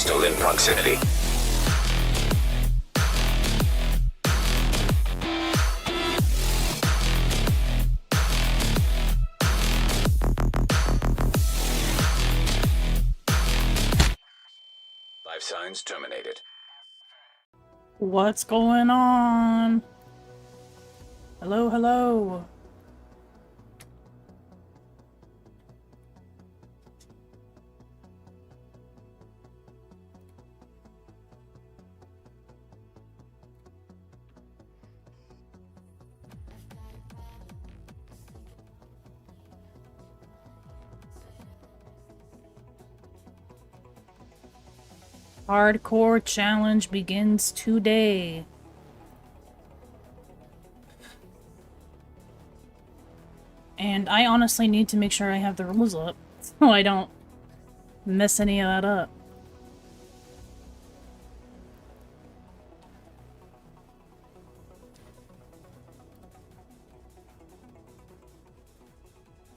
Hostile in proximity. Life signs terminated. What's going on? Hello, hello. Hardcore challenge begins today. And I honestly need to make sure I have the rules up so I don't mess any of that up.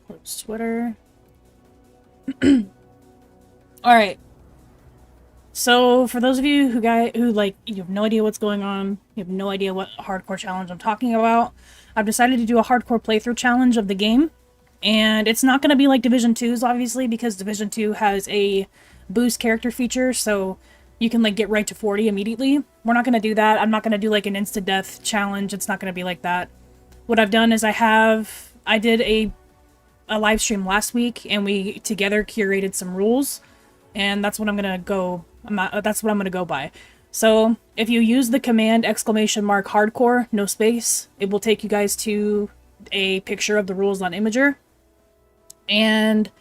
Close Twitter. Alright. So, for those of you who you have no idea what's going on, you have no idea what hardcore challenge I'm talking about, I've decided to do a hardcore playthrough challenge of the game. And it's not going to be like Division 2's, obviously, because Division 2 has a boost character feature, so you can, like, get right to 40 immediately. We're not going to do that. I'm not going to do, like, an insta-death challenge. It's not going to be like that. What I've done is I did a live stream last week, and we together curated some rules, and that's what I'm going to go... that's what I'm going to go by. So, if you use the command !hardcore, no space, it will take you guys to a picture of the rules on Imager. And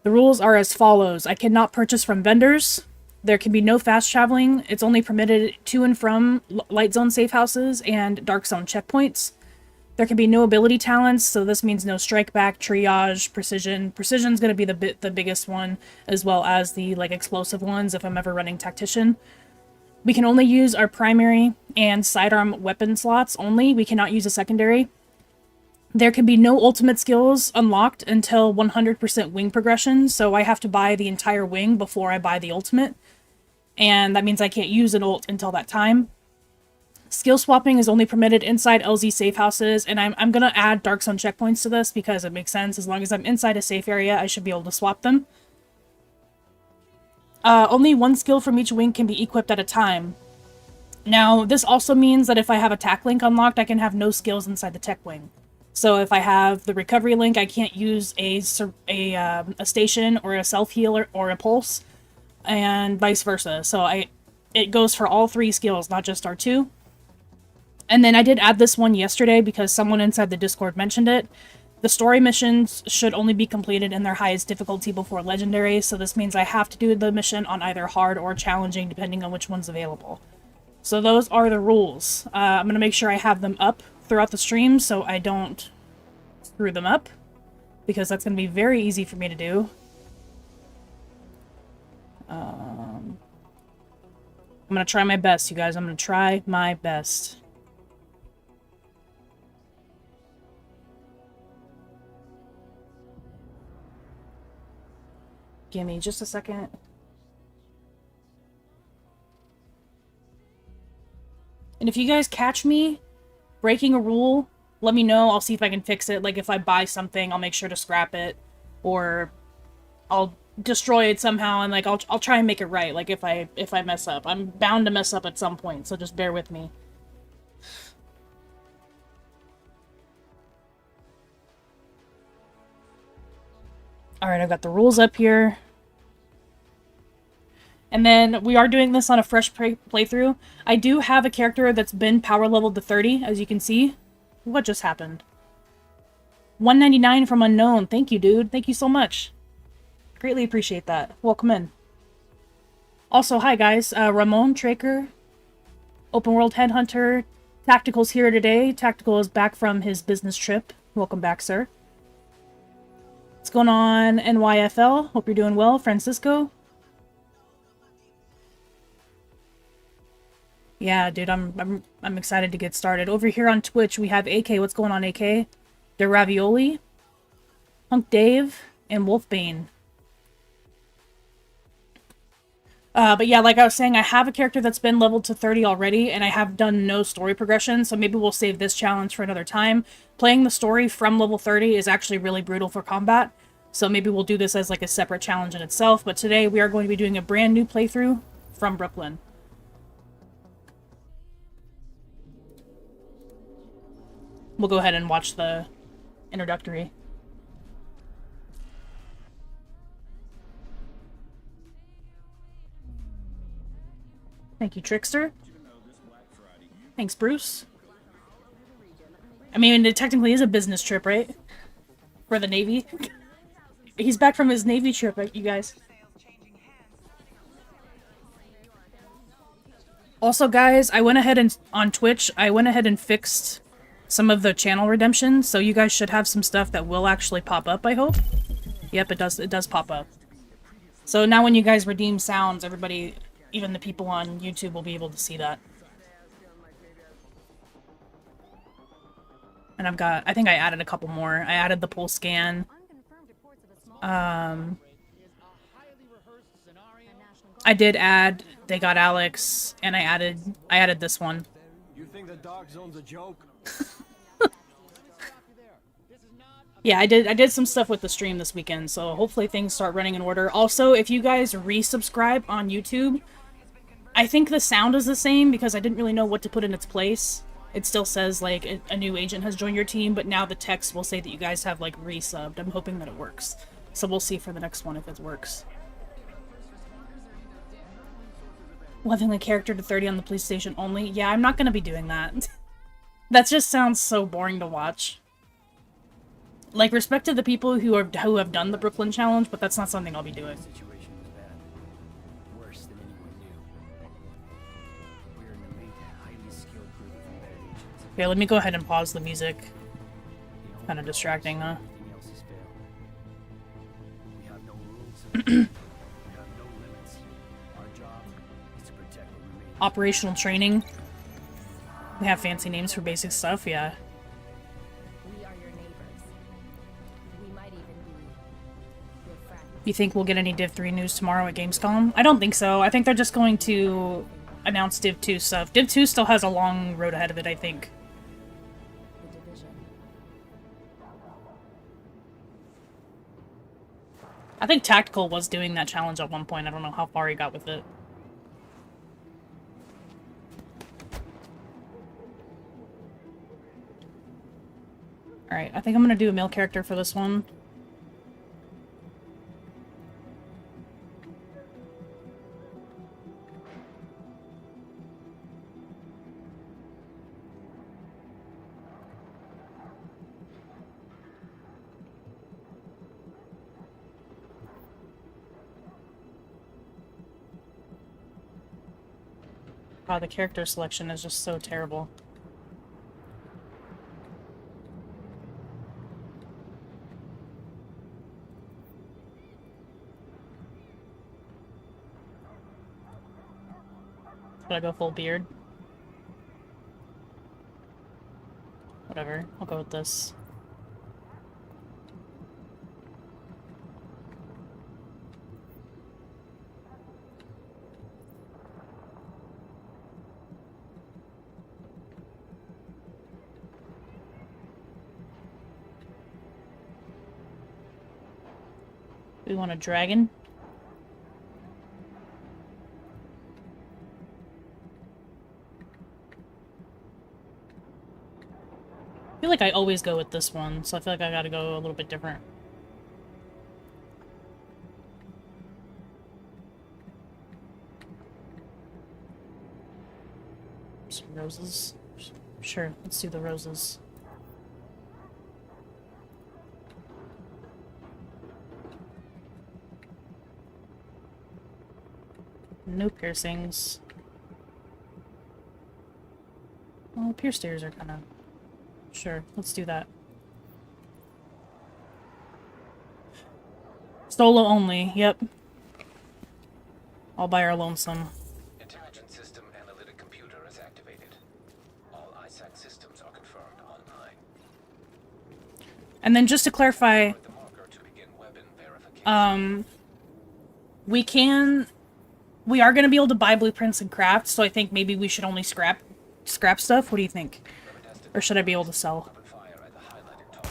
the rules are as follows. I cannot purchase from vendors. There can be no fast traveling. It's only permitted to and from light zone safe houses and dark zone checkpoints. There can be no ability talents, so this means no strike back, triage, precision. Precision's going to be the biggest one, as well as the like explosive ones if I'm ever running tactician. We can only use our primary and sidearm weapon slots only. We cannot use a secondary. There can be no ultimate skills unlocked until 100% wing progression, so I have to buy the entire wing before I buy the ultimate. And that means I can't use an ult until that time. Skill swapping is only permitted inside LZ safe houses, and I'm going to add dark zone checkpoints to this because it makes sense. As long as I'm inside a safe area, I should be able to swap them. Only one skill from each wing can be equipped at a time. Now, this also means that if I have a tac link unlocked, I can have no skills inside the tech wing. So if I have the recovery link, I can't use a station or a self-heal or a pulse, and vice versa. So it goes for all three skills, not just R2. And then I did add this one yesterday because someone inside the Discord mentioned it. The story missions should only be completed in their highest difficulty before legendary, so this means I have to do the mission on either hard or challenging depending on which one's available. So those are the rules. I'm going to make sure I have them up throughout the stream so I don't screw them up, because that's going to be very easy for me to do. I'm going to try my best, you guys. I'm going to try my best. Give me just a second. And if you guys catch me breaking a rule, let me know. I'll see if I can fix it. Like if I buy something, I'll make sure to scrap it, or I'll destroy it somehow, and like I'll try and make it right. Like if I mess up, I'm bound to mess up at some point, so just bear with me. Alright, I've got the rules up here. And then we are doing this on a fresh playthrough. I do have a character that's been power leveled to 30, as you can see. What just happened? 199 from Unknown. Thank you, dude. Thank you so much. Greatly appreciate that. Welcome in. Also, hi guys. Ramon Traker, Open World Headhunter. Tactical's here today. Tactical is back from his business trip. Welcome back, sir. What's going on, NYFL? Hope you're doing well. Francisco? Yeah, dude, I'm excited to get started. Over here on Twitch, we have AK. What's going on, AK? The Ravioli, Hunk Dave, and Wolfbane. But yeah, like I was saying, I have a character that's been leveled to 30 already, and I have done no story progression, so maybe we'll save this challenge for another time. Playing the story from level 30 is actually really brutal for combat, so maybe we'll do this as like a separate challenge in itself, but today we are going to be doing a brand new playthrough from Brooklyn. We'll go ahead and watch the introductory. Thank you, Trickster. Thanks, Bruce. I mean, it technically is a business trip, right? For the Navy. He's back from his Navy trip, you guys. Also, guys, I went ahead and, on Twitch, I went ahead and fixed some of the channel redemption, so you guys should have some stuff that will actually pop up, I hope. Yep, it does pop up. So now when you guys redeem sounds, everybody, even the people on YouTube, will be able to see that. And I think I added a couple more. I added the pull scan. I did add They Got Alex, and I added this one. You think the dark zone's a joke? Yeah, I did some stuff with the stream this weekend, so hopefully things start running in order. Also, if you guys resubscribe on YouTube, I think the sound is the same because I didn't really know what to put in its place. It still says, like, a new agent has joined your team, but now the text will say that you guys have, like, resubbed. I'm hoping that it works. So we'll see for the next one if it works. Leveling the character to 30 on the police station only? Yeah, I'm not gonna be doing that. That just sounds so boring to watch. Like, respect to the people who have done the Brooklyn challenge, but that's not something I'll be doing. Okay, let me go ahead and pause the music. Kind of distracting, huh? Operational training. We have fancy names for basic stuff, yeah. We are your neighbors. We might even be your friends. You think we'll get any Div 3 news tomorrow at Gamescom? I don't think so. I think they're just going to announce Div 2 stuff. Div 2 still has a long road ahead of it, I think. The division. I think Tactical was doing that challenge at one point. I don't know how far he got with it. Alright, I think I'm gonna do a male character for this one. Wow, the character selection is just so terrible. Should I go full beard? Whatever, I'll go with this. We want a dragon. I feel like I always go with this one, so I feel like I gotta go a little bit different. Some roses. Sure, let's do the roses. No piercings. Well, pierced ears are kind of... Sure, let's do that. Solo only, yep. All by our lonesome. Intelligence system analytic computer is activated. All ISAC systems are confirmed online. And then just to clarify, The marker to begin weapon verification. we can we are going to be able to buy blueprints and craft, so I think maybe we should only scrap stuff. What do you think? Or should I be able to sell? Open fire at the highlighted target.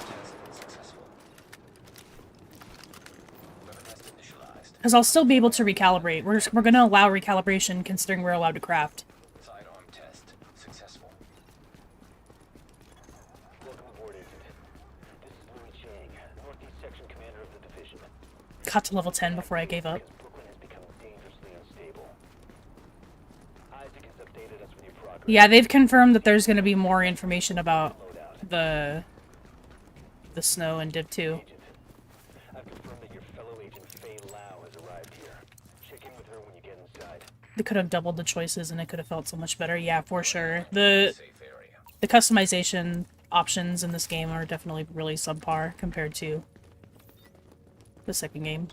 Test successful. Weapon test initialized. Because I'll still be able to recalibrate. We're going to allow recalibration considering we're allowed to craft. Sidearm test successful. Welcome aboard, Agent. This is Louis Chang, Northeast Section Commander of the Division. Got to level 10 before I gave up. Brooklyn has become dangerously unstable. Isaac has updated us with your progress. Yeah, they've confirmed that there's going to be more information about the snow in Div 2. Agent, I've confirmed that your fellow agent Fray has arrived here. Check in with her when you get inside. They could have doubled the choices and it could have felt so much better. Yeah, for sure. The Safe area. customization options in this game are definitely really subpar compared to the second game.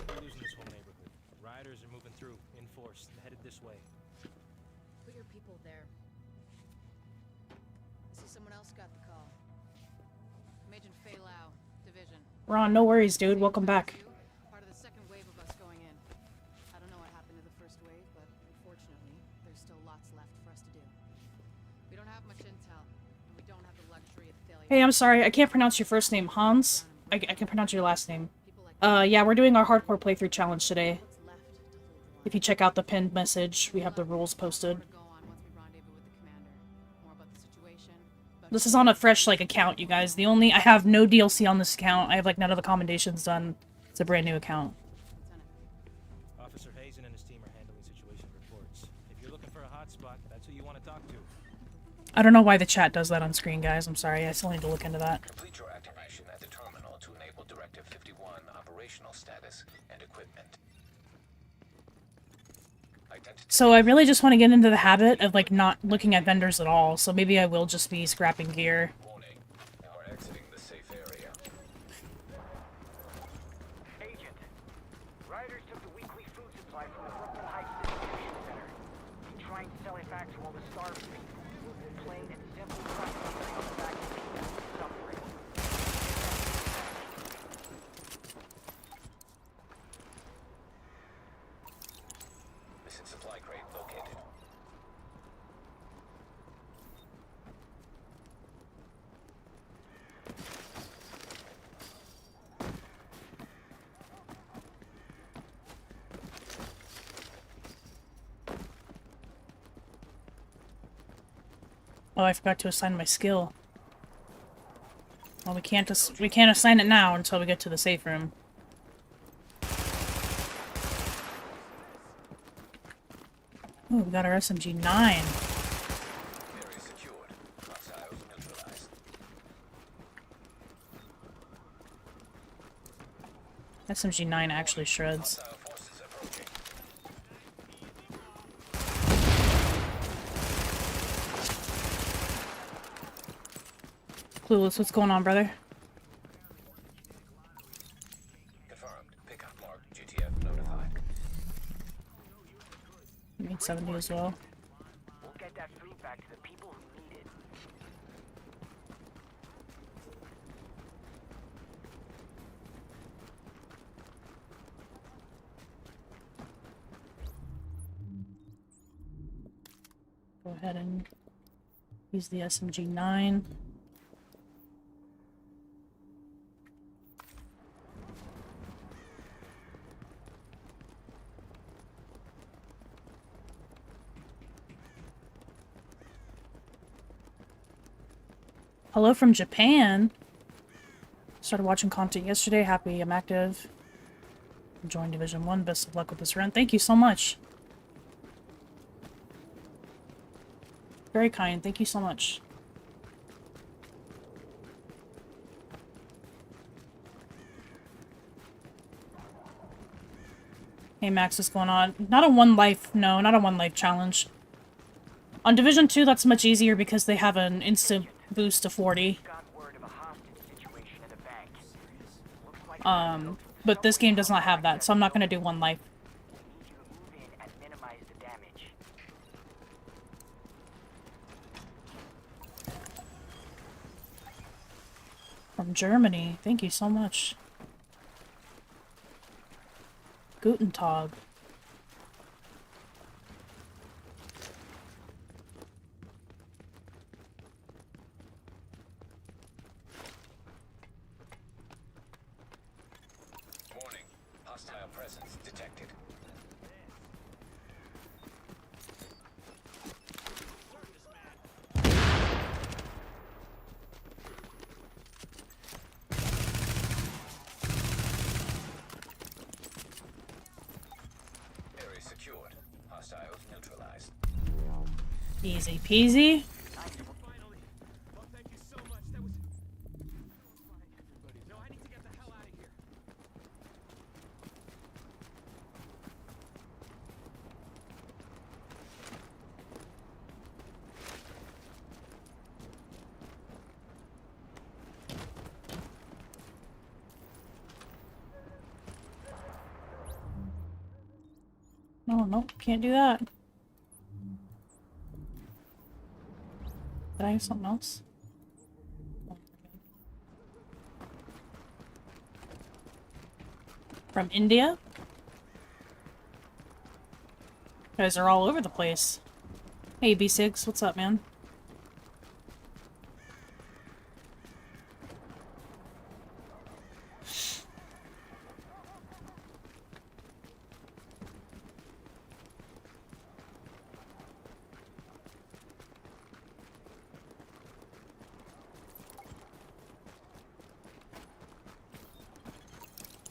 We're losing this whole neighborhood. Riders are moving through, in force, headed this way. Put your people there. I see someone else got the call. I'm Agent Fray, Division. Ron, no worries, dude. Welcome back. Part of the second wave of us going in. I don't know what happened to the first wave, but unfortunately, there's still lots left for us to do. We don't have much intel, and we don't have the luxury of failure. Hey, I'm sorry. I can't pronounce your first name. Hans? I can pronounce your last name. People like Yeah, we're doing our hardcore playthrough challenge today. what's left to hold the line. If you check out the pinned message, we have the rules posted. Go on once we rendezvous with the commander. More about the situation. About This is on a fresh, like, account, you guys. I have no DLC on this account. I have, like, none of the commendations done. It's a brand new account. Lieutenant. Officer Hazen and his team are handling situation reports. If you're looking for a hotspot, that's who you want to talk to. I don't know why the chat does that on screen, guys. I'm sorry. I still need to look into that. Complete your activation at the terminal to enable Directive 51 operational status and equipment. Identity So I really just want to get into the habit of, like, not looking at vendors at all. So maybe I will just be scrapping gear. warning. Now we're exiting the safe area. Agent, riders took the weekly food supply from the Brooklyn Heights distribution center. They're trying to sell it back to all the starving people. Plain and simple suffering on the back of people suffering. Missing supply crate located. Oh, I forgot to assign my skill. Well, we can't assign it now until we get to the safe room. Oh, we got our SMG-9. Area secured. Hostiles neutralized. SMG-9 actually shreds. Hostile forces approaching. Clueless, what's going on, brother? Confirmed. Pickup mark. GTF notified. I need 70 as well. We'll get that food back to the people who need it. Go ahead and use the SMG-9. Hello from Japan. Started watching content yesterday. Happy I'm active. Joined Division 1. Best of luck with this run. Thank you so much. Very kind. Thank you so much. Hey Max, what's going on? Not a one life, no, not a one life challenge. On Division 2, that's much easier because they have an instant boost to 40. Got word of a hostage situation at a bank. Looks like But this game does not have that, so I'm not going to do one life. we need you to move in and minimize the damage. From Germany. Thank you so much. Guten Tag. Warning. Hostile presence detected. Area secured. Hostiles neutralized. Easy peasy. Finally. Well, thank you so much. That was fine. No, I need to get the hell out of here. No, no, can't do that. Did I have something else? From India? You guys are all over the place. Hey, B6, what's up, man?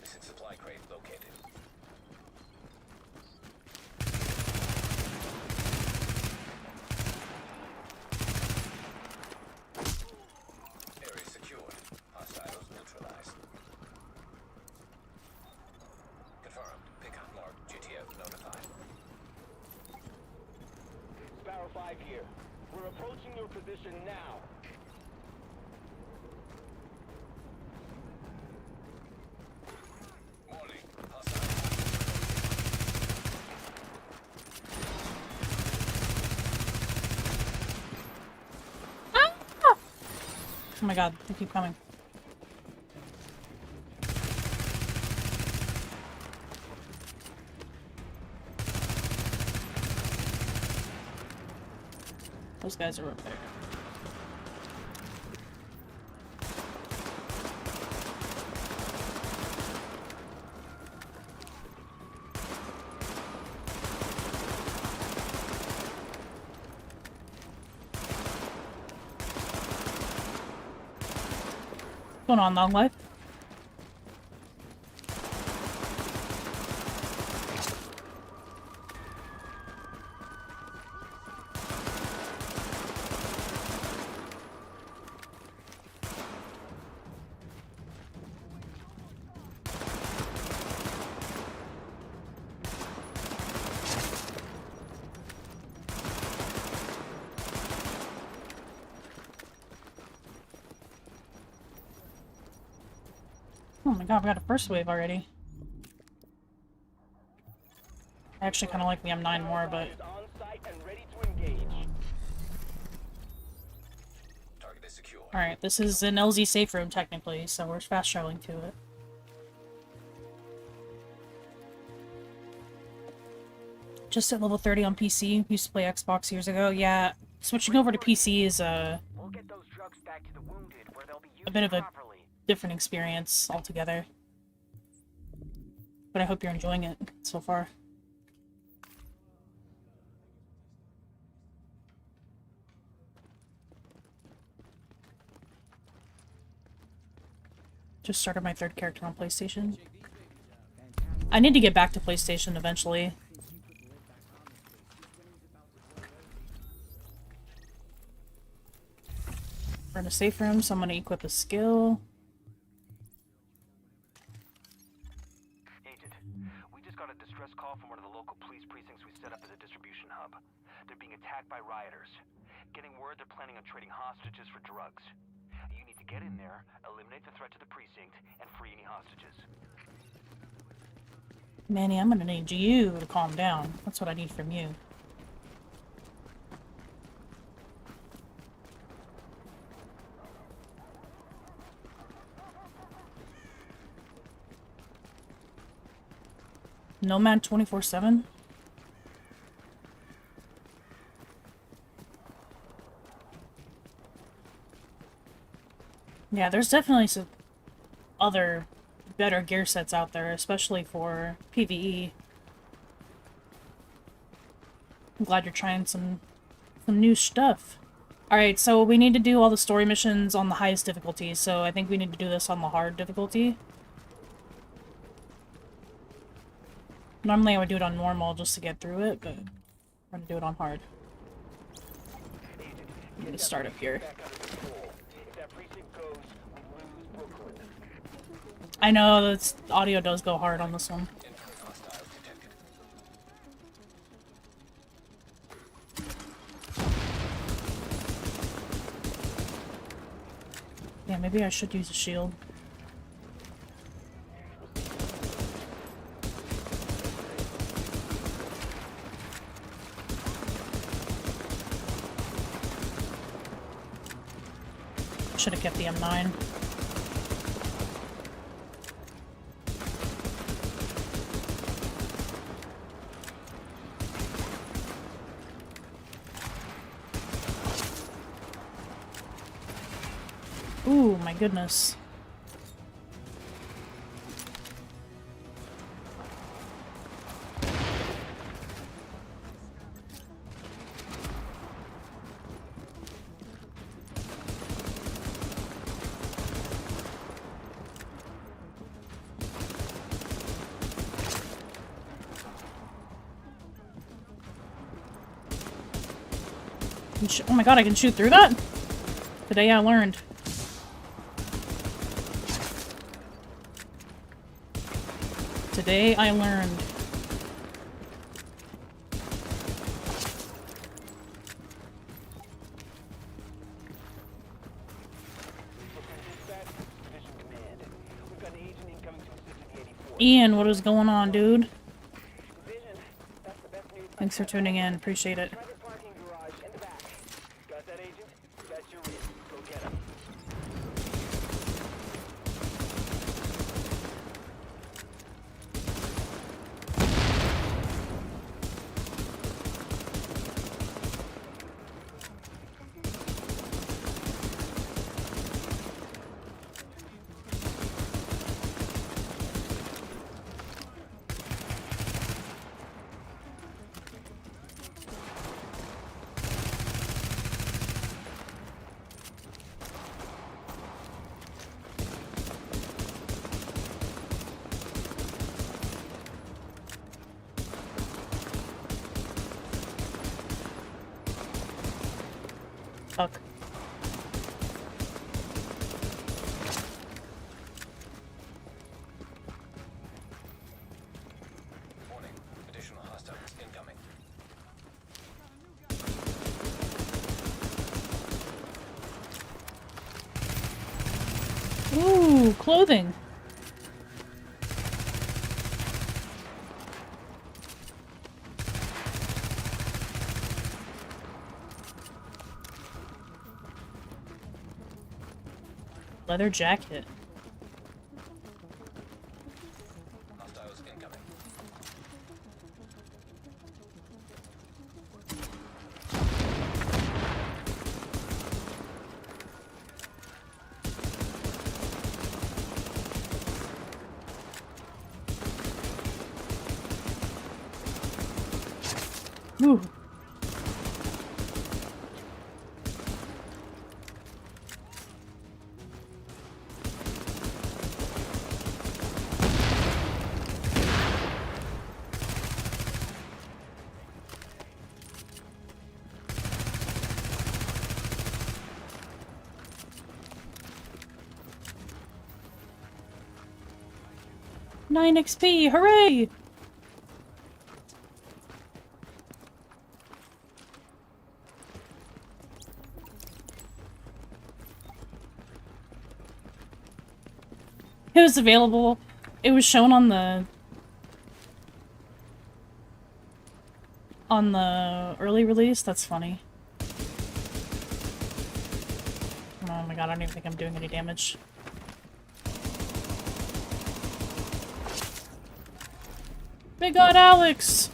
Missing supply crate located. Area secured. Hostiles neutralized. Confirmed. Pickup mark. GTF notified. Sparrow 5 here. We're approaching your position now. Warning. Hostile. Oh my god, they keep coming. Those guys are up there. What's going on, Long Life? Oh my god, we got a first wave already. I actually kind of like the M9 more, but Is on site and ready to engage. Target is secure. alright, this is an LZ safe room technically, so we're fast traveling to it. Just at level 30 on PC. Used to play Xbox years ago. Yeah, switching over to PC is We'll get those drugs back to the wounded where they'll be used a bit of a properly. different experience altogether. But I hope you're enjoying it so far. Just started my third character on PlayStation. I need to get back to PlayStation eventually. We're in a safe room, so I'm gonna equip a skill. Agent, we just got a distress call from one of the local police precincts we set up as a distribution hub. They're being attacked by rioters. Getting word they're planning on trading hostages for drugs. You need to get in there, eliminate the threat to the precinct, and free any hostages. Manny, I'm gonna need you to calm down. That's what I need from you. Nomad 24/7? Yeah, there's definitely some other better gear sets out there, especially for PvE. I'm glad you're trying some new stuff. Alright, so we need to do all the story missions on the highest difficulty, so I think we need to do this on the hard difficulty. Normally I would do it on normal just to get through it, but we're gonna do it on hard. I'm gonna start up here. Back under control. If that precinct goes, we lose Brooklyn. I know that audio does go hard on this one. Incoming hostiles detected. Yeah, maybe I should use a shield. Should have kept the M9. Ooh, my goodness. Oh my god, I can shoot through that? Today I learned. Today I learned. Ian, what is going on, dude? Thanks for tuning in. Appreciate it. Fuck. Warning. Additional hostiles incoming. Ooh, clothing. Leather jacket. Hostiles incoming. Ooh. Nine XP, hooray! It was available. It was shown on the early release. That's funny. Oh my god, I don't even think I'm doing any damage. Big God, Alex!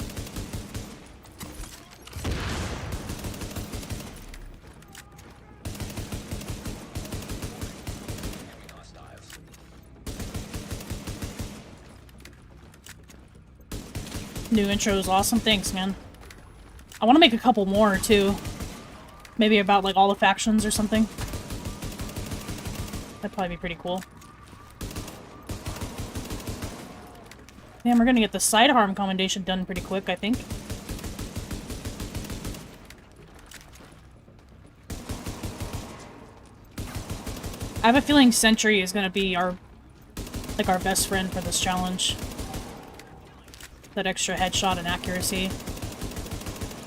Enemy hostiles. New intro is awesome. Thanks, man. I want to make a couple more, too. Maybe about, like, all the factions or something. That'd probably be pretty cool. Damn, we're gonna get the sidearm commendation done pretty quick, I think. I have a feeling Sentry is gonna be our best friend for this challenge. That extra headshot and accuracy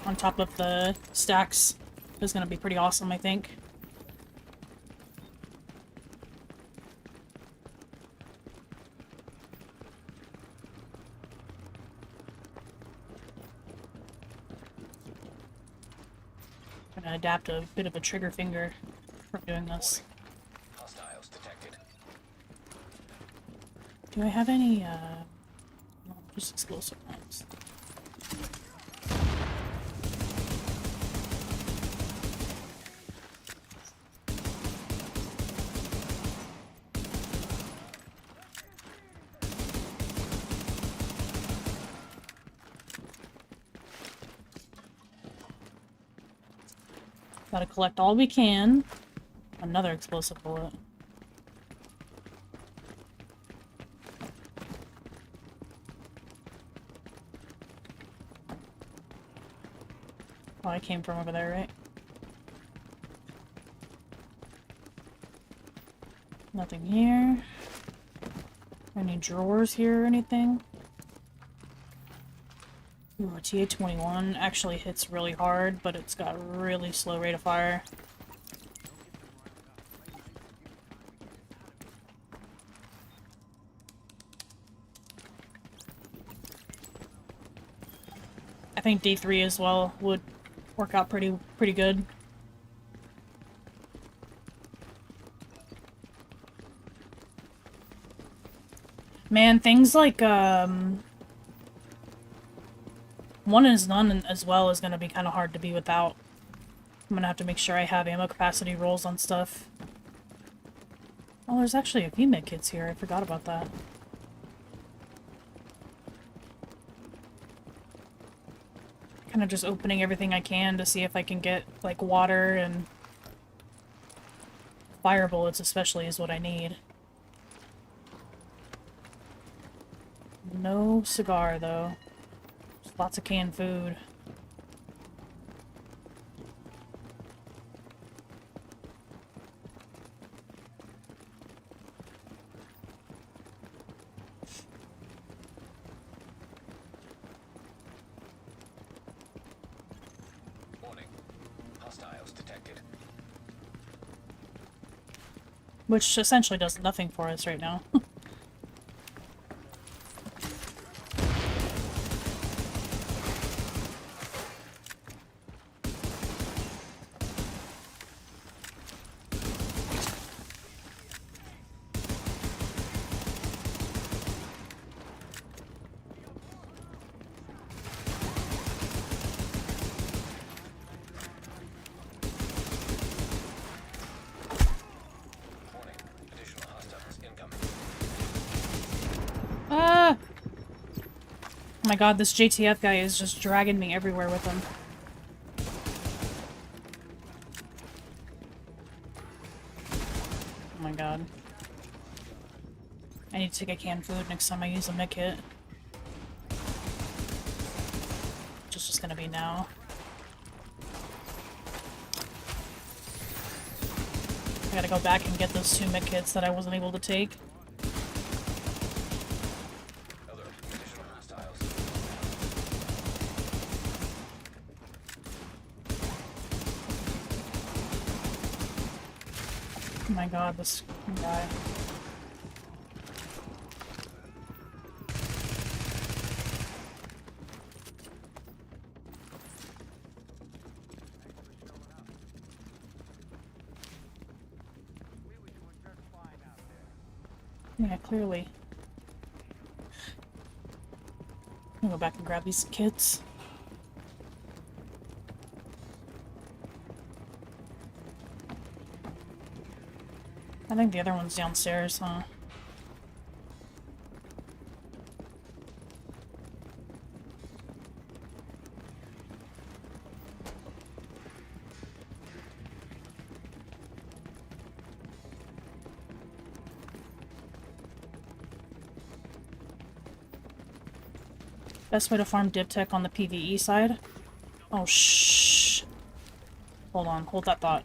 on top of the stacks is gonna be pretty awesome, I think. Gonna adapt a bit of a trigger finger from doing this. Hostiles detected. Do I have any, no, just explosive rounds. Gotta collect all we can. Another explosive bullet. Oh, I came from over there, right? Nothing here. Any drawers here or anything? Ooh, a TA-21 actually hits really hard, but it's got a really slow rate of fire. I think D3 as well would work out pretty good. Man, things like, 1 is none as well is gonna be kind of hard to be without. I'm gonna have to make sure I have ammo capacity rolls on stuff. Oh, there's actually a few medkits here. I forgot about that. Kind of just opening everything I can to see if I can get, like, water and fire bullets especially is what I need. No cigar, though. Just lots of canned food. Warning. Hostiles detected. Which essentially does nothing for us right now. Warning. Additional hostiles incoming. Ah! Oh my god, this JTF guy is just dragging me everywhere with him. Oh my god. I need to take a canned food next time I use a mech kit. Which is just gonna be now. I gotta go back and get those 2 mech kits that I wasn't able to take. Alert. Additional hostiles. Oh my god, this guy. Yeah, clearly. Oh, Go back and grab these kits. I think the other one's downstairs, huh? Best way to farm dip tech on the PvE side? Oh, shh. Hold on, hold that thought.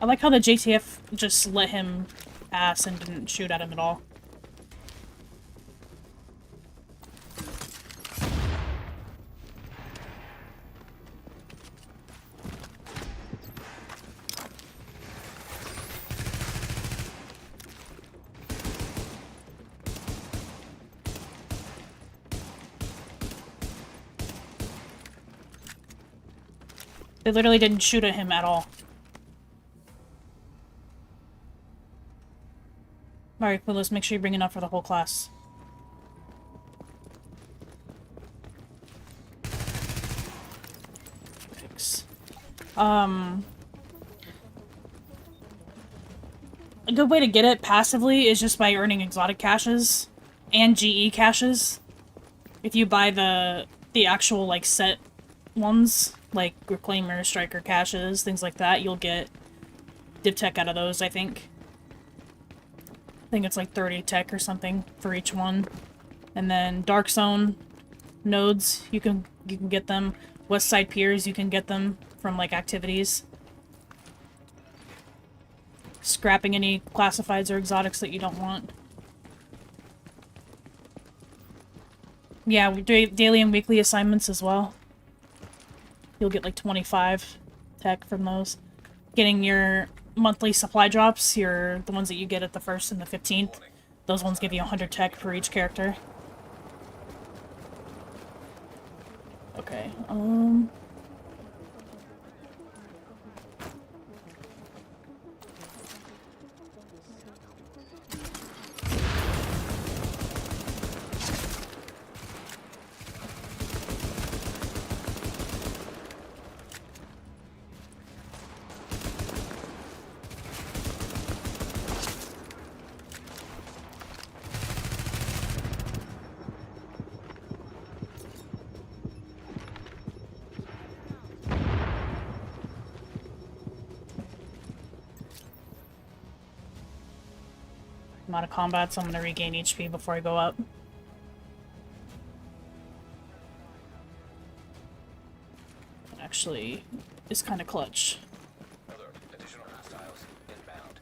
I like how the JTF just let him pass and didn't shoot at him at all. They literally didn't shoot at him at all. Alright, Clueless, make sure you bring enough for the whole class. Thanks. A good way to get it passively is just by earning exotic caches and GE caches. If you buy the actual, like, set ones, like Reclaimer, Striker caches, things like that, you'll get dip tech out of those, I think. I think it's like 30 tech or something for each one. And then Dark Zone nodes, you can get them. West Side Piers, you can get them from, like, activities. Scrapping any classifieds or exotics that you don't want. Yeah, we do daily and weekly assignments as well. You'll get like 25 tech from those. Getting your monthly supply drops, the ones that you get at the 1st and the 15th, those ones give you 100 tech for each character. Okay, I'm out of combat, so I'm gonna regain HP before I go up. That actually is kind of clutch. Alert. Additional hostiles inbound.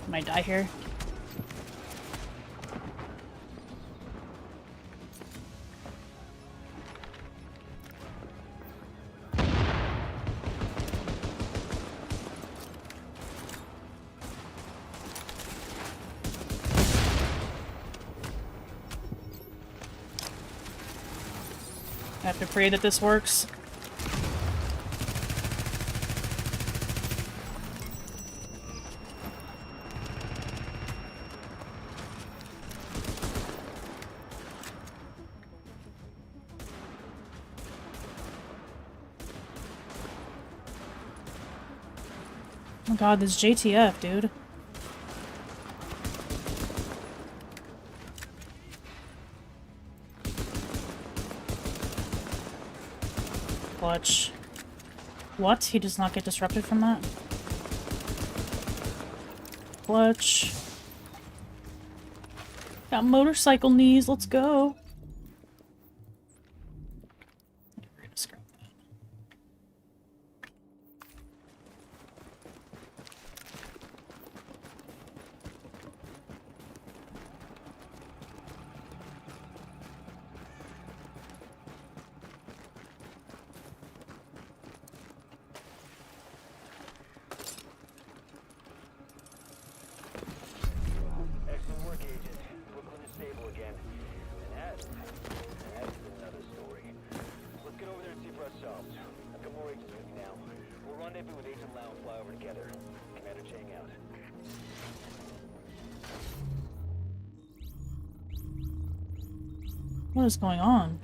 Might die here. I have to pray that this works. Oh my god, this JTF, dude. Clutch. What? He does not get disrupted from that? Clutch. Got motorcycle knees, let's go. We're gonna scrap that. Lau and fly over together. Commander Chang out. What is going on?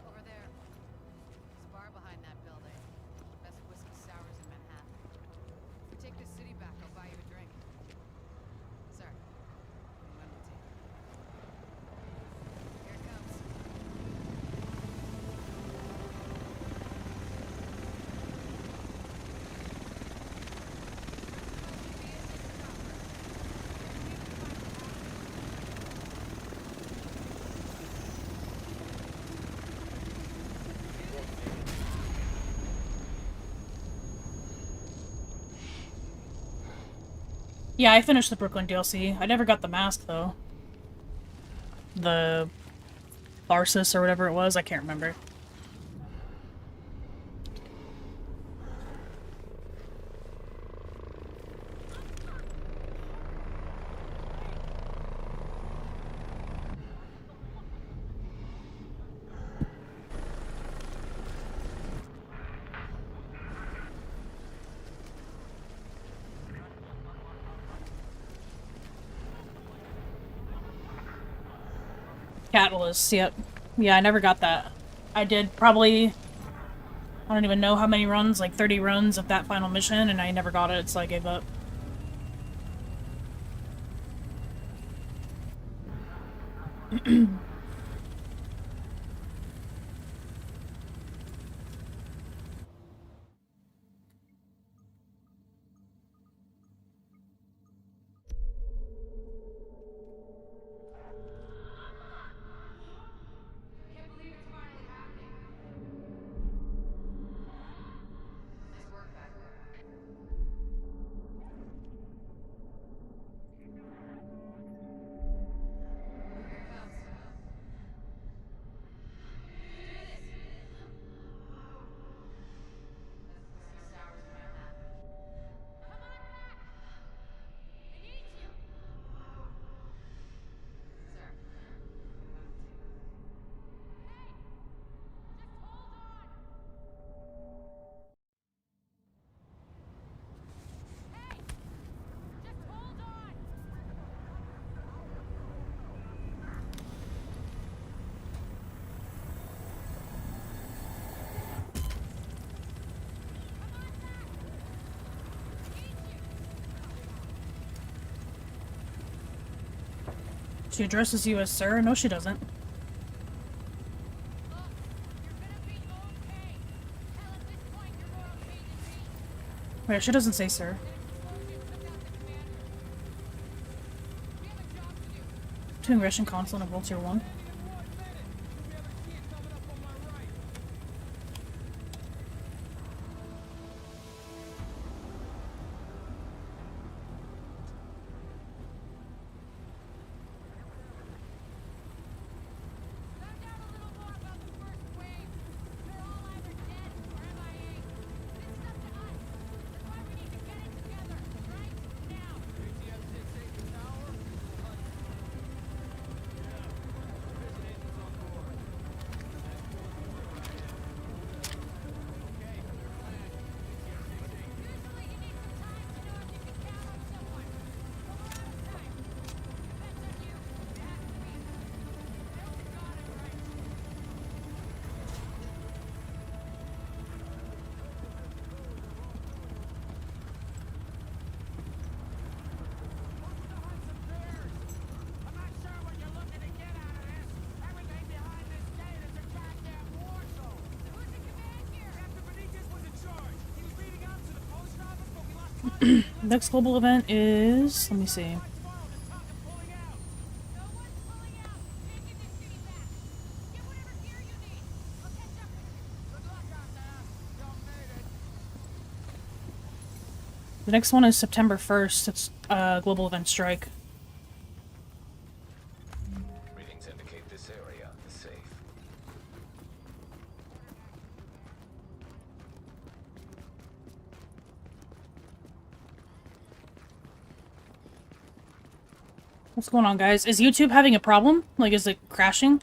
Over there. There's a bar behind that building. Best whiskey sours in Manhattan. If you take this city back, I'll buy you a drink. Sir. Lemon tea. Here it comes. Yeah, I finished the Brooklyn DLC. I never got the mask, though. The Larsis or whatever it was, I can't remember. Catalyst, yep. Yeah, I never got that. I did probably, I don't even know how many runs, like 30 runs of that final mission, and I never got it, so I gave up. Can't believe it's finally happening. Nice work back there. Here it comes. Best whiskey sours in Manhattan. Come on back! I need you! Sir. Lemon tea. Hey! Just hold on! Hey! Just hold on! She addresses you as sir? No, she doesn't. Look, you're gonna be okay. Hell, at this point, you're more okay than me. Wait, she doesn't say sir. An explosion took out the commander. We have a job to do. Between Russian Consul and Voltaire 1. Find out a little more about the first wave. They're all either dead or MIA. But it's up to us. That's why we need to get it together. Right now. Usually you need some time to know if you can count on someone. But we're out of time. Depends on you. It has to be. I hope to God I'm right. I'm not sure what you're looking to get out of this. Everything behind this gate is a goddamn war zone. Who's in command here? Captain Benitez was in charge. He was leading out to the post office, but we lost contact. Next global event is... let me see. Tomorrow, just talk of pulling out. No one's pulling out. Taking this city back. Get whatever gear you need. I'll catch up with you. Good luck out there. The next one is September 1st. It's Global Event Strike. Readings indicate this area is safe. What's going on, guys? Is YouTube having a problem? Like, is it crashing?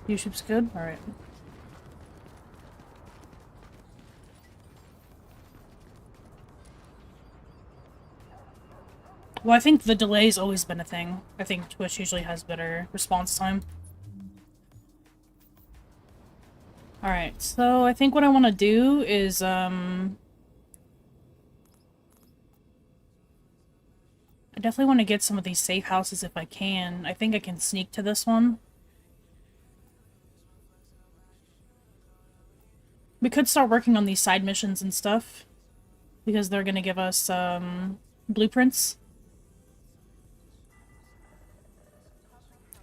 YouTube's good? Alright. Well, I think the delay's always been a thing. I think Twitch usually has better response time. Alright, so I think what I want to do is, I definitely want to get some of these safe houses if I can. I think I can sneak to this one. We could start working on these side missions and stuff, because they're gonna give us, blueprints.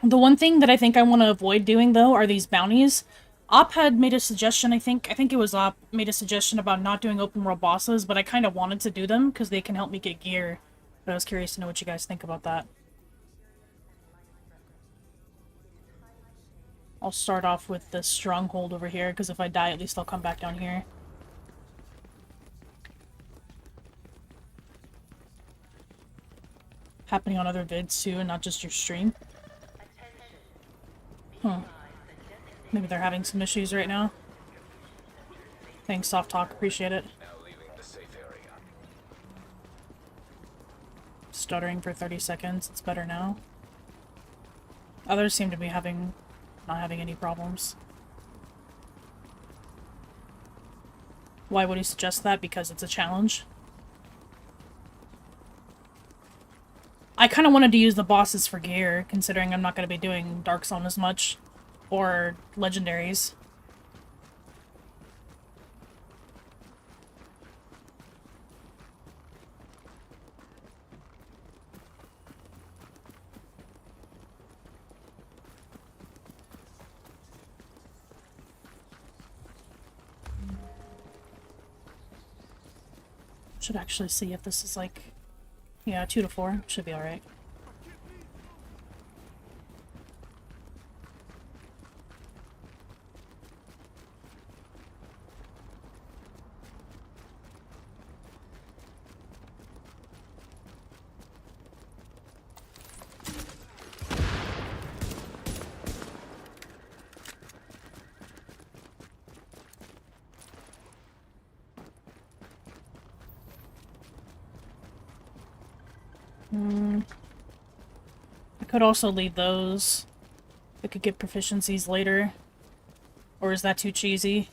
The one thing that I think I want to avoid doing, though, are these bounties. Op had made a suggestion, I think it was Op, made a suggestion about not doing open world bosses, but I kind of wanted to do them, because they can help me get gear. But I was curious to know what you guys think about that. I'll start off with the stronghold over here, because if I die, at least I'll come back down here. Happening on other vids too, and not just your stream. Huh. Maybe they're having some issues right now. Thanks, Soft Talk. Appreciate it. Now leaving the safe area. Stuttering for 30 seconds. It's better now. Others seem to be not having any problems. Why would he suggest that? Because it's a challenge. I kind of wanted to use the bosses for gear, considering I'm not going to be doing Dark Zone as much. Or legendaries. Should actually see if this is like... Yeah, 2 to 4. Should be alright. I could also leave those. I could get proficiencies later. Or is that too cheesy?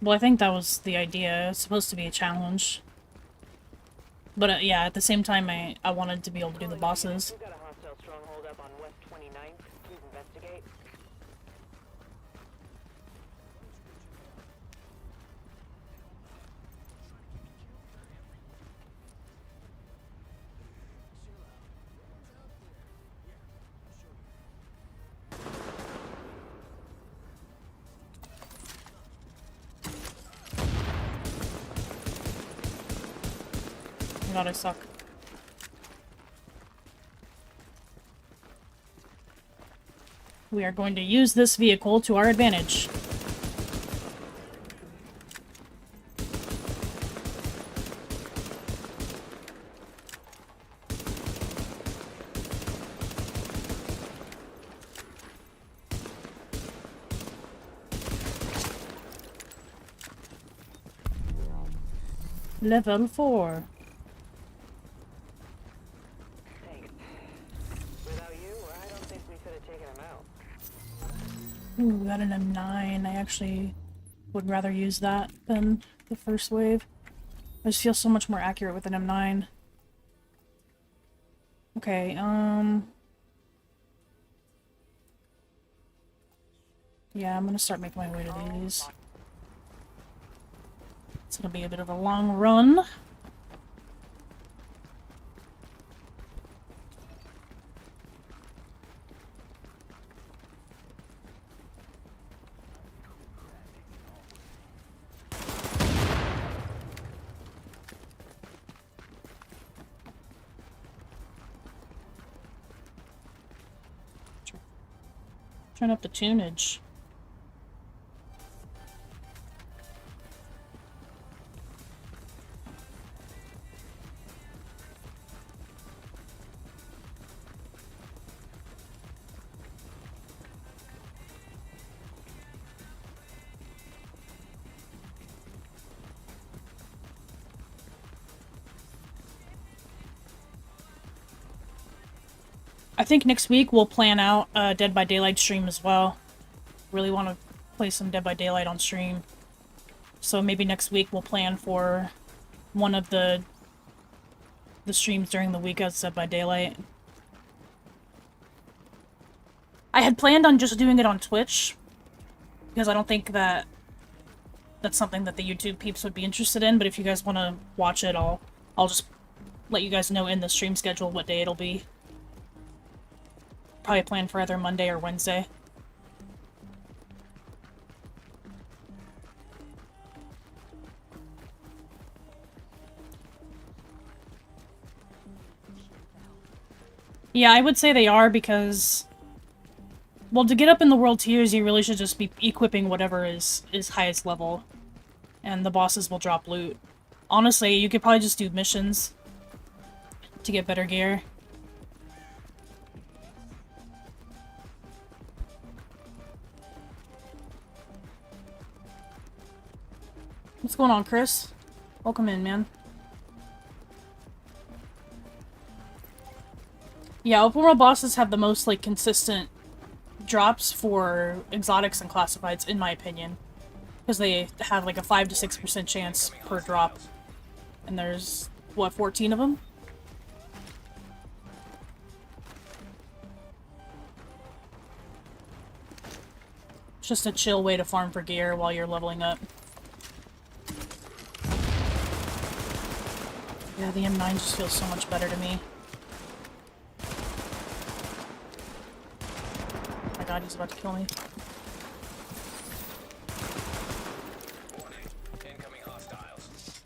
Well, I think that was the idea. It's supposed to be a challenge. But yeah, at the same time, I wanted to be able to do the bosses. We got a hostile stronghold up on West 29th. Please investigate. God, I suck. We are going to use this vehicle to our advantage. Level 4. Thanks. Without you, I don't think we could have taken him out. Ooh, got an M9. I actually would rather use that than the first wave. I just feel so much more accurate with an M9. Okay, yeah, I'm gonna start making my way to these. It's gonna be a bit of a long run. Turn up the tunage. I think next week we'll plan out a Dead by Daylight stream as well. Really want to play some Dead by Daylight on stream. So maybe next week we'll plan for one of the streams during the week as Dead by Daylight. I had planned on just doing it on Twitch, because I don't think that that's something that the YouTube peeps would be interested in, but if you guys want to watch it, I'll just let you guys know in the stream schedule what day it'll be. Probably plan for either Monday or Wednesday. Yeah, I would say they are because, well, to get up in the world tiers, you really should just be equipping whatever is highest level, and the bosses will drop loot. Honestly, you could probably just do missions to get better gear. What's going on, Chris? Welcome in, man. Yeah, open world bosses have the most, like, consistent drops for exotics and classifieds, in my opinion. Because they have, like, a 5 to 6% chance per drop. And there's, what, 14 of them? It's just a chill way to farm for gear while you're leveling up. Yeah, the M9 just feels so much better to me. Oh my god, he's about to kill me. Warning. Incoming hostiles.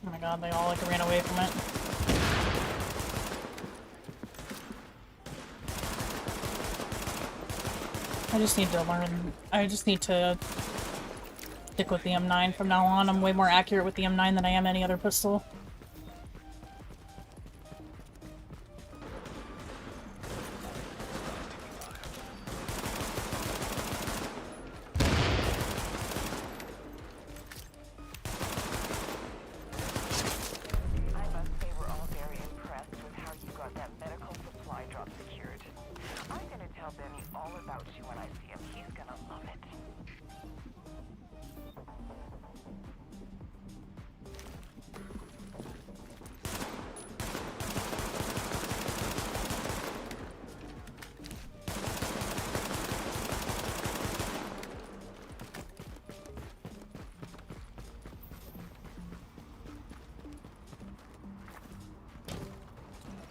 Oh my god, they all, like, ran away from it. I just need to learn. I just need to stick with the M9 from now on. I'm way more accurate with the M9 than I am any other pistol. I must say we're all very impressed with how you got that medical supply drop secured. I'm gonna tell Benny all about you when I see him. He's gonna love it.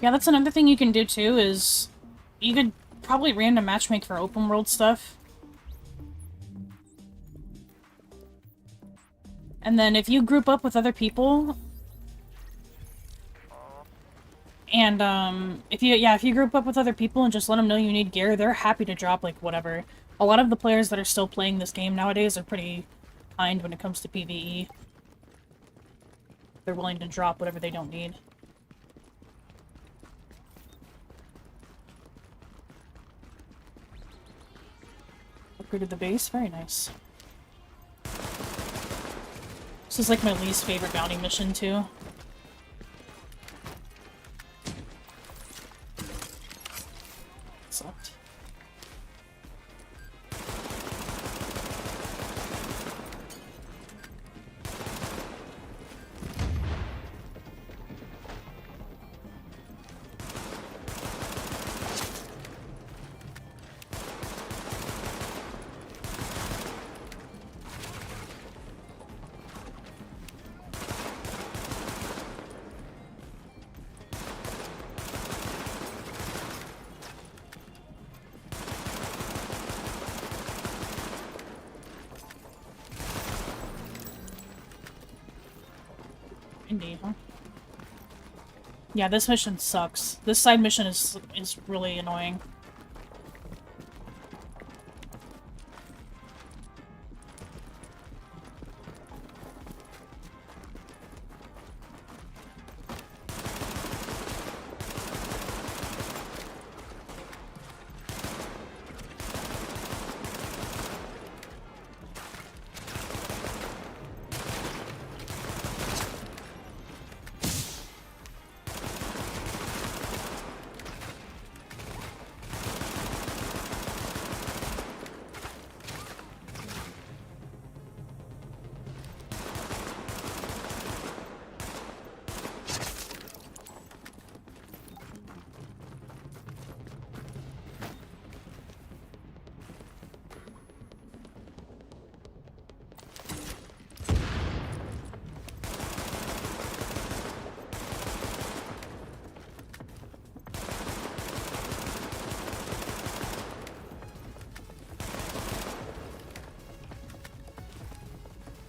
Yeah, that's another thing you can do too, is you could probably random matchmake for open world stuff. And then if you group up with other people, and if you group up with other people and just let them know you need gear, they're happy to drop, like, whatever. A lot of the players that are still playing this game nowadays are pretty kind when it comes to PvE. They're willing to drop whatever they don't need. upgraded the base. Very nice. This is like my least favorite bounty mission, too. Sucked. Indeed, huh? Yeah, this mission sucks. This side mission is really annoying.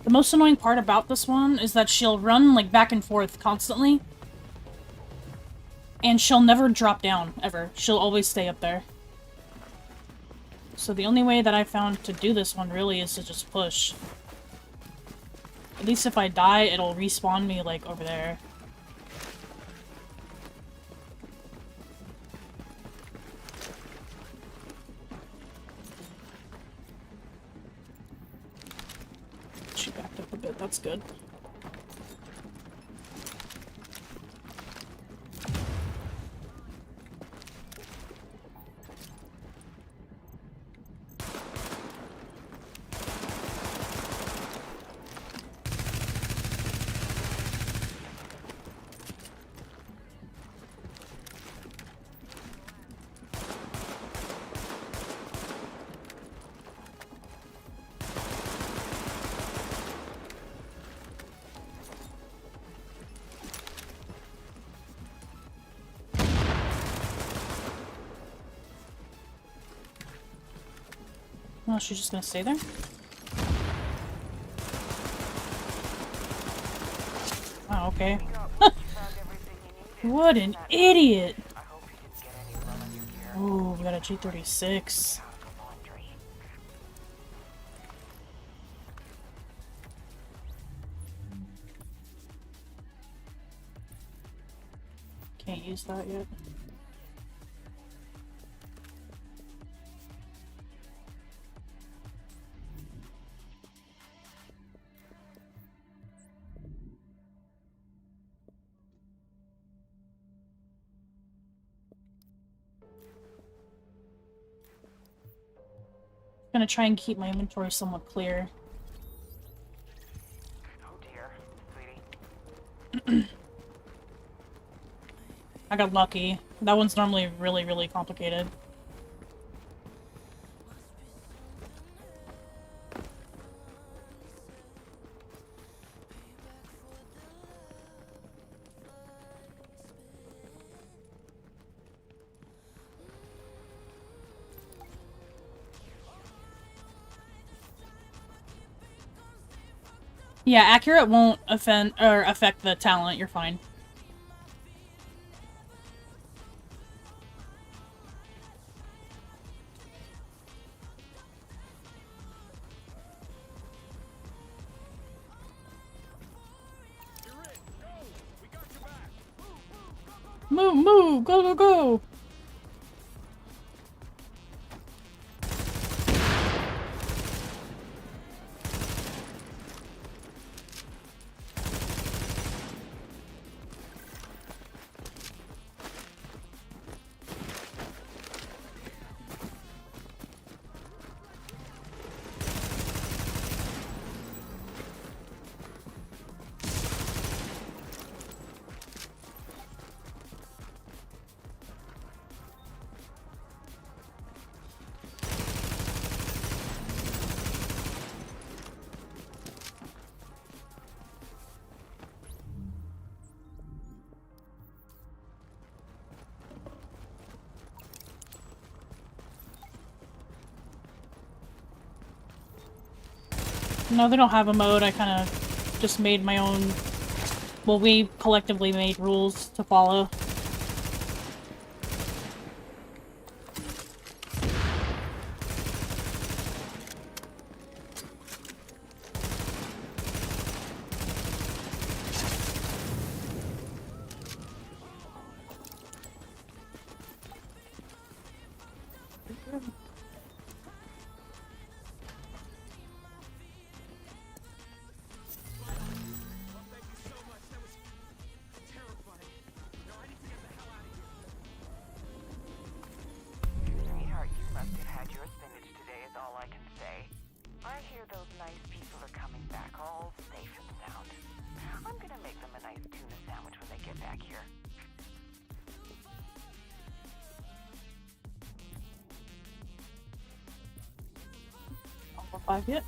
The most annoying part about this one is that she'll run, like, back and forth constantly. And she'll never drop down, ever. She'll always stay up there. So the only way that I found to do this one, really, is to just push. At least if I die, it'll respawn me, like, over there. She backed up a bit, that's good. Oh, she's just gonna stay there? Oh, okay. What an idiot! Ooh, we got a G36. Can't use that yet. I'm gonna try and keep my inventory somewhat clear. Oh dear, sweetie. I got lucky. That one's normally really, really complicated. Yeah, accurate won't offend or affect the talent. You're fine. Move, move, go, go, go! No, they don't have a mode. I kind of just made my own... Well, we collectively made rules to follow. Sweetheart, you must have had your spinach today, is all I can say. I hear those nice people are coming back all safe and sound. I'm gonna make them a nice tuna sandwich when they get back here. Level 5 yet?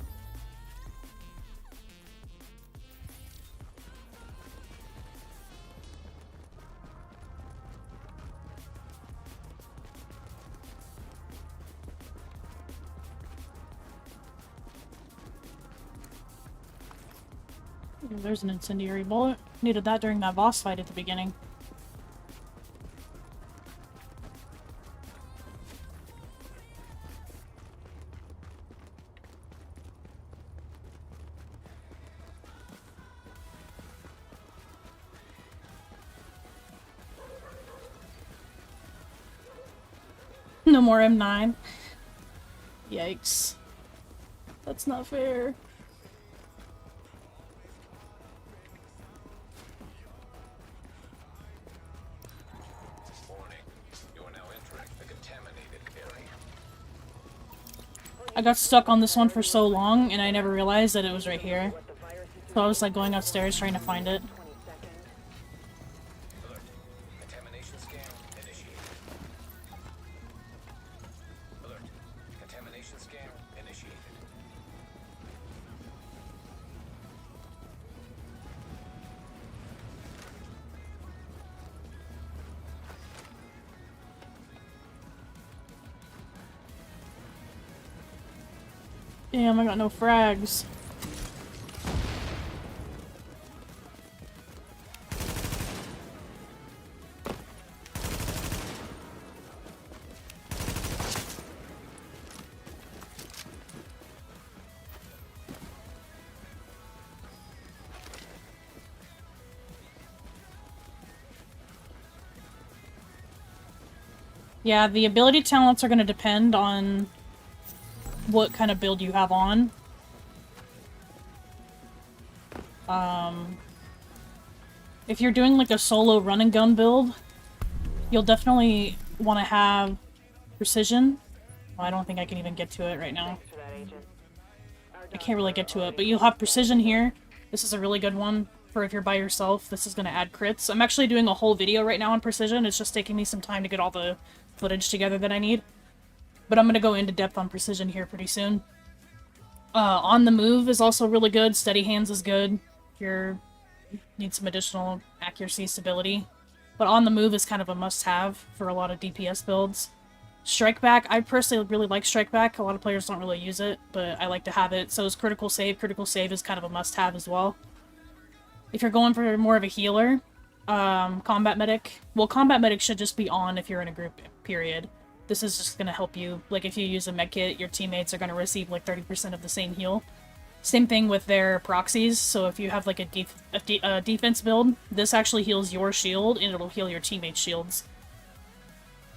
There's an incendiary bullet. Needed that during that boss fight at the beginning. No more M9. Yikes. That's not fair. Warning. You are now entering the contaminated area. I got stuck on this one for so long, and I never realized that it was right here. So I was like going upstairs trying to find it. Alert. Contamination scan initiated. Alert. Contamination scan initiated. Damn, I got no frags. Yeah, the ability talents are going to depend on what kind of build you have on. If you're doing like a solo run and gun build, you'll definitely want to have precision. Well, I don't think I can even get to it right now. I can't really get to it, but you'll have precision here. This is a really good one for if you're by yourself. This is going to add crits. I'm actually doing a whole video right now on precision. It's just taking me some time to get all the footage together that I need. But I'm going to go into depth on precision here pretty soon. On the move is also really good. Steady hands is good. If you need some additional accuracy, stability. But on the move is kind of a must-have for a lot of DPS builds. Strike back, I personally really like strike back. A lot of players don't really use it, but I like to have it. So is critical save. Critical save is kind of a must-have as well. If you're going for more of a healer, combat medic. Well, combat medic should just be on if you're in a group, period. This is just going to help you. Like, if you use a medkit, your teammates are going to receive, like, 30% of the same heal. Same thing with their proxies. So if you have, like, a defense build, this actually heals your shield, and it'll heal your teammates' shields.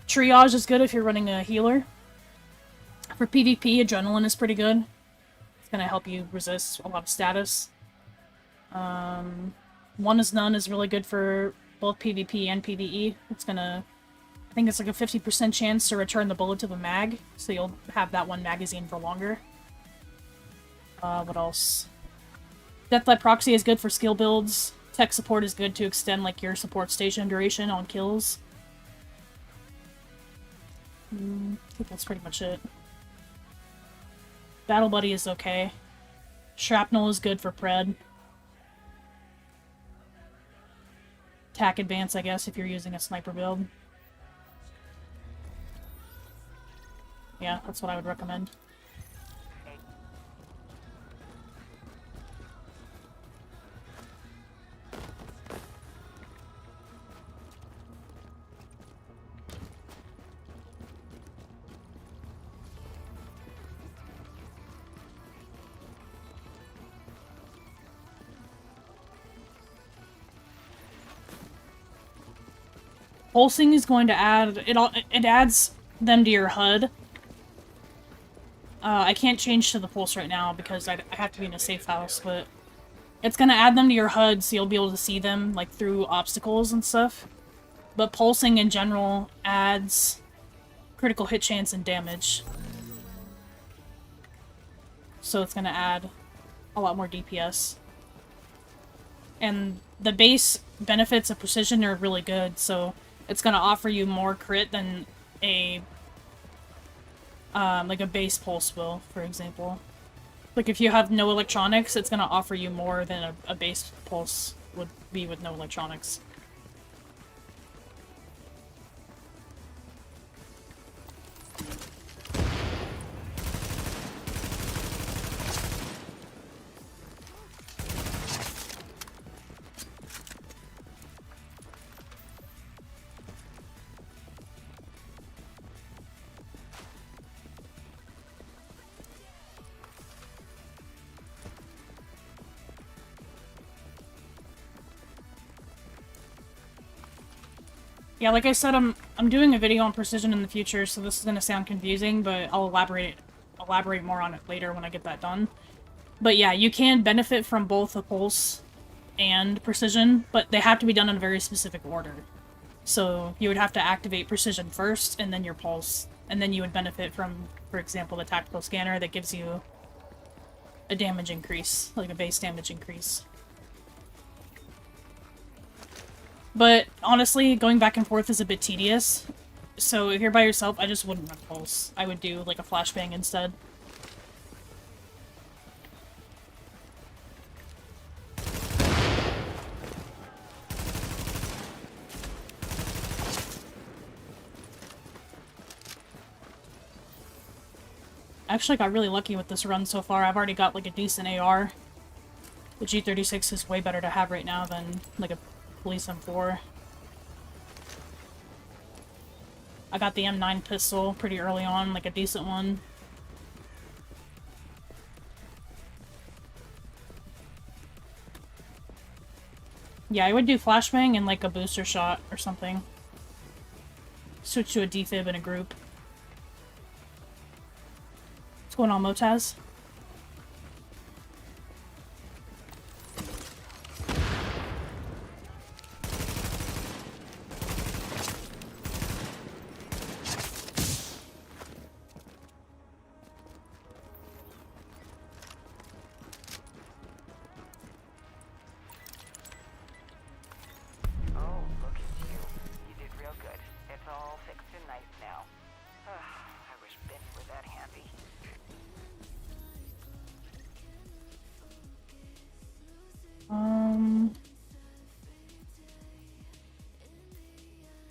Triage is good if you're running a healer. For PvP, Adrenaline is pretty good. It's going to help you resist a lot of status. One is None is really good for both PvP and PvE. It's going to... I think it's like a 50% chance to return the bullet to the mag, so you'll have that one magazine for longer. What else? Deathlight Proxy is good for skill builds. Tech Support is good to extend like your support station duration on kills. I think that's pretty much it. Battle Buddy is okay. Shrapnel is good for Pred. Tac Advance, I guess, if you're using a sniper build. Yeah, that's what I would recommend. Pulsing is going to add... It adds them to your HUD. I can't change to the pulse right now because I have to be in a safe house, but... It's gonna add them to your HUD so you'll be able to see them, like, through obstacles and stuff. But pulsing in general adds critical hit chance and damage. So it's gonna add a lot more DPS. And the base benefits of precision are really good, so it's gonna offer you more crit than a like a base pulse will, for example. Like if you have no electronics, it's gonna offer you more than a base pulse would be with no electronics. Yeah, like I said, I'm doing a video on precision in the future, so this is gonna sound confusing, but I'll elaborate more on it later when I get that done. But yeah, you can benefit from both the pulse and precision, but they have to be done in a very specific order. So you would have to activate precision first, and then your pulse, and then you would benefit from, for example, the tactical scanner that gives you a damage increase, like a base damage increase. But honestly, going back and forth is a bit tedious. So if you're by yourself, I just wouldn't run pulse. I would do like a flashbang instead. I actually got really lucky with this run so far. I've already got like a decent AR. The G36 is way better to have right now than like a Police M4. I got the M9 pistol pretty early on, like a decent one. Yeah, I would do flashbang and like a booster shot or something. Switch to a defib in a group. What's going on, Motaz?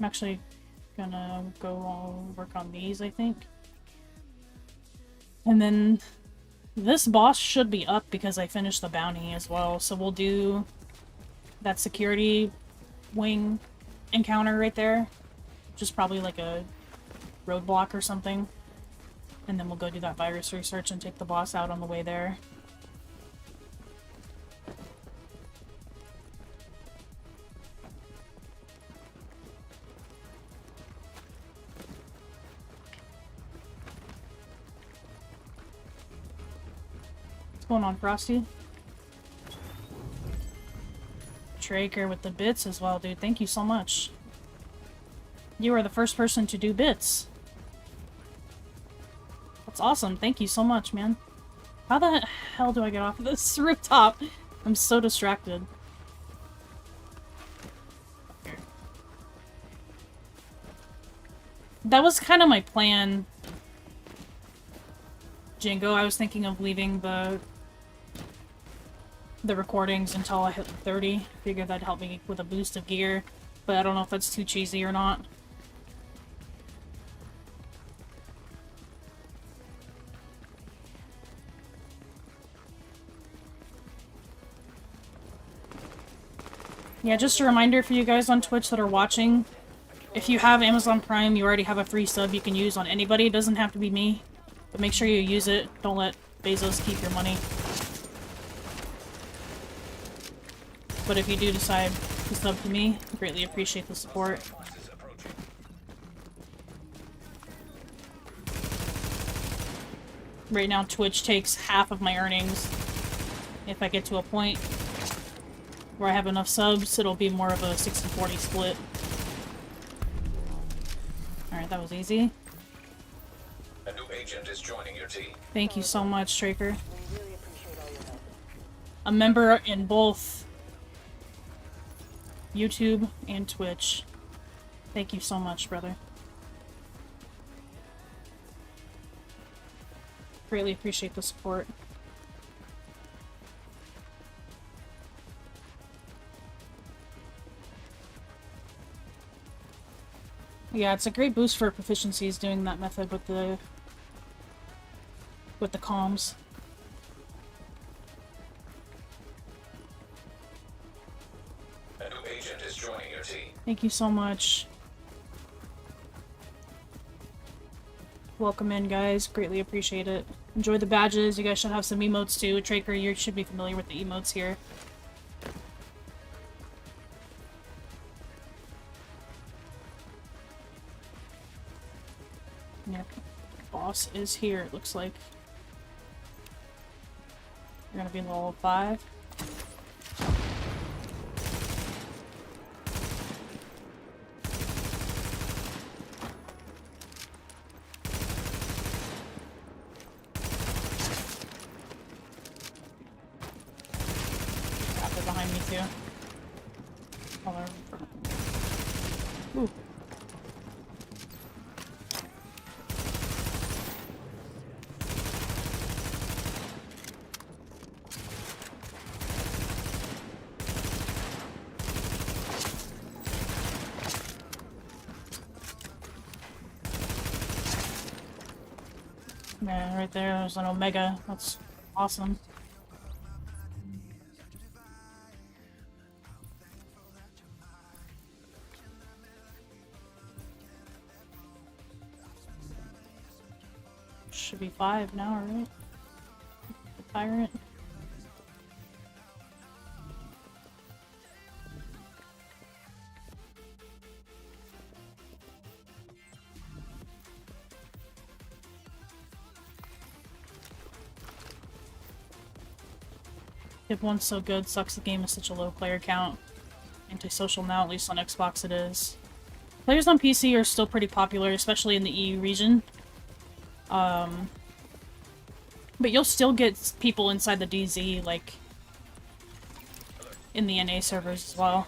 I'm actually gonna go work on these, I think. And then this boss should be up because I finished the bounty as well, so we'll do that security wing encounter right there, which is probably like a roadblock or something. And then we'll go do that virus research and take the boss out on the way there. What's going on, Frosty? Traker with the bits as well, dude. Thank you so much. You are the first person to do bits. That's awesome. Thank you so much, man. How the hell do I get off of this rooftop? I'm so distracted. That was kind of my plan, Django. I was thinking of leaving the recordings until I hit 30. Figured that'd help me with a boost of gear, but I don't know if that's too cheesy or not. Yeah, just a reminder for you guys on Twitch that are watching, if you have Amazon Prime, you already have a free sub you can use on anybody. It doesn't have to be me, but make sure you use it. Don't let Bezos keep your money. But if you do decide to sub to me, I greatly appreciate the support. Right now, Twitch takes half of my earnings. If I get to a point where I have enough subs, it'll be more of a 60-40 split. Alright, that was easy. A new agent is joining your team. Thank you so much, Straker. We really appreciate all your help. A member in both YouTube and Twitch. Thank you so much, brother. Greatly appreciate the support. Yeah, it's a great boost for proficiencies doing that method with the comms. A new agent is joining your team. Thank you so much. Welcome in, guys. Greatly appreciate it. Enjoy the badges. You guys should have some emotes too. Traker, you should be familiar with the emotes here. Yep. Boss is here, it looks like. We're gonna be in level 5. They're behind me too. Oh, they're in front of me. Ooh. Man, right there's an Omega. That's awesome. Should be 5 now, right? The Tyrant. If one's so good, sucks the game is such a low player count. Antisocial now, at least on Xbox it is. Players on PC are still pretty popular, especially in the EU region. But you'll still get people inside the DZ, like, in the NA servers as well.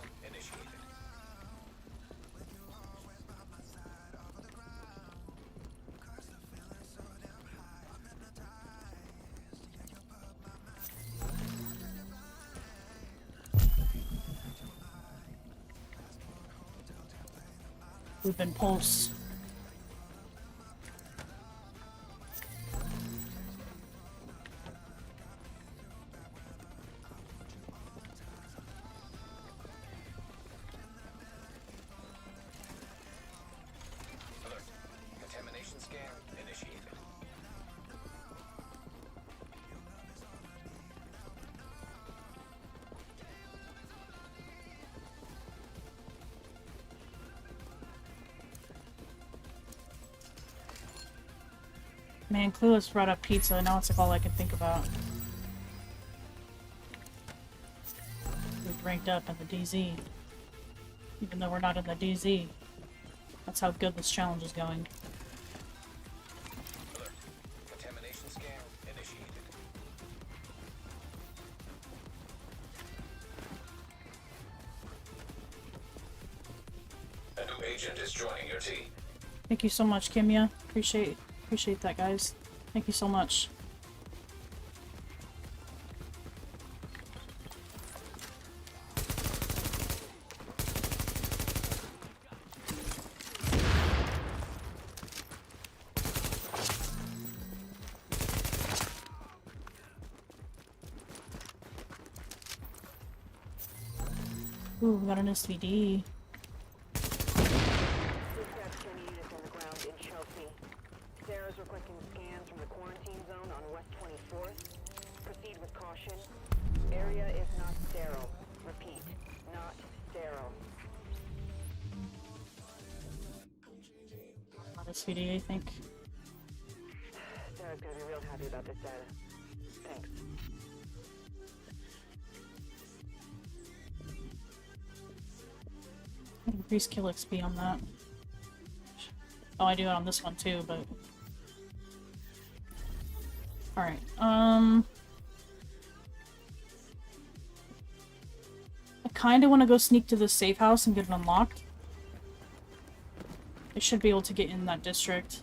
We've been pulsed. Alert. Contamination scan initiated. Man, Clueless brought up pizza, now it's like all I can think about. We've ranked up in the DZ. Even though we're not in the DZ. That's how good this challenge is going. Alert. Contamination scan initiated. A new agent is joining your team. Thank you so much, Kimya. Appreciate that, guys. Thank you so much. Ooh, we got an SVD. Dispatch 10 units on the ground in Chelsea. Sarah's requesting scans from the quarantine zone on West 24th. Proceed with caution. Area is not sterile. Repeat, not sterile. Not SVD, I think. Sarah's gonna be real happy about this data. Thanks. Increase kill XP on that. Oh, I do it on this one too, but... Alright, I kinda wanna go sneak to the safe house and get it unlocked. I should be able to get in that district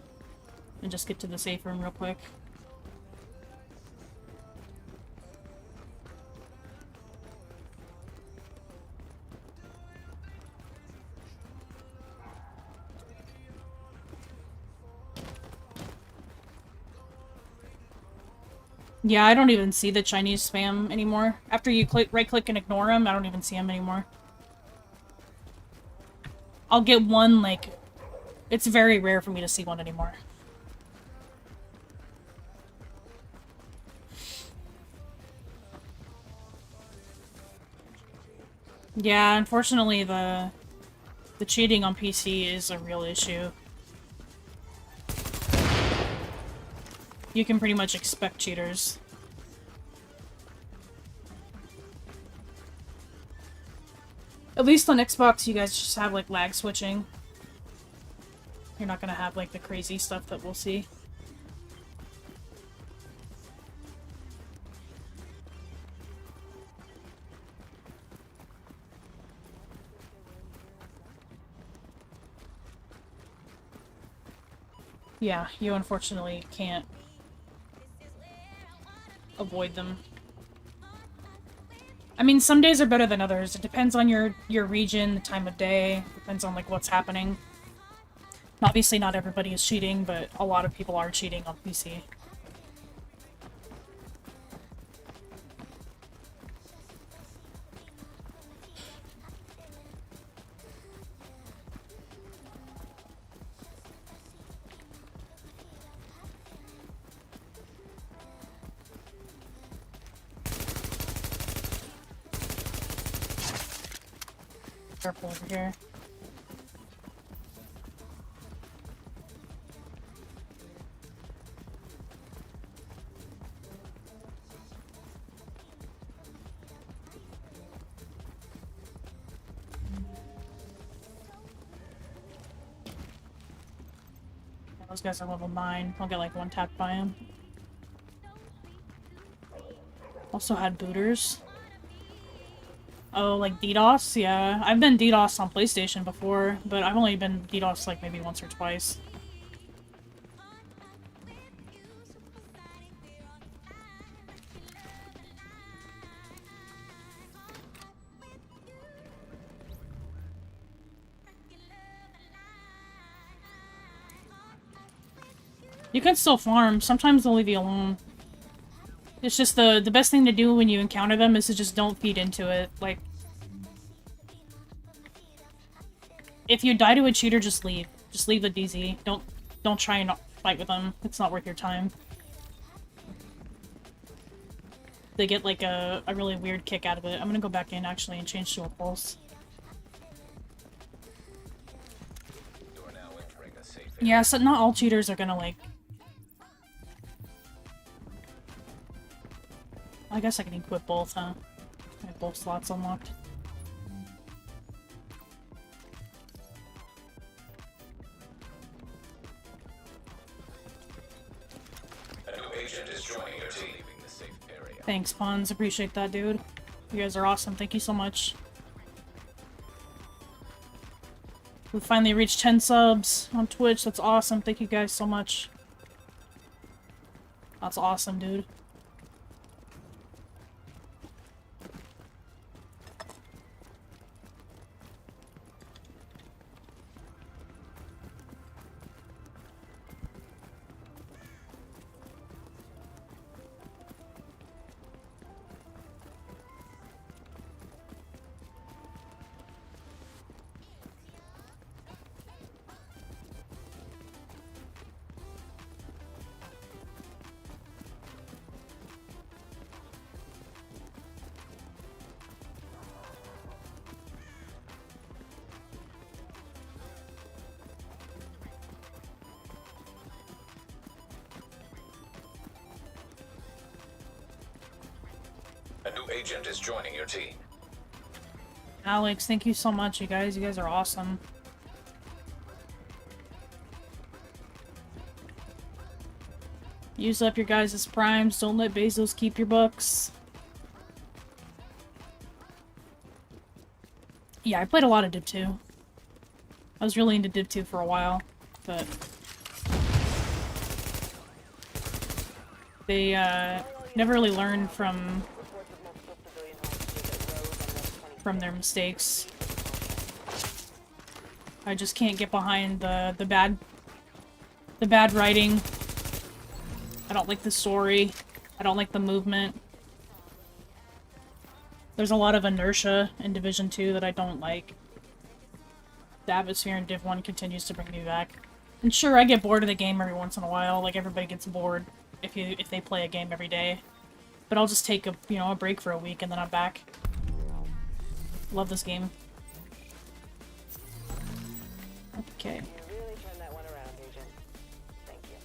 and just get to the safe room real quick. Yeah, I don't even see the Chinese spam anymore. After you right-click and ignore them, I don't even see them anymore. I'll get one, like... It's very rare for me to see one anymore. Yeah, unfortunately the cheating on PC is a real issue. You can pretty much expect cheaters. At least on Xbox, you guys just have, like, lag switching. You're not gonna have, like, the crazy stuff that we'll see. Yeah, you unfortunately can't avoid them. I mean, some days are better than others. It depends on your region, the time of day, depends on, like, what's happening. Obviously, not everybody is cheating, but a lot of people are cheating on PC. Careful over here. Those guys are level 9. I'll get like one tap by him. Also had booters. Oh, like DDoS? Yeah, I've been DDoS on PlayStation before, but I've only been DDoS like maybe once or twice. You can still farm. Sometimes they'll leave you alone. It's just the best thing to do when you encounter them is to just don't feed into it. Like, if you die to a cheater, just leave. Just leave the DZ. Don't try and fight with them. It's not worth your time. They get like a really weird kick out of it. I'm gonna go back in actually and change to a pulse. You're now entering a safe area. Yeah, so not all cheaters are gonna like... I guess I can equip both, huh? I have both slots unlocked. A new agent is joining your team. Leaving the safe area. Thanks, Pons. Appreciate that, dude. You guys are awesome. Thank you so much. We finally reached 10 subs on Twitch. That's awesome. Thank you guys so much. That's awesome, dude. agent is joining your team. Alex, thank you so much, you guys. You guys are awesome. Use up your guys' primes. Don't let Bezos keep your bucks. Yeah, I played a lot of Div 2. I was really into Div 2 for a while, but they never really learned from their mistakes. I just can't get behind the bad writing. I don't like the story. I don't like the movement. There's a lot of inertia in Division 2 that I don't like. The atmosphere in Div 1 continues to bring me back. And sure, I get bored of the game every once in a while, like everybody gets bored if they play a game every day. But I'll just take a break for a week and then I'm back. Love this game. Okay. You really turned that one around, Agent. Thank you.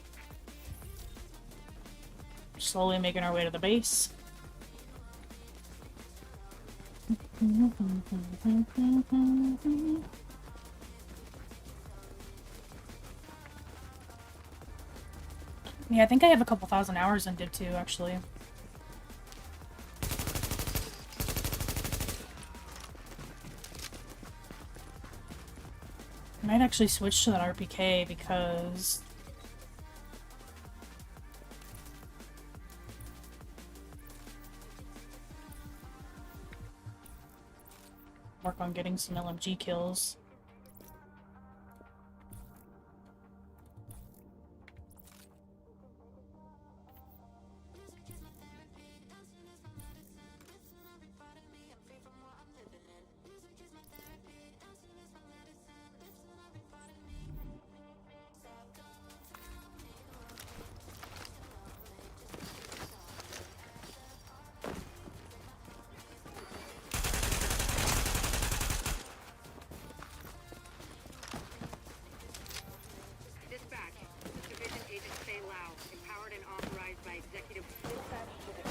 Slowly making our way to the base. Yeah, I think I have a couple thousand hours in Div 2, actually. I might actually switch to that RPK because work on getting some LMG kills.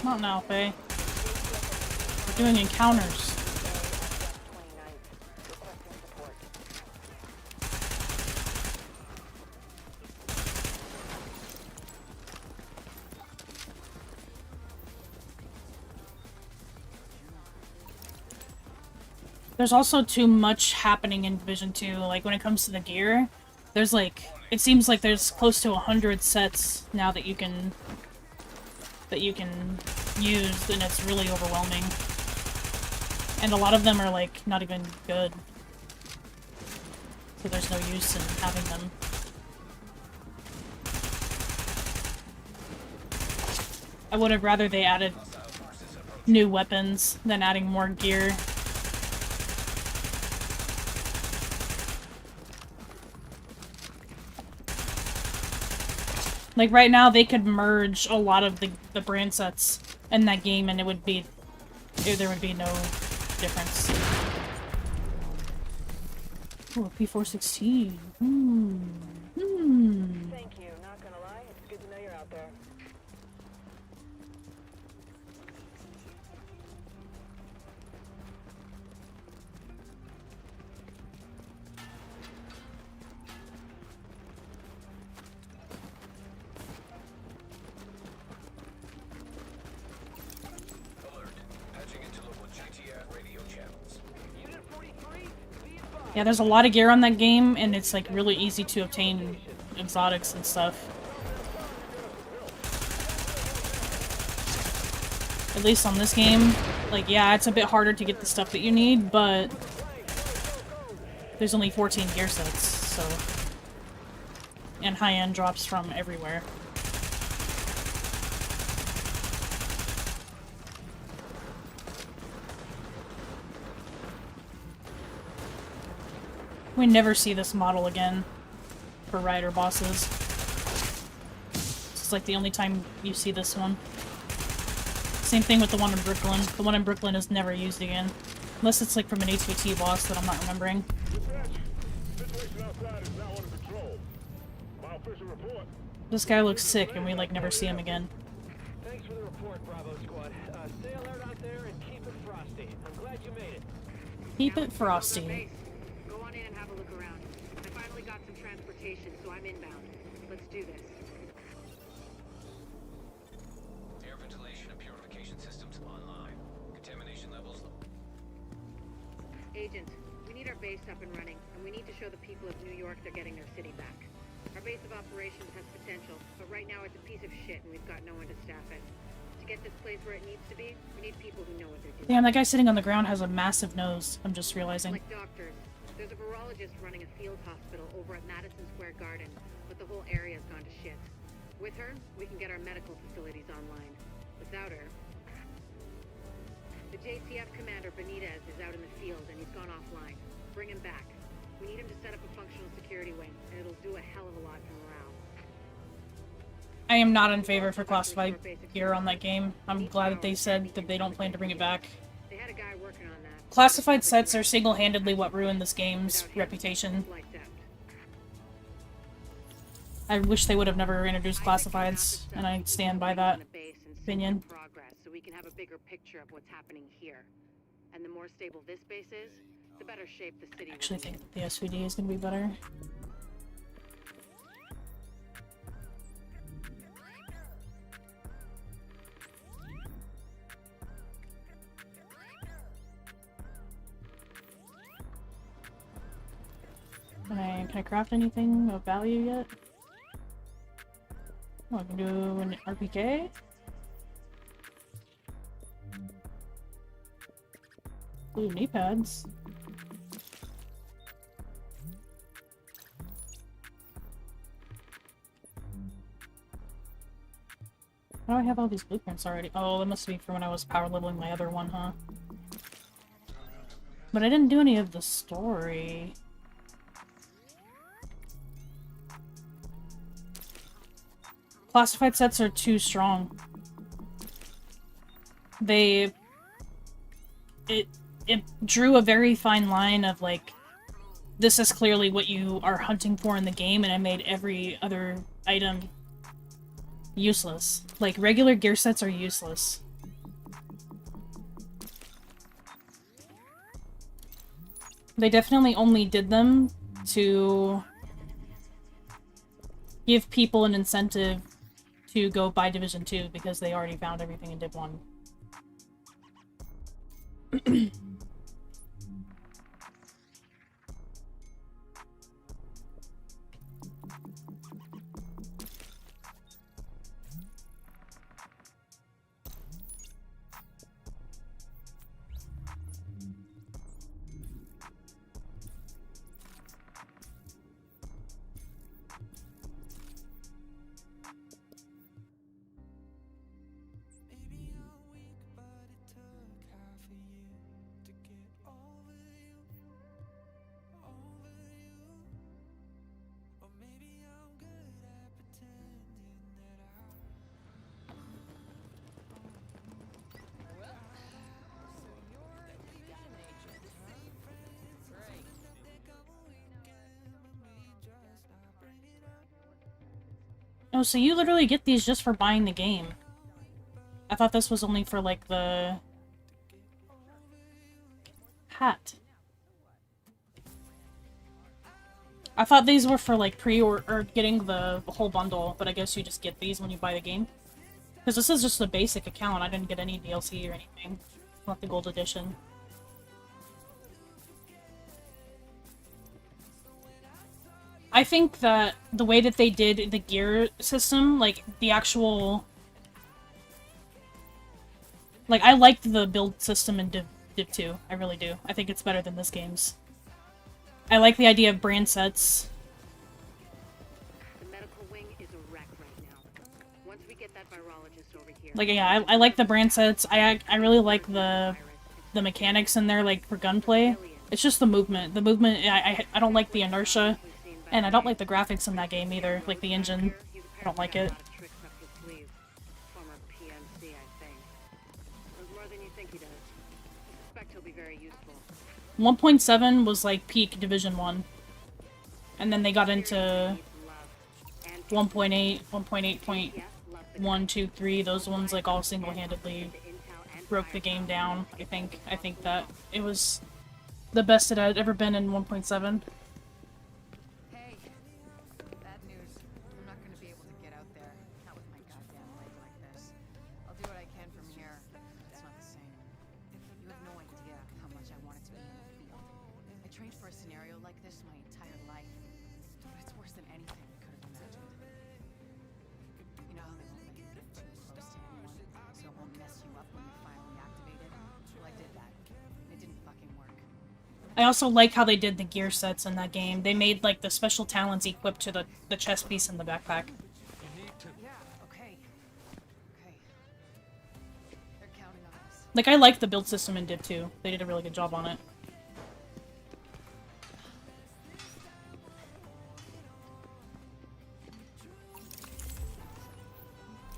Not now, Fray. We're doing encounters. There's also too much happening in Division 2, like when it comes to the gear. There's like, it seems like there's close to 100 sets now that you can use, and it's really overwhelming. And a lot of them are like not even good. So there's no use in having them. I would have rather they added new weapons than adding more gear. Like, right now, they could merge a lot of the brand sets in that game, and there would be no difference. Oh, P416. Thank you. Not gonna lie, it's good to know you're out there. Yeah, there's a lot of gear on that game, and it's like really easy to obtain exotics and stuff. At least on this game. Like, yeah, it's a bit harder to get the stuff that you need, but there's only 14 gear sets, so... And high-end drops from everywhere. We never see this model again for rider bosses. It's like the only time you see this one. Same thing with the one in Brooklyn. The one in Brooklyn is never used again. Unless it's like from an HVT boss that I'm not remembering. This guy looks sick and we like never see him again. Thanks for the report, Bravo Squad. Stay alert on there and keep it frosty. I'm glad you made it. Keep Now it it's your frosty. base. Go on in and have a look around. I finally got some transportation, so I'm inbound. Let's do this. Air ventilation and purification systems online. Contamination levels. Agent, we need our base up and running, and we need to show the people of New York they're getting their city back. Our base of operations has potential, but right now it's a piece of shit and we've got no one to staff it. To get this place where it needs to be, we need people who know what they're doing. Damn, that guy sitting on the ground has a massive nose. I'm just realizing. Like doctors. There's a virologist running a field hospital over at Madison Square Garden, but the whole area's gone to shit. With her, we can get our medical facilities online. Without her... The JTF commander, Benitez, is out in the field and he's gone offline. Bring him back. We need him to set up a functional security wing, and it'll do a hell of a lot for morale. I am not in favor for classified gear on that game. I'm glad that they said that they don't plan to bring it back. They had a guy working on that. Classified sets are single-handedly what ruined this game's reputation. I wish they would have never introduced classifieds, and I stand by that opinion. So we can have a bigger picture of what's happening here. And the more stable this base is, the better shape the city I actually will be in. think the SVD is going to be better. Can I craft anything of value yet? Oh, I can do an RPK? Ooh, knee pads. How do I have all these blueprints already? Oh, that must be from when I was power leveling my other one, huh? But I didn't do any of the story. Classified sets are too strong. It drew a very fine line of, like, this is clearly what you are hunting for in the game, and it made every other item useless. Like, regular gear sets are useless. They definitely only did them to give people an incentive to go buy Division 2 because they already found everything in Div 1. Oh, so you literally get these just for buying the game. I thought this was only for, like, the hat. I thought these were for, like, or getting the whole bundle, but I guess you just get these when you buy the game. Because this is just a basic account. I didn't get any DLC or anything. Not the gold edition. I think that the way that they did the gear system, like, the actual... Like, I liked the build system in Div 2. I really do. I think it's better than this game's. I like the idea of brand sets. The medical wing is a wreck right now. Once we get that virologist over here... Like, yeah, I like the brand sets. I really like the mechanics in there, like, for gunplay. It's just the movement. The movement, I don't like the inertia. And I don't like the graphics in that game either, like the engine. I don't like it. 1.7 was like peak Division 1. And then they got into 1.8, 1.8.1, 2, 3, those ones like all single-handedly broke the game down. I think that it was the best it had ever been in 1.7. Hey, bad news. I'm not gonna be able to get out there. Not with my goddamn leg like this. I'll do what I can from here. It's not the same. You have no idea how much I wanted to be in the field. I trained for a scenario like this my entire life. But it's worse than anything I could have imagined. You know how they won't let you get too close to anyone, so it won't mess you up when they finally activate it? Well, I did that. It didn't fucking work. I also like how they did the gear sets in that game. They made like the special talents equipped to the chest piece in the backpack. Yeah, okay. Okay. They're counting on us. Like, I like the build system in Div 2. They did a really good job on it.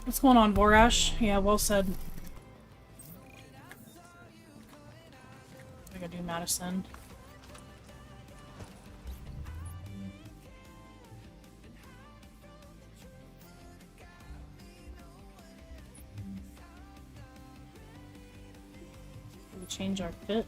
What's going on, Vorash? Yeah, well said. I gotta do Madison. We change our fit.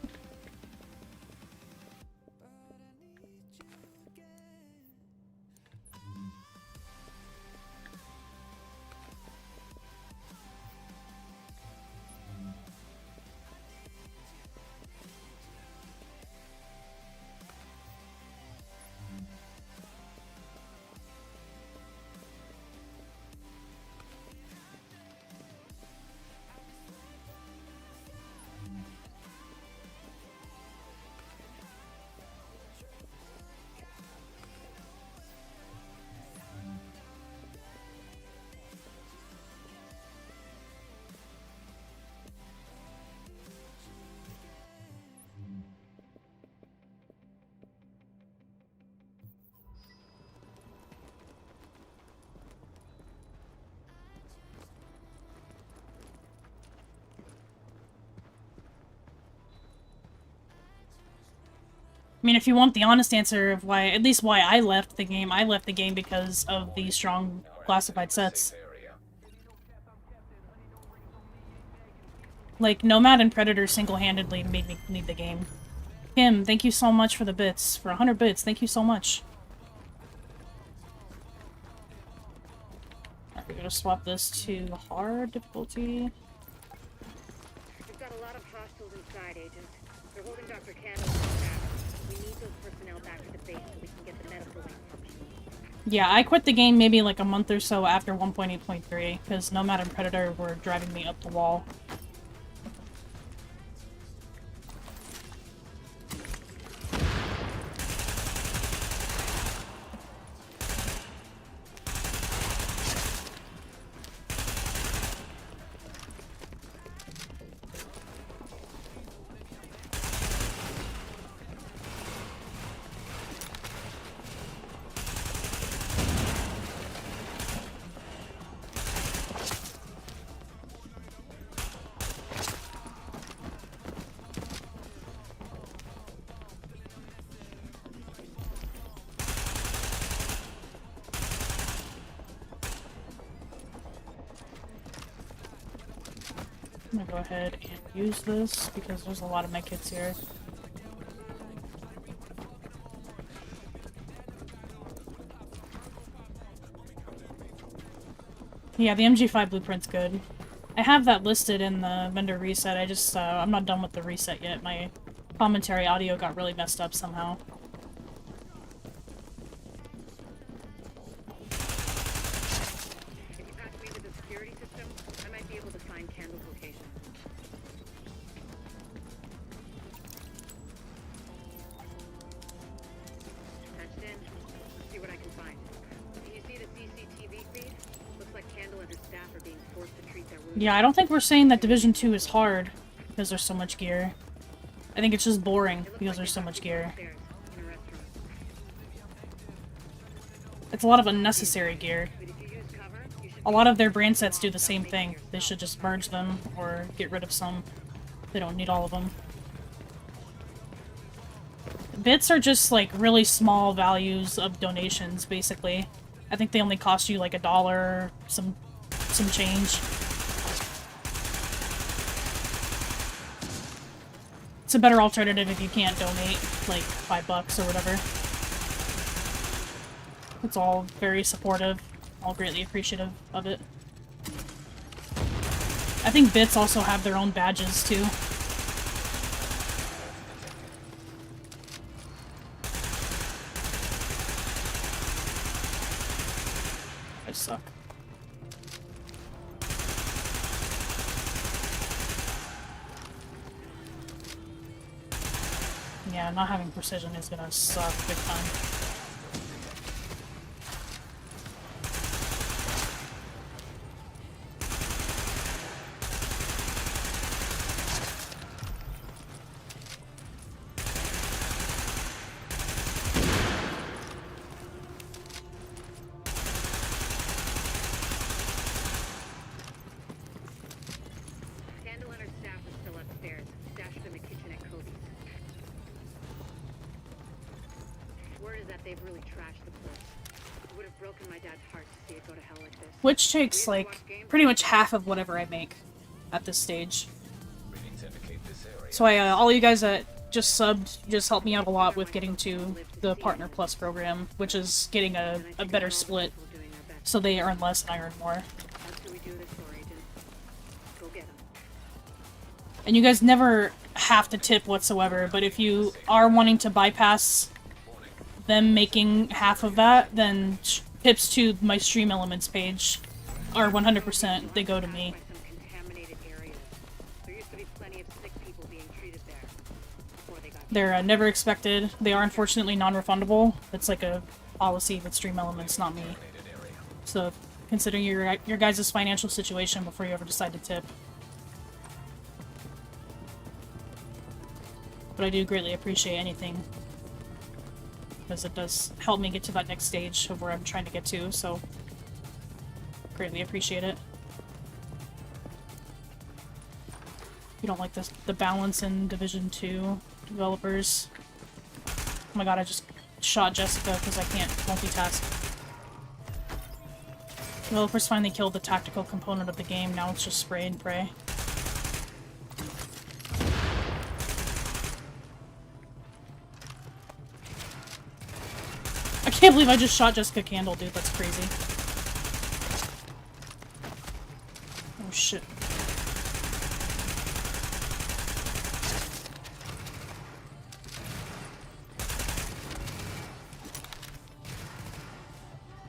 I mean, if you want the honest answer of why, at least why I left the game because of the strong classified sets. Like, Nomad and Predator single-handedly made me leave the game. Kim, thank you so much for the bits. For 100 bits, thank you so much. Alright, we're gonna swap this to hard difficulty. We've got a lot of hostiles inside, Agent. They're holding Dr. Candle in staff. We need those personnel back at the base so we can get the medical wing functioning. Yeah, I quit the game maybe like a month or so after 1.8.3, because Nomad and Predator were driving me up the wall. I'm gonna go ahead and use this because there's a lot of medkits here. Yeah, the MG5 blueprint's good. I have that listed in the vendor reset. I just, I'm not done with the reset yet. My commentary audio got really messed up somehow. If you pass me with the security system, I might be able to find Candle's location. Patched in. Let's see what I can find. Can you see the CCTV feed? Looks like Candle and her staff are being forced to treat their wounds. Yeah, I don't think we're saying that Division 2 is hard because there's so much gear. I think it's just boring because there's so much gear. Upstairs, in a restaurant. It's a lot of unnecessary gear. But if you use cover, you should A lot of their brand sets do the same thing. They should just merge them or get rid of some. They don't need all of them. Bits are just like really small values of donations, basically. I think they only cost you like $1, some change. It's a better alternative if you can't donate, like, $5 or whatever. It's all very supportive. All greatly appreciative of it. I think bits also have their own badges, too. I suck. Yeah, not having precision is gonna suck big time. Candle and her staff are still upstairs, stashed in the kitchen at Kobe's. Word is that they've really trashed the place. It would have broken my dad's heart to see it go to hell like this. Which takes, like, pretty much half of whatever I make at this stage. Readings indicate this area. So all you guys that just subbed just helped me out a lot with getting to the Partner Plus program, which is getting a better split. So they earn less and I earn more. That's who we do this for, Agent. Go get them. And you guys never have to tip whatsoever, but if you are wanting to bypass them making half of that, then tips to my Stream Elements page are 100%. They go to me. By some contaminated areas. There used to be plenty of sick people being treated there before they got. They're never expected. They are unfortunately non-refundable. It's like a policy with Stream Elements, not me. So consider your guys' financial situation before you ever decide to tip. But I do greatly appreciate anything, because it does help me get to that next stage of where I'm trying to get to, so greatly appreciate it. You don't like the balance in Division 2 developers. Oh my god, I just shot Jessica because I can't multitask. Developers finally killed the tactical component of the game, now it's just spray and pray. I can't believe I just shot Jessica Candle, dude, that's crazy. Oh shit.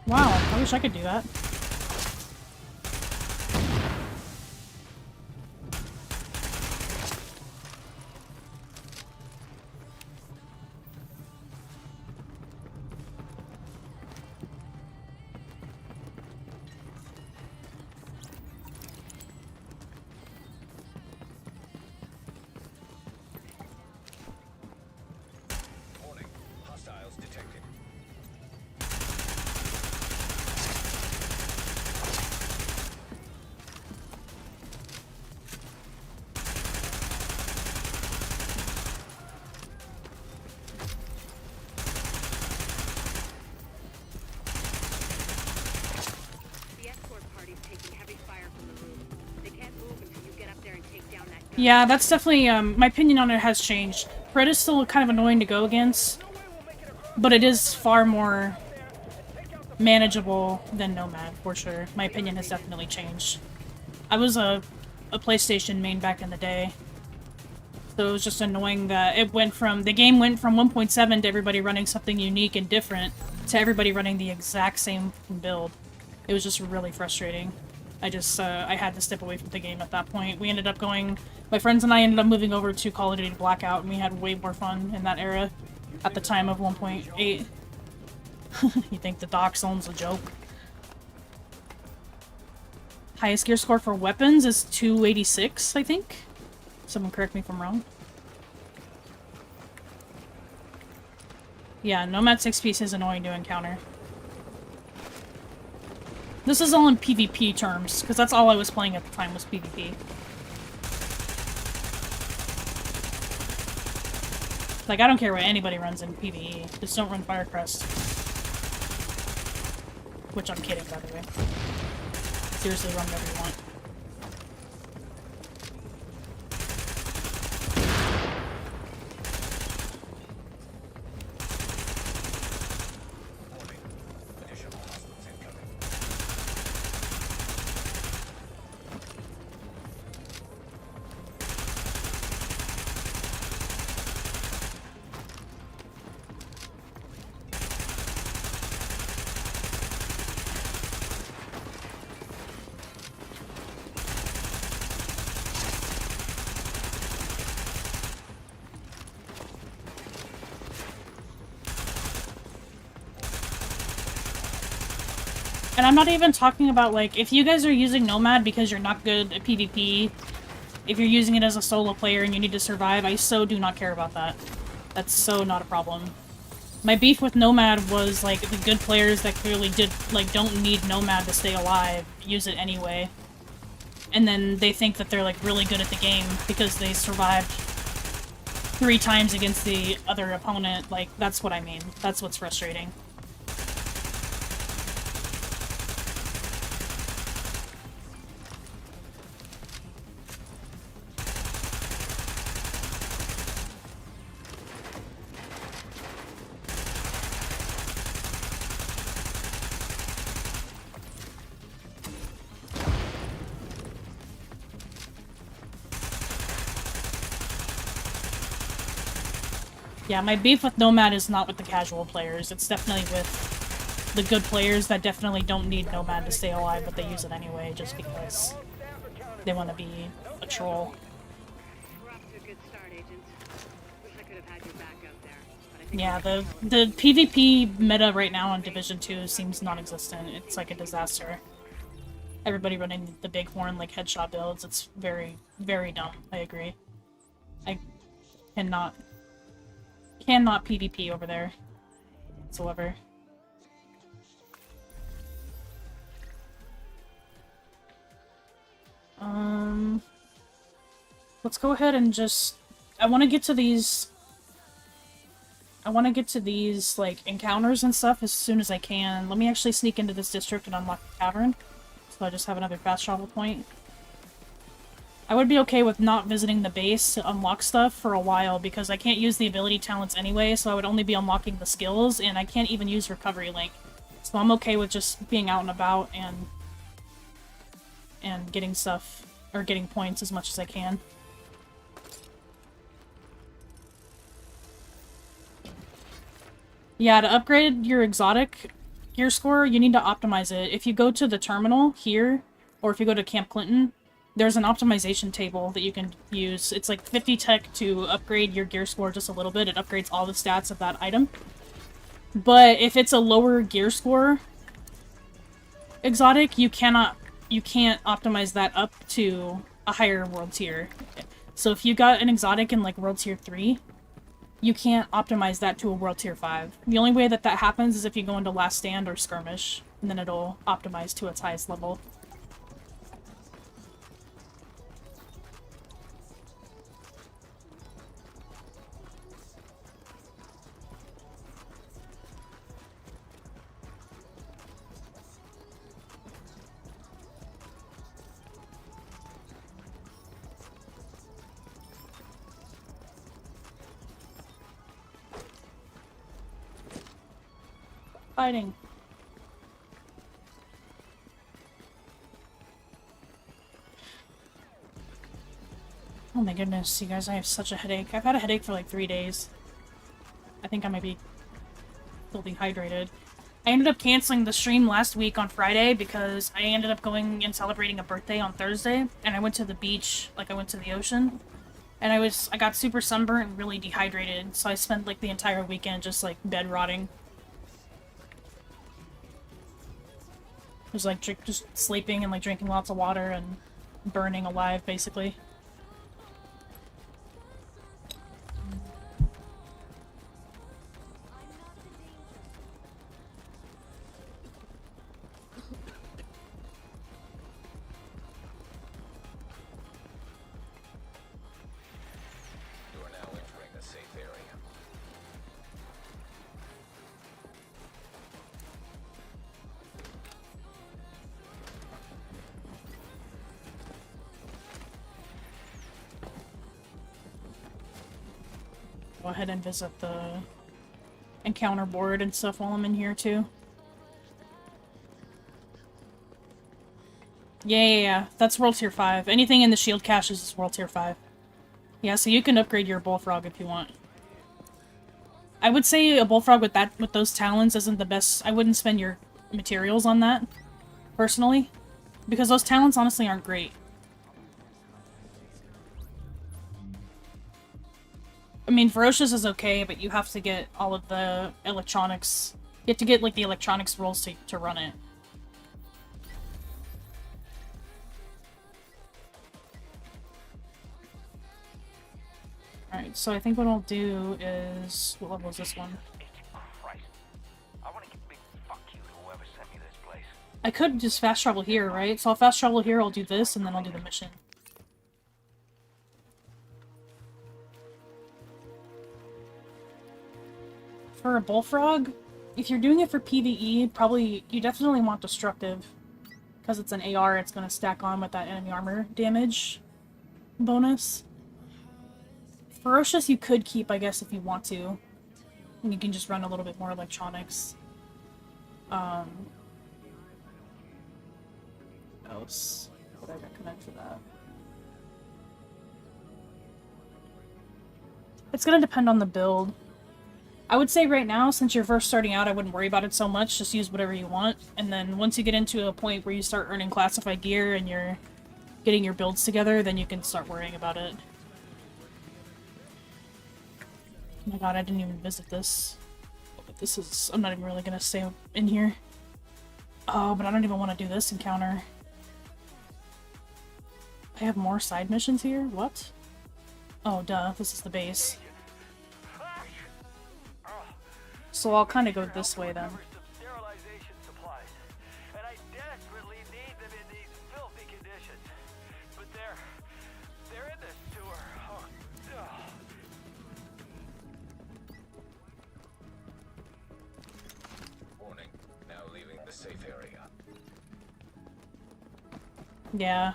Wow, I wish I could do that. Warning. Hostiles detected. The escort party's taking heavy fire from the roof. They can't move until you get up there and take down that gun. Yeah, that's definitely, my opinion on it has changed. Fred is still kind of annoying to go against, but it is far more manageable than Nomad, for sure. My opinion has definitely changed. I was a PlayStation main back in the day, so it was just annoying that the game went from 1.7 to everybody running something unique and different to everybody running the exact same build. It was just really frustrating. I had to step away from the game at that point. We ended up my friends and I ended up moving over to Call of Duty Blackout, and we had way more fun in that era at the time of 1.8. You think the Dock Zone's a joke? Highest gear score for weapons is 286, I think. Someone correct me if I'm wrong. Yeah, Nomad 6-piece is annoying to encounter. This is all in PvP terms, because that's all I was playing at the time was PvP. Like, I don't care what anybody runs in PvE, just don't run Firecrest. Which I'm kidding, by the way. Seriously, run whatever you want. And I'm not even talking about, like, if you guys are using Nomad because you're not good at PvP, if you're using it as a solo player and you need to survive, I so do not care about that. That's so not a problem. My beef with Nomad was, like, the good players that clearly don't need Nomad to stay alive, use it anyway. And then they think that they're, like, really good at the game because they survived 3 times against the other opponent. Like, that's what I mean. That's what's frustrating. Yeah, my beef with Nomad is not with the casual players. It's definitely with the good players that definitely don't need Nomad to stay alive, but they use it anyway just because they want to be a troll. We're off to a good start, Agent. Wish I could have had your back out there. But I think Yeah, the PvP meta right now on Division 2 seems non-existent. It's like a disaster. Everybody running the bighorn, like, headshot builds. It's very, very dumb. I agree. I cannot PvP over there whatsoever. Let's go ahead and just... I want to get to these, like, encounters and stuff as soon as I can. Let me actually sneak into this district and unlock the cavern, so I just have another fast travel point. I would be okay with not visiting the base to unlock stuff for a while, because I can't use the ability talents anyway, so I would only be unlocking the skills, and I can't even use Recovery Link. So I'm okay with just being out and about and getting stuff, or getting points as much as I can. Yeah, to upgrade your exotic gear score, you need to optimize it. If you go to the terminal here, or if you go to Camp Clinton, there's an optimization table that you can use. It's like 50 tech to upgrade your gear score just a little bit. It upgrades all the stats of that item. But if it's a lower gear score exotic, you can't optimize that up to a higher world tier. So if you got an exotic in like world tier 3, you can't optimize that to a world tier 5. The only way that happens is if you go into last stand or skirmish, and then it'll optimize to its highest level. Fighting. Oh my goodness, you guys, I have such a headache. I've had a headache for like 3 days. I think I might be still dehydrated. I ended up canceling the stream last week on Friday because I ended up going and celebrating a birthday on Thursday, and I went to the beach, like I went to the ocean, and I got super sunburnt and really dehydrated, so I spent like the entire weekend just like bed rotting. Just like just sleeping and like drinking lots of water and burning alive, basically. You are now entering a safe area. Go ahead and visit the encounter board and stuff while I'm in here too. Yeah. That's World Tier 5. Anything in the shield caches is World Tier 5. Yeah, so you can upgrade your bullfrog if you want. I would say a bullfrog with those talons isn't the best. I wouldn't spend your materials on that, personally, because those talons honestly aren't great. I mean, Ferocious is okay, but you have to get all of the electronics. You have to get, like, the electronics rolls to run it. Alright, so I think what I'll do is... What level is this one? Christ. I want to give a big fuck you to whoever sent me this place. I could just fast travel here, right? So I'll fast travel here, I'll do this, and then I'll do the mission. For a bullfrog, if you're doing it for PvE, probably you definitely want destructive. Because it's an AR, it's going to stack on with that enemy armor damage bonus. Ferocious you could keep, I guess, if you want to. And you can just run a little bit more electronics. What else would I recommend for that? It's going to depend on the build. I would say right now, since you're first starting out, I wouldn't worry about it so much. Just use whatever you want. And then once you get into a point where you start earning classified gear and you're getting your builds together, then you can start worrying about it. Oh my god, I didn't even visit this. This is... I'm not even really gonna stay in here. Oh, but I don't even want to do this encounter. I have more side missions here? What? Oh, duh. This is the base. So I'll kind of go this way then. Sterilization supplies, and I desperately need them in these filthy conditions. But they're in the sewer. Oh, ugh. Warning. Now leaving the safe area. Yeah.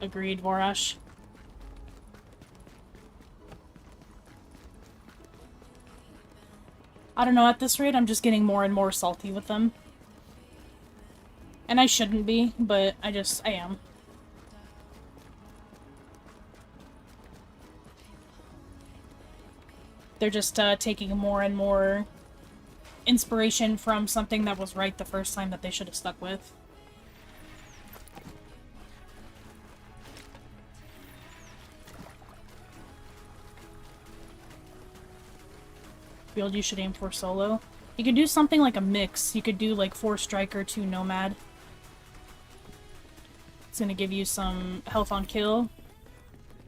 Agreed, Vorash. I don't know, at this rate I'm just getting more and more salty with them. And I shouldn't be, but I am. They're just taking more and more inspiration from something that was right the first time that they should have stuck with. Build you should aim for solo. You could do something like a mix. You could do like 4 Striker, 2 Nomad. It's gonna give you some health on kill,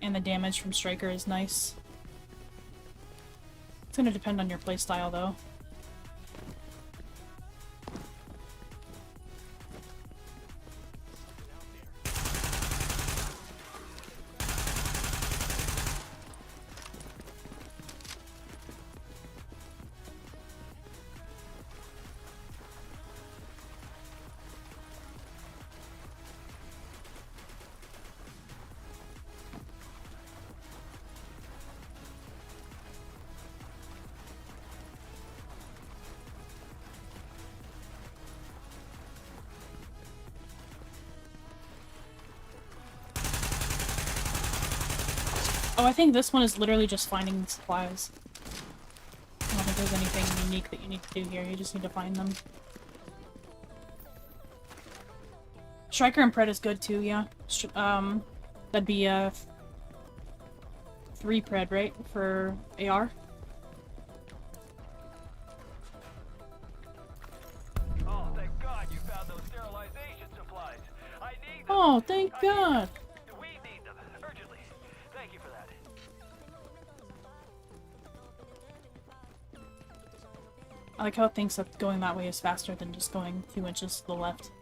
and the damage from Striker is nice. It's gonna depend on your playstyle though. Oh, I think this one is literally just finding the supplies. I don't think there's anything unique that you need to do here, you just need to find them. Striker and Pred is good too, yeah. That'd be 3 Pred, right? For AR? Oh, thank God you found those sterilization supplies. I need them. Oh, thank God! We need them urgently. Thank you for that. I like how it thinks that going that way is faster than just going 2 inches to the left.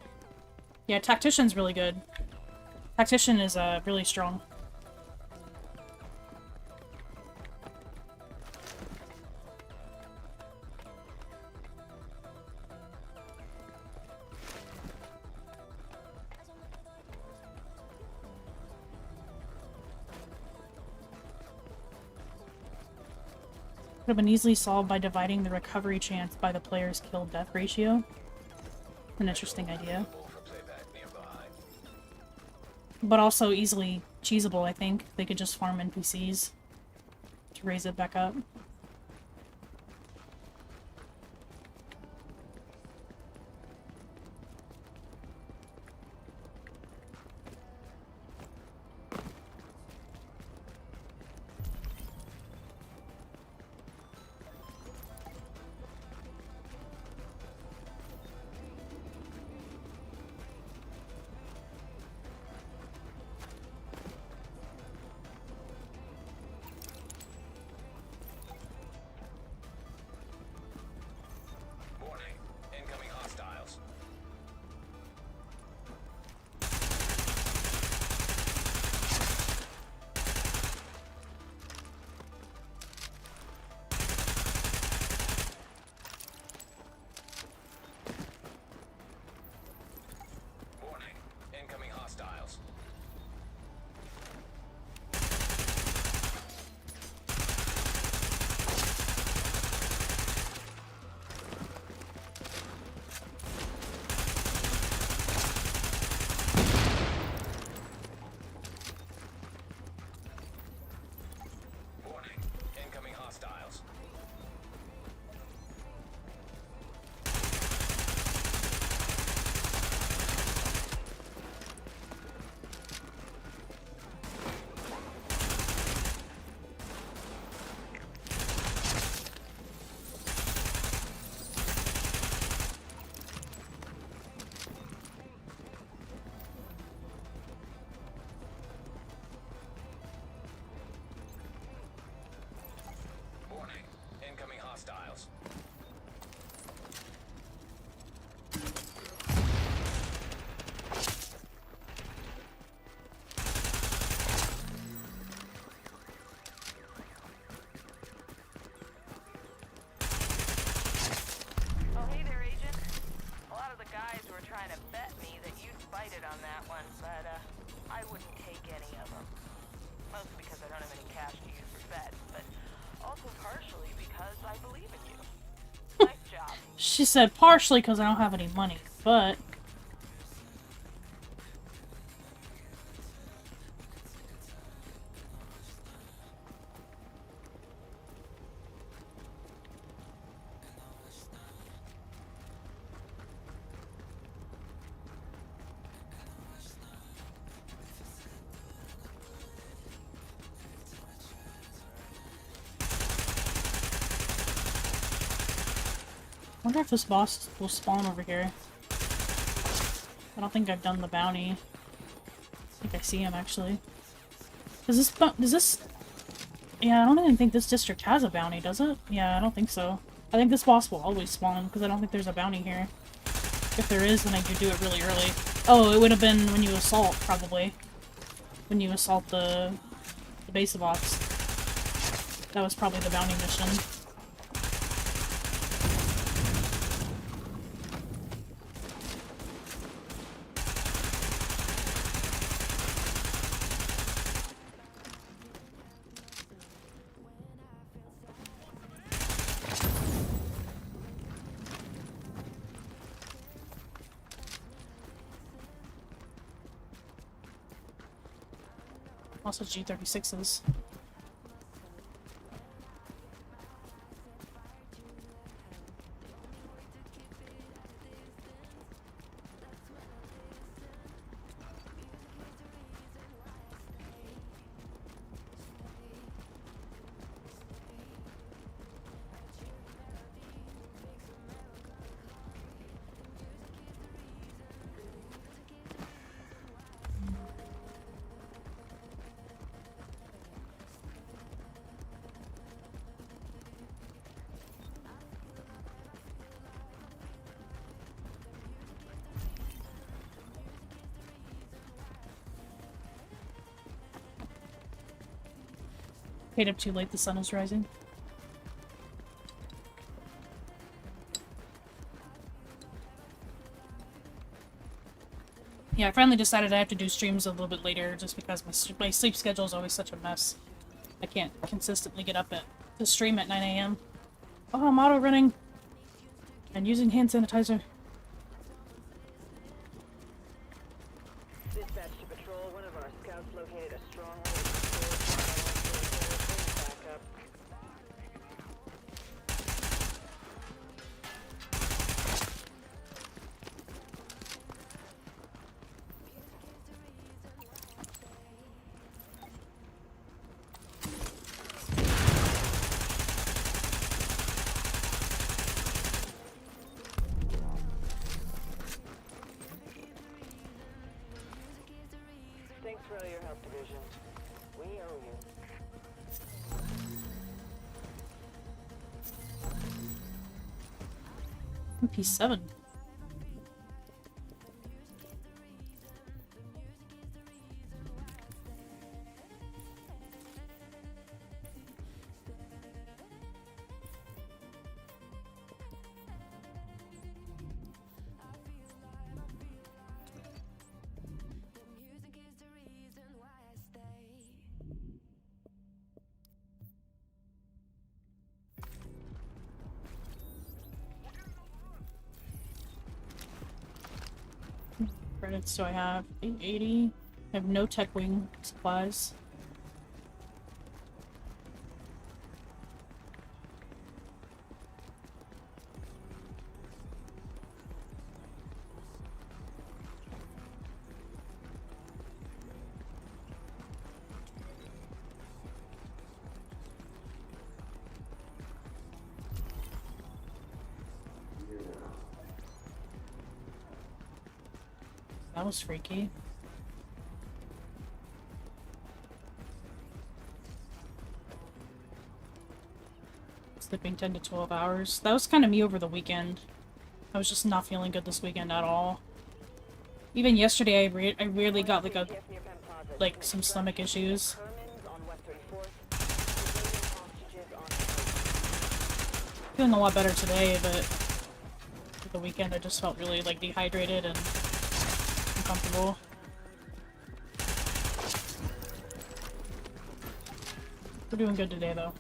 Yeah, Tactician's really good. Tactician is really strong. Could have been easily solved by dividing the recovery chance by the player's kill-death ratio. An interesting idea. For playback nearby. But also easily cheesable, I think. They could just farm NPCs to raise it back up. trying to bet me that you'd fight it on that one, but I wouldn't take any of them. Mostly because I don't have any cash to use for bets, but also partially because I believe in you. Nice job. She said partially because I don't have any money, but... I wonder if this boss will spawn over here. I don't think I've done the bounty. I think I see him, actually. Does this... Yeah, I don't even think this district has a bounty, does it? Yeah, I don't think so. I think this boss will always spawn, because I don't think there's a bounty here. If there is, then I do it really early. Oh, it would have been when you assault, probably. When you assault the base of ops. That was probably the bounty mission. Also G36s. Stayed up too late, the sun is rising. Yeah, I finally decided I have to do streams a little bit later just because my sleep schedule is always such a mess. I can't consistently get up to stream at 9 AM. Oh, I'm auto-running! And using hand sanitizer. Dispatch to patrol. One of our scouts located a stronghold. Thanks for all your help, Division. We owe you. MP7. Credits do I have? 880. I have no tech wing supplies. That was freaky. Sleeping 10 to 12 hours. That was kind of me over the weekend. I was just not feeling good this weekend at all. Even yesterday, I really got like some stomach issues. Feeling a lot better today, but the weekend I just felt really like dehydrated and uncomfortable. We're doing good today though.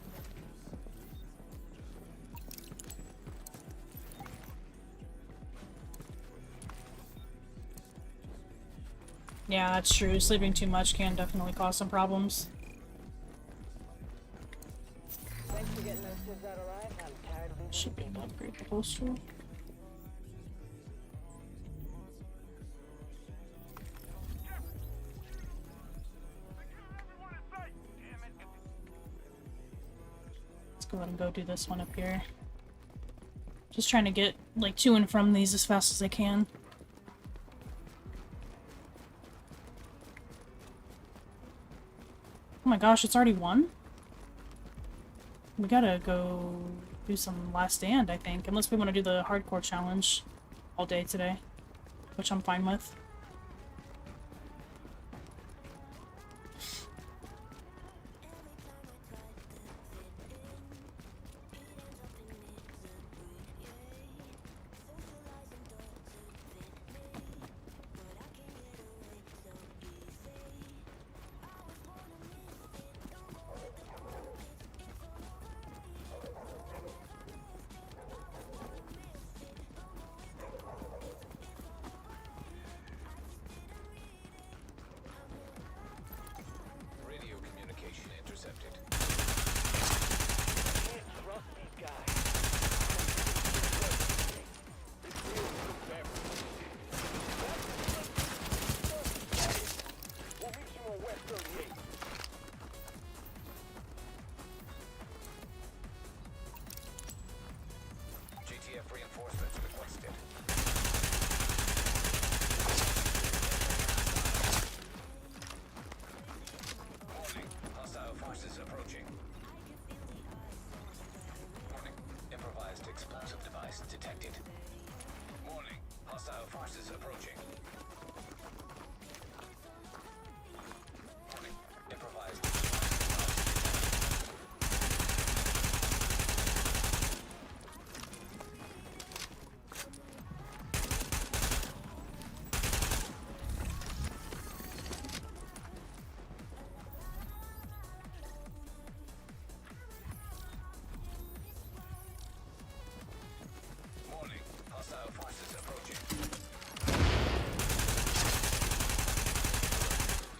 Yeah, that's true. Sleeping too much can definitely cause some problems. Thanks for getting those kids out alive. I'm tired of losing Should be able to people. upgrade the holster. Let's go ahead and go do this one up here. Just trying to get like to and from these as fast as I can. Oh my gosh, it's already 1? We gotta go do some last stand, I think. Unless we want to do the hardcore challenge all day today. Which I'm fine with. Radio communication intercepted. Can't trust these guys. It's real group effort. We'll meet you on West 38. GTF reinforcements requested. Warning, hostile forces approaching. Warning, improvised explosive device detected. Warning, hostile forces approaching. Warning, improvised Warning, hostile forces approaching.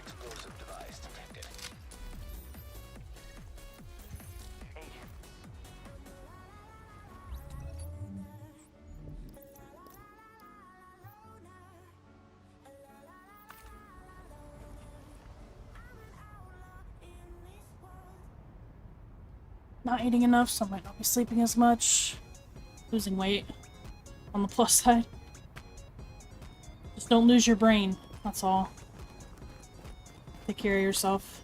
Explosive device detected. Agent. Not eating enough, so I might not be sleeping as much. Losing weight. On the plus side. Just don't lose your brain. That's all. Take care of yourself.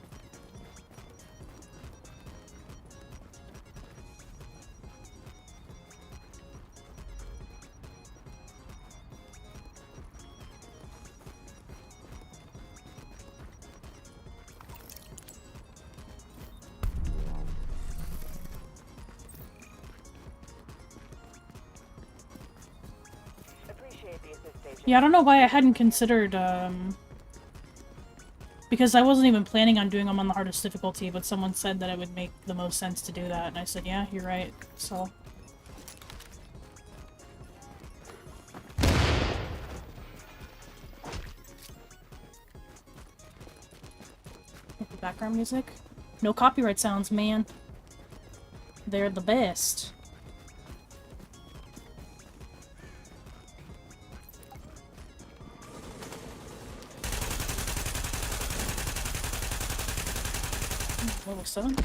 Appreciate the assist, Agent. Yeah, I don't know why I hadn't considered, because I wasn't even planning on doing them on the hardest difficulty, but someone said that it would make the most sense to do that, and I said, yeah, you're right, so... Background music? No copyright sounds, man. They're the best. Level 7? Nice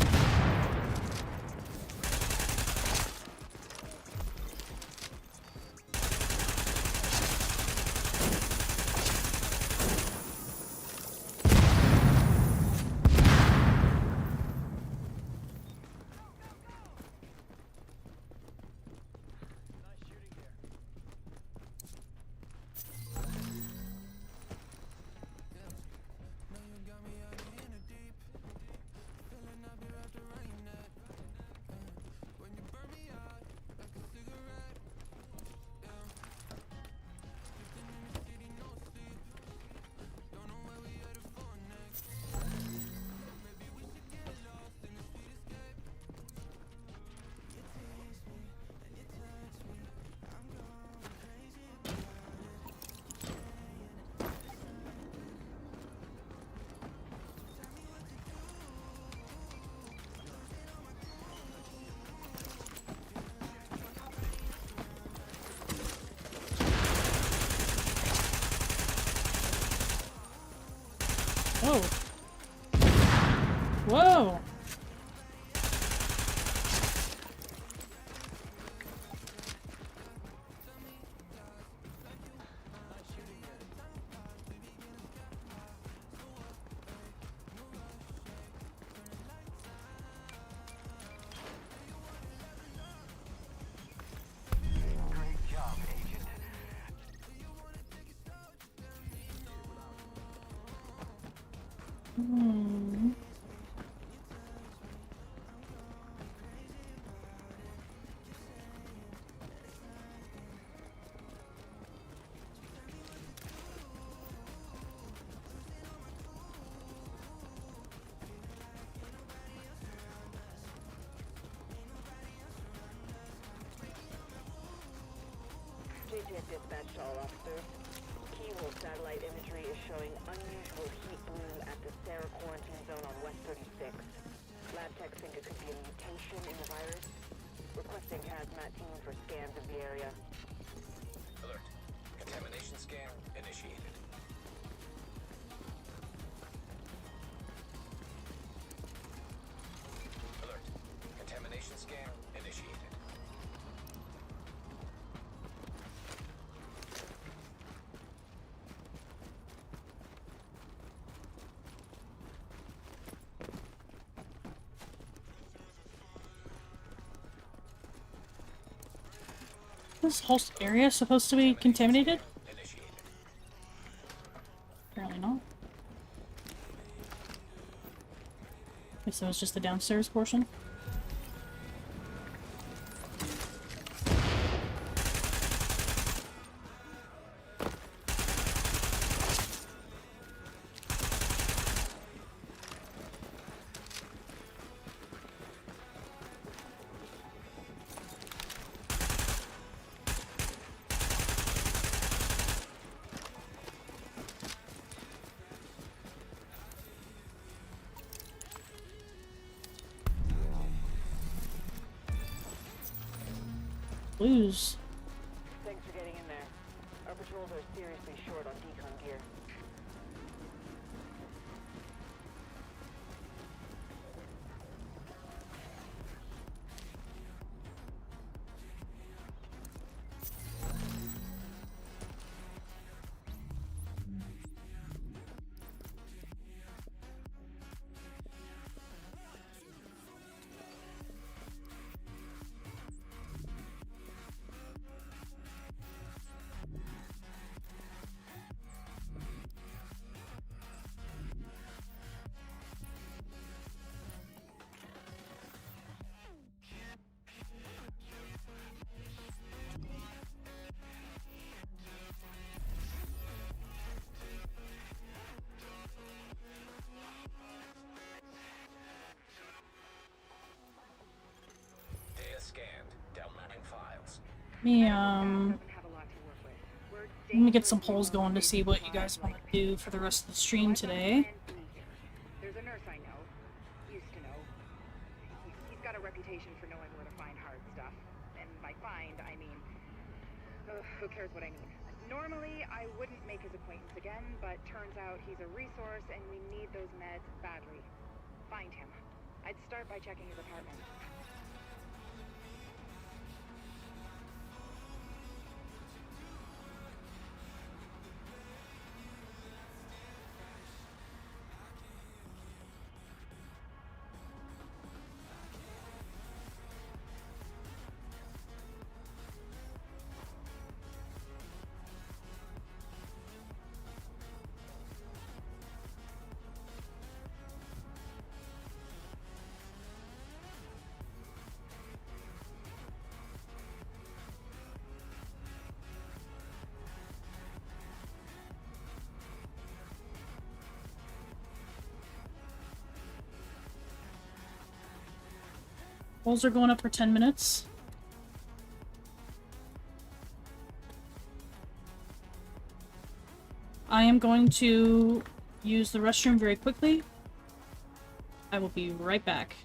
shooting here. Whoa. Whoa! Great job, Agent. Hmm. JTF dispatched all officers. Keyhole satellite imagery is showing unusual heat bloom at the Sarah quarantine zone on West 36. Lab techs think it could be a mutation in the virus. Requesting hazmat team for scans of the area. Alert. Contamination scan initiated. Alert. Contamination scan initiated. This whole area is supposed to be contaminated? Initiated. Apparently not. Guess that was just the downstairs portion. Blues. Thanks for getting in there. Our patrols are seriously short on decon gear. Data scanned. Downloading files. Let me, Doesn't have a lot to work with. We're let me get some polls going to see what you guys want to do for the rest of the stream today. There's a nurse I know. Used to know. He's got a reputation for knowing where to find hard stuff. And by find, I mean... who cares what I mean? Normally, I wouldn't make his acquaintance again, but turns out he's a resource and we need those meds badly. Find him. I'd start by checking his apartment. Polls are going up for 10 minutes. I am going to use the restroom very quickly. I will be right back.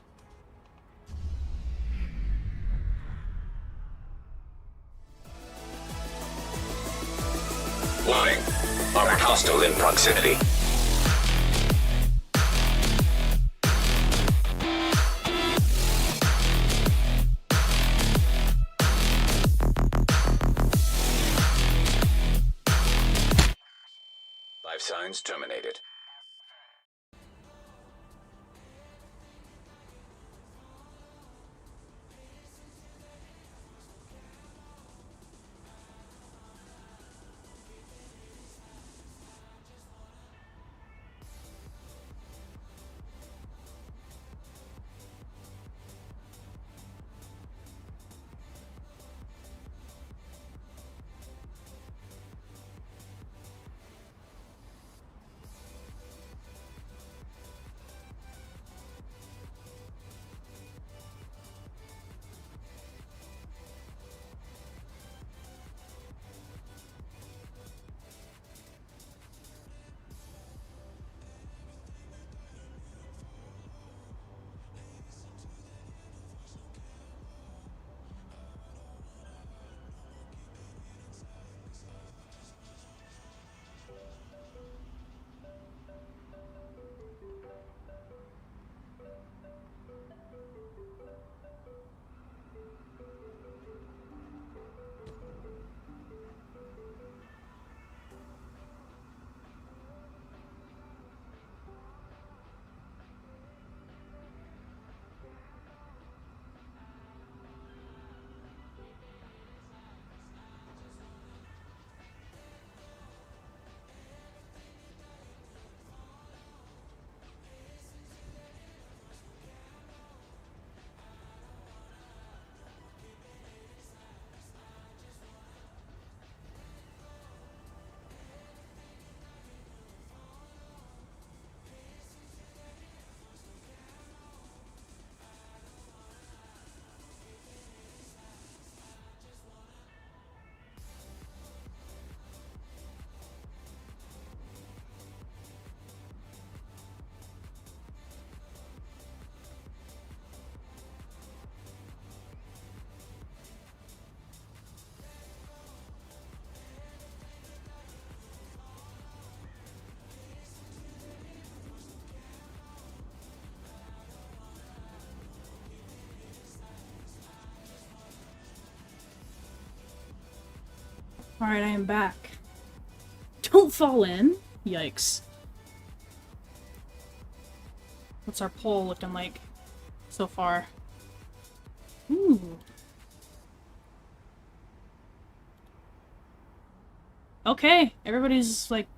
Warning. Armored hostile in proximity. signs terminated. Alright, I am back. Don't fall in. Yikes. What's our poll looking like so far? Ooh. Okay, everybody's like,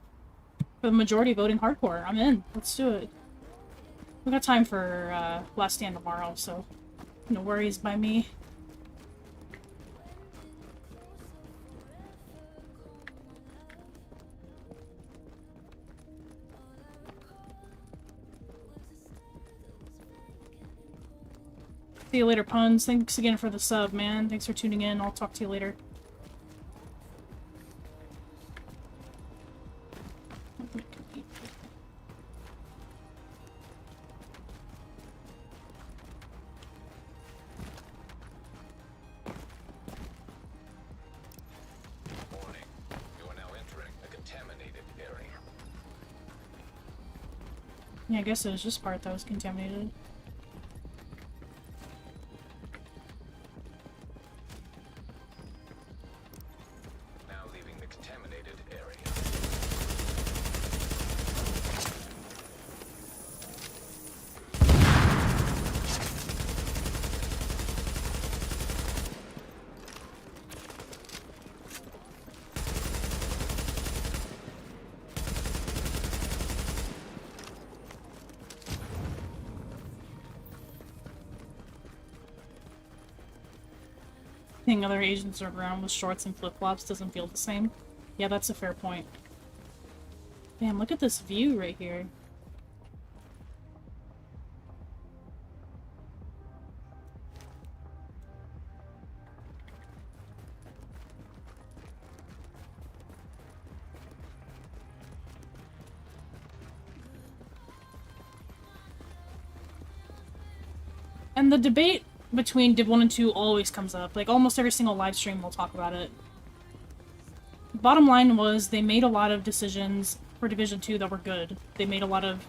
for the majority voting hardcore. I'm in. Let's do it. We got time for Last Stand tomorrow, so no worries by me. See you later, Puns. Thanks again for the sub, man. Thanks for tuning in. I'll talk to you later. Warning. You are now entering a contaminated area. Yeah, I guess it was this part that was contaminated. Now leaving the contaminated area. Seeing other Asians around with shorts and flip-flops doesn't feel the same. Yeah, that's a fair point. Damn, look at this view right here. And the debate between Div 1 and 2 always comes up. Like, almost every single live stream we'll talk about it. Bottom line was, they made a lot of decisions for Division 2 that were good. They made a lot of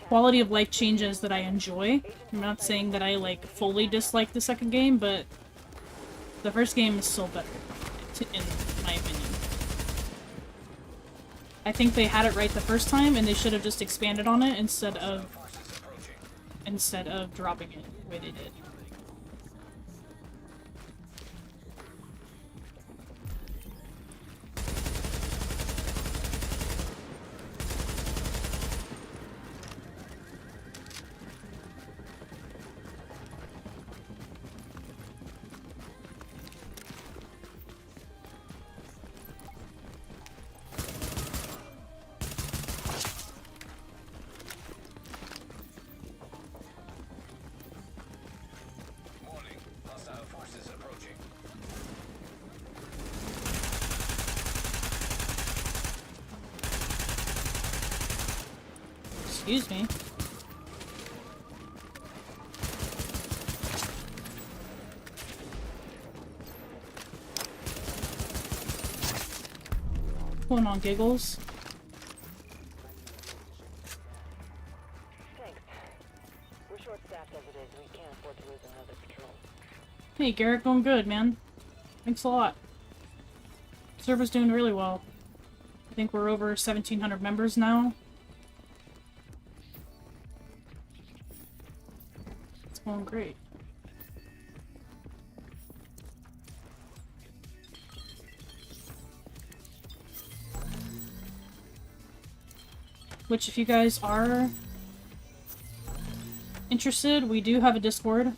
quality of life changes that I enjoy. I'm not saying that I, like, fully dislike the second game, but the first game is still better, in my opinion. I think they had it right the first time, and they should have just expanded on it instead of dropping it the way they did. Warning, hostile forces approaching. Excuse me. What's going on, Giggles? Thanks. We're short-staffed as it is, and we can't afford to lose another patrol. Hey, Garrett, going good, man. Thanks a lot. Server's doing really well. I think we're over 1,700 members now. It's going great. Which, if you guys are interested, we do have a Discord. !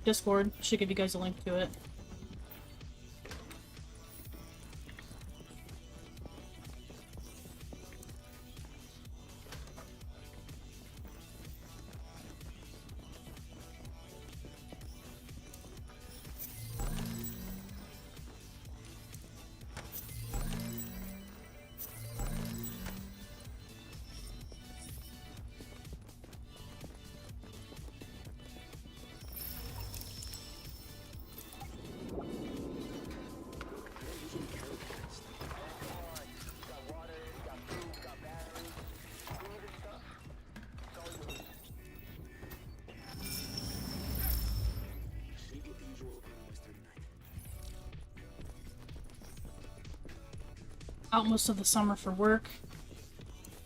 Discord. Should give you guys a link to it. Out most of the summer for work.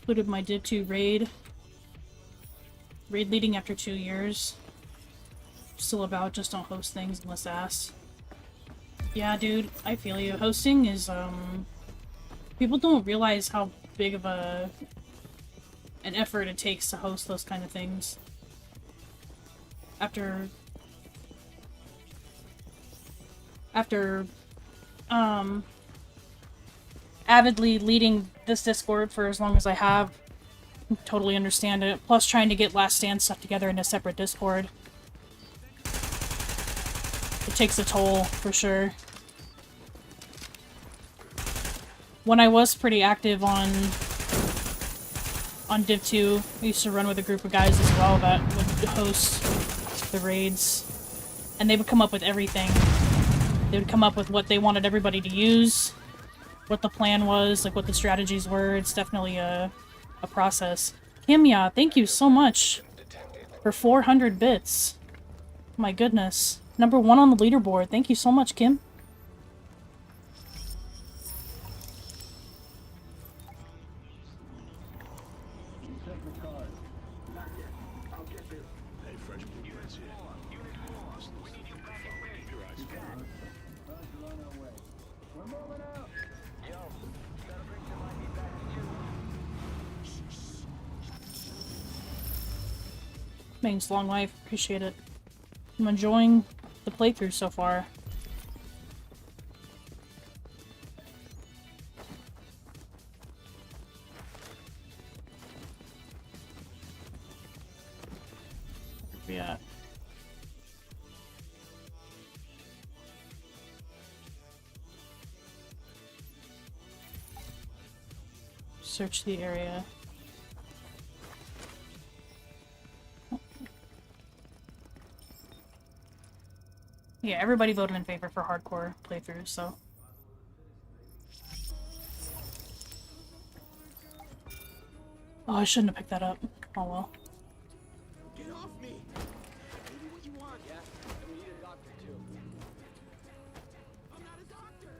Included my Div 2 raid. Raid leading after 2 years. Still about, just don't host things unless asked. Yeah, dude, I feel you. Hosting is, people don't realize how big of an effort it takes to host those kind of things. After, avidly leading this Discord for as long as I have, totally understand it. Plus trying to get Last Stand stuff together in a separate Discord. It takes a toll, for sure. When I was pretty active on Div 2, I used to run with a group of guys as well that would host the raids. And they would come up with everything. They would come up with what they wanted everybody to use, what the plan was, like what the strategies were. It's definitely a process. Kimya, thank you so much for 400 bits. My goodness. #1 on the leaderboard. Thank you so much, Kim. Thanks, long life. Appreciate it. I'm enjoying the playthrough so far. Yeah. Search the area. Yeah, everybody voted in favor for hardcore playthroughs, so. Oh, I shouldn't have picked that up. Oh well. Get off me! Maybe what you want, yeah? And we need a doctor too. I'm not a doctor!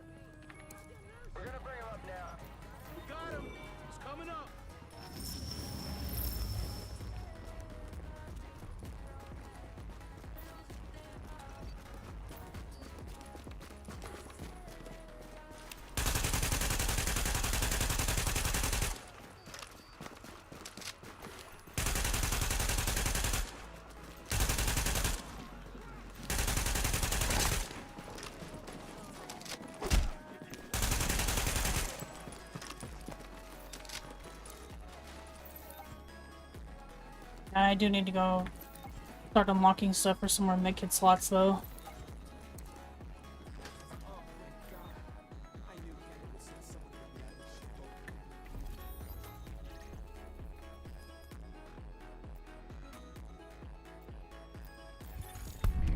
I do need to go start unlocking stuff for some more medkit slots, though.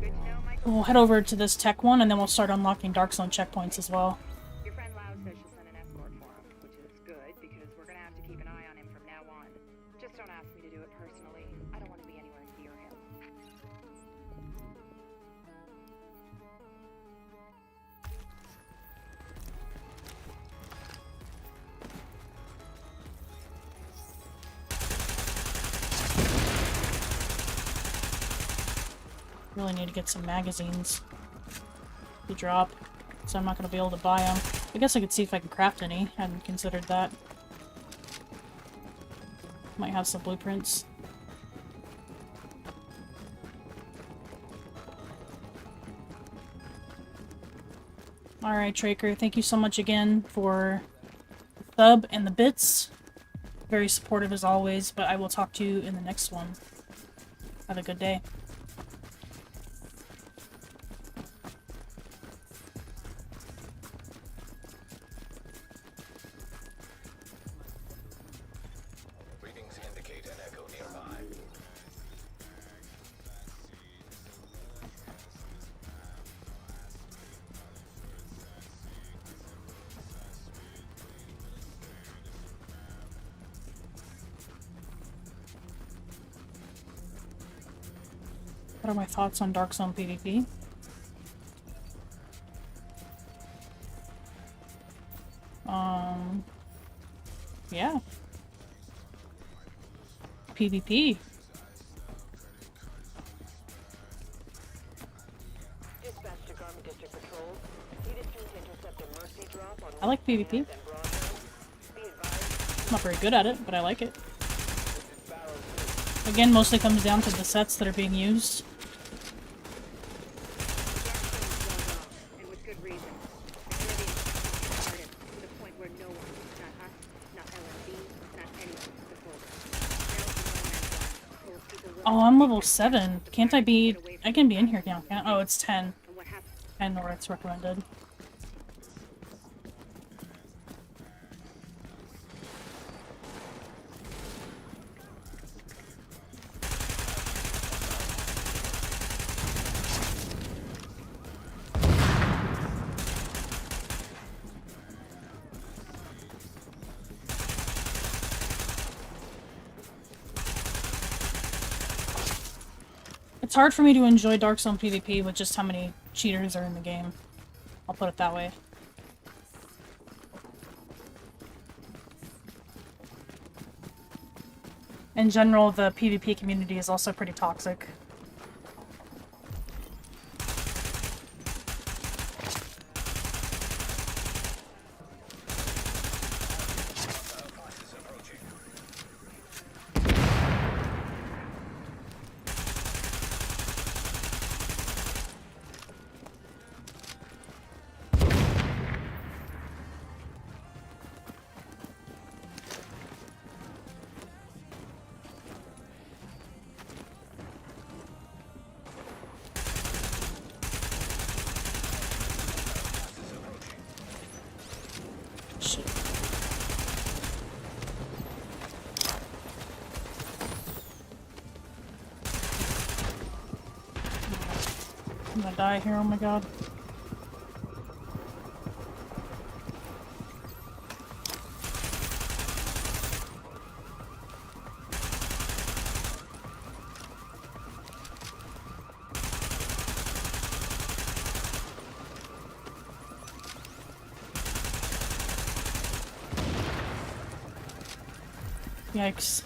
Good to know, Michael. We'll head over to this tech one, and then we'll start unlocking Dark Zone checkpoints as well. Your friend Lau says she'll send an escort for him, which is good because we're gonna have to keep an eye on him from now on. Just don't ask me to do it personally. I don't want to be anywhere near him. Really need to get some magazines to drop, so I'm not going to be able to buy them. I guess I could see if I can craft any. I hadn't considered that. Might have some blueprints. Alright, Traker, thank you so much again for the sub and the bits. Very supportive as always, but I will talk to you in the next one. Have a good day. Readings indicate an echo nearby. What are my thoughts on Dark Zone PvP? Yeah. PvP. Dispatch to Garment District Patrol. Need a team to intercept a mercy drop on I like PvP. and Broadway. Be advised, I'm not very good at it, but I like it. Again, mostly comes down to the sets that are being used. And with good reason. The Canadians started to the point where no one, not us, not LMB, not anyone, could hold us. Now it's no man's land, full of people willing Oh, I'm level 7. Can't I be... I can be in here now, can't I? Oh, it's 10. and what happened. 10 or it's recommended. It's hard for me to enjoy Dark Zone PvP with just how many cheaters are in the game. I'll put it that way. In general, the PvP community is also pretty toxic. Shit. I'm gonna die here, oh my god. Yikes.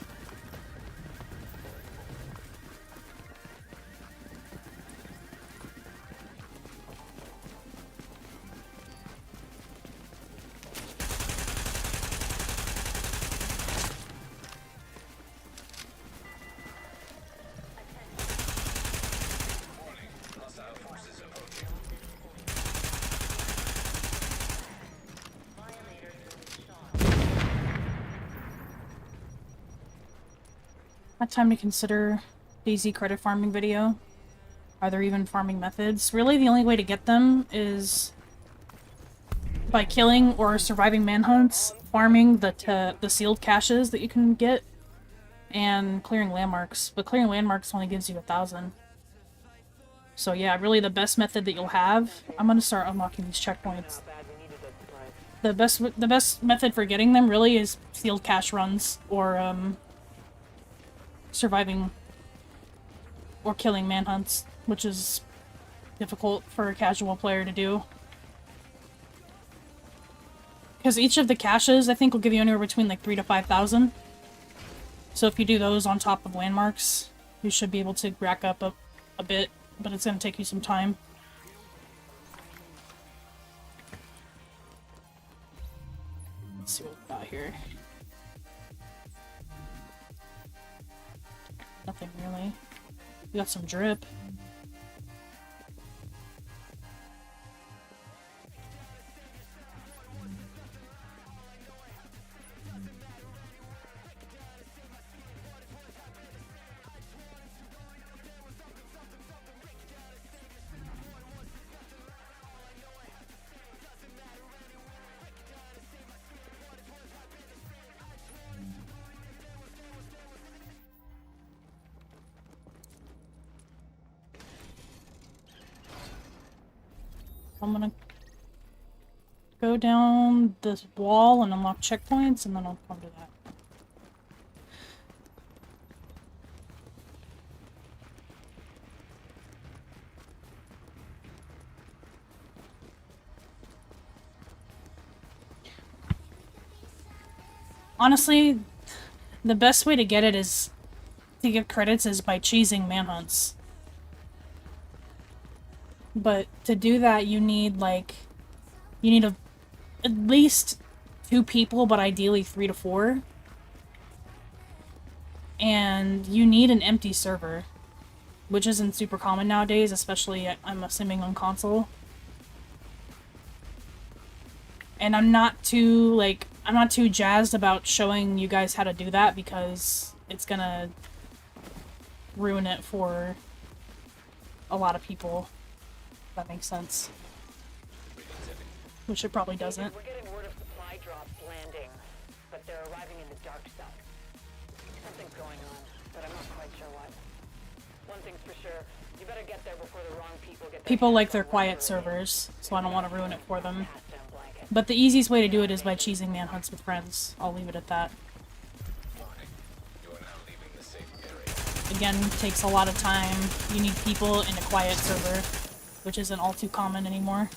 Hostile forces approaching. Not time to consider DayZ credit farming video. Are there even farming methods? Really, the only way to get them is by killing or surviving manhunts, farming the sealed caches that you can get, and clearing landmarks. But clearing landmarks only gives you 1,000. So yeah, really the best method that you'll have. I'm gonna start unlocking these checkpoints. The best method for getting them really is sealed cache runs or surviving or killing manhunts, which is difficult for a casual player to do. Because each of the caches, I think, will give you anywhere between like 3,000 to 5,000. So if you do those on top of landmarks, you should be able to rack up a bit, but it's going to take you some time. Let's see what we got here. Nothing really. We got some drip. I'm gonna go down this wall and unlock checkpoints, and then I'll come to that. Honestly, the best way to get it is to give credits is by cheesing manhunts. But to do that, you need at least 2 people, but ideally 3 to 4. And you need an empty server, which isn't super common nowadays, especially, I'm assuming, on console. And I'm not too jazzed about showing you guys how to do that because it's gonna ruin it for a lot of people. That makes sense. Which it probably doesn't. We're getting word of supply drops landing, but they're arriving in the dark stuff. Something's going on, but I'm not quite sure what. One thing's for sure, you better get there before the wrong people get there. People like their quiet servers, so I don't want to ruin it for them. But the easiest way to do it is by cheesing manhunts with friends. I'll leave it at that. Again, takes a lot of time. You need people in a quiet server, which isn't all too common anymore.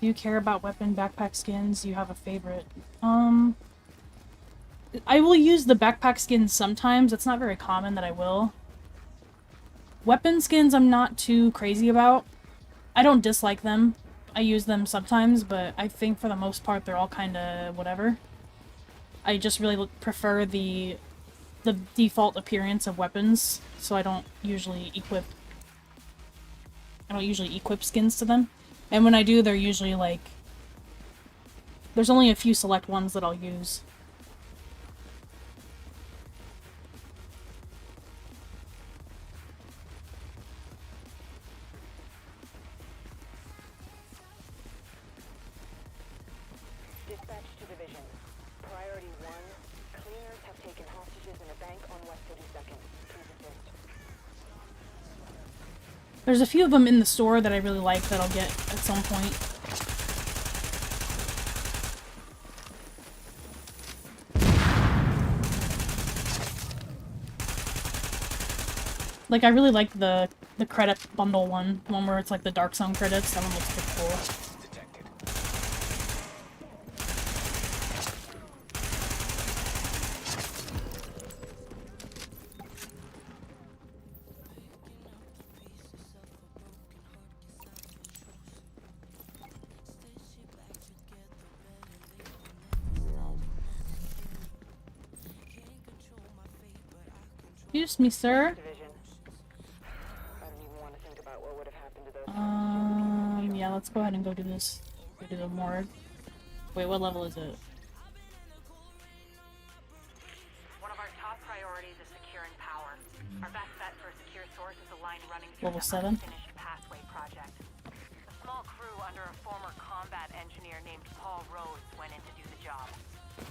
Do you care about weapon backpack skins? Do you have a favorite? I will use the backpack skins sometimes. It's not very common that I will. Weapon skins I'm not too crazy about. I don't dislike them. I use them sometimes, but I think for the most part they're all kinda whatever. I just really prefer the default appearance of weapons, so I don't usually equip skins to them. And when I do, they're usually like... There's only a few select ones that I'll use. Dispatch to division. Priority 1. Cleaners have taken hostages in a bank on West 32nd. Please assist. There's a few of them in the store that I really like that I'll get at some point. Like, I really like the credit bundle one where it's like the Dark Zone credits. That one looks pretty cool. Excuse me, sir. Division. I don't even want to think about what would have happened to those. Yeah, let's go ahead and go do this. Go do the morgue. Wait, what level is it? One of our top priorities is securing power. Our best bet for a secure source is a line running through Level the 7? unfinished pathway project. A small crew under a former combat engineer named Paul Rhodes went in to do the job.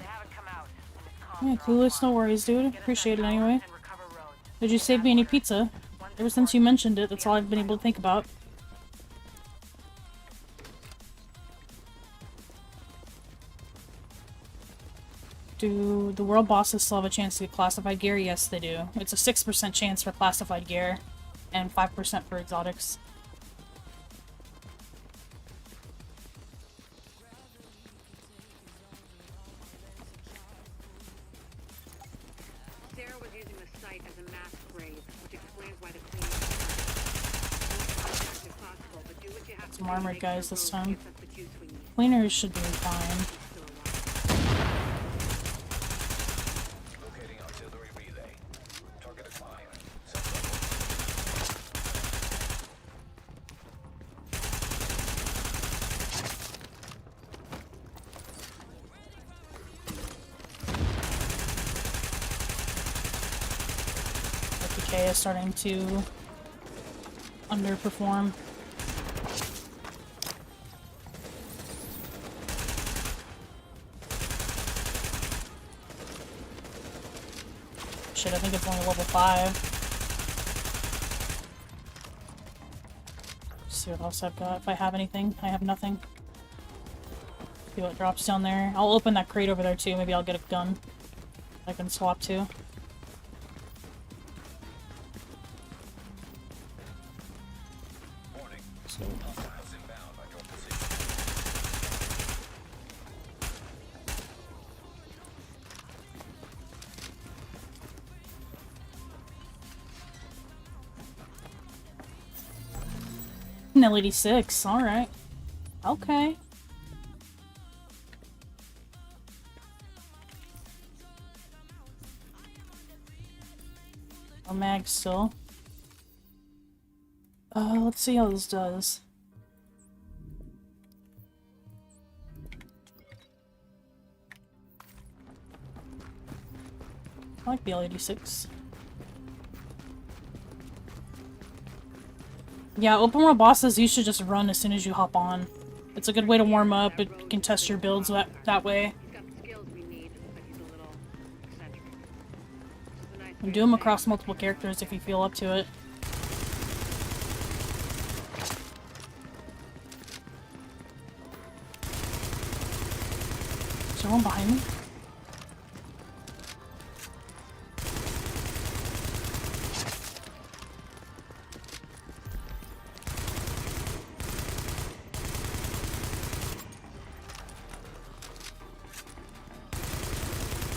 They haven't come out, and his comms Yeah, are clueless, no offline. worries, dude. Get us Appreciate that it power anyway. and recover Rhodes. Did you save me any pizza? Ever since you mentioned it, that's all I've been able to think about. Do the world bosses still have a chance to get classified gear? Yes, they do. It's a 6% chance for classified gear, and 5% for exotics. Sarah was using the site as a mass grave, which explains why the cleaning is possible, but do what you have to Some do to armored make guys sure this Rhodes time. gets us the juice we need. Cleaners should be fine. Still alive. Locating artillery relay. Target acquired. FPK is starting to underperform. Shit, I think it's only level 5. See what else I've got. If I have anything, I have nothing. See what drops down there. I'll open that crate over there too. Maybe I'll get a gun I can swap to. Warning. So, Hostiles inbound on your position. an LED 6. Alright. Okay. A mag still. Let's see how this does. I like the L86. Yeah, open world bosses you should just run as soon as you hop on. It's a good way to warm up, it can test your builds that way. He's got the skills we need, but he's a little eccentric. Which is a nice And way do to them say across it. multiple characters if you feel up to it. Is there one behind me?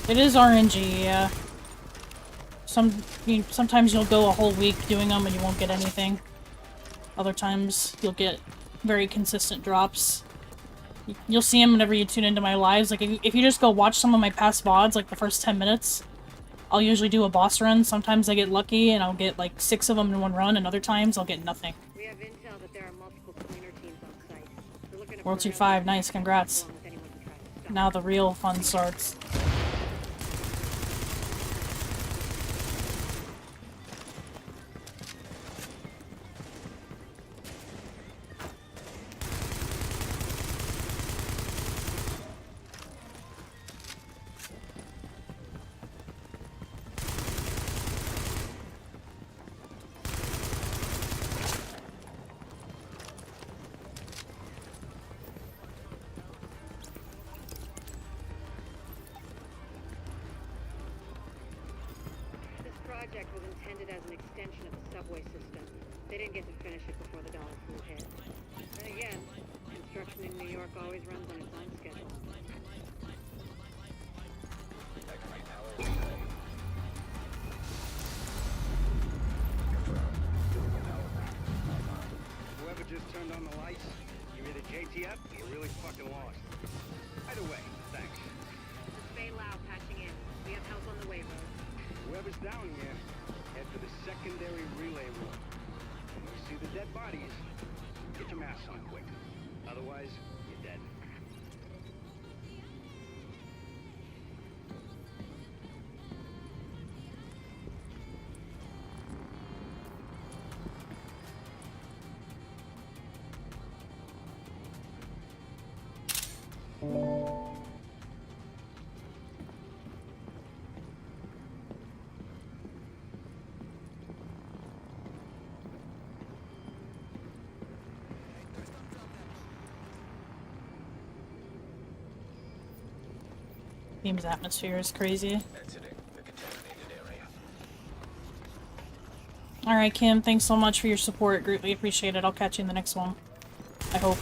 It is RNG, yeah. Sometimes you'll go a whole week doing them and you won't get anything. Other times you'll get very consistent drops. You'll see them whenever you tune into my lives. Like, if you just go watch some of my past VODs, like the first 10 minutes, I'll usually do a boss run. Sometimes I get lucky and I'll get like 6 of them in one run, and other times I'll get nothing. We have intel that there are multiple cleaner teams on site. We're looking to World burn 2-5, out nice, congrats. along with anyone who tries to stop. Now the real fun starts. This project was intended as an extension of the subway system. They didn't get to finish it before the dollar flu hit. Then again, construction in New York always runs on its own schedule. Activate power relay. Confirmed. Power rack online. Whoever just turned on the lights, you're either JTF or you're really fucking lost. Either way, thanks. This is Fray patching in. We have help on the way, Rose. Whoever's down here, head for the secondary relay room. When you see the dead bodies, get your masks on quick. Otherwise, you're dead. Game's atmosphere is crazy. Exiting the contaminated area. Alright, Kim, thanks so much for your support. Greatly appreciate it. I'll catch you in the next one. I hope.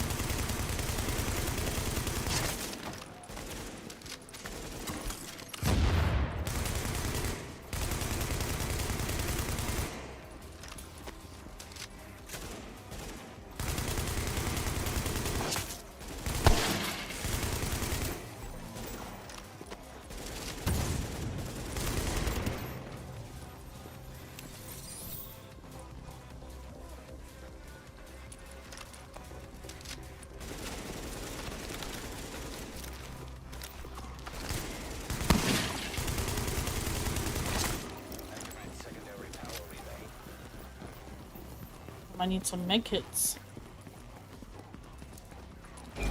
I need some med kits. Shit.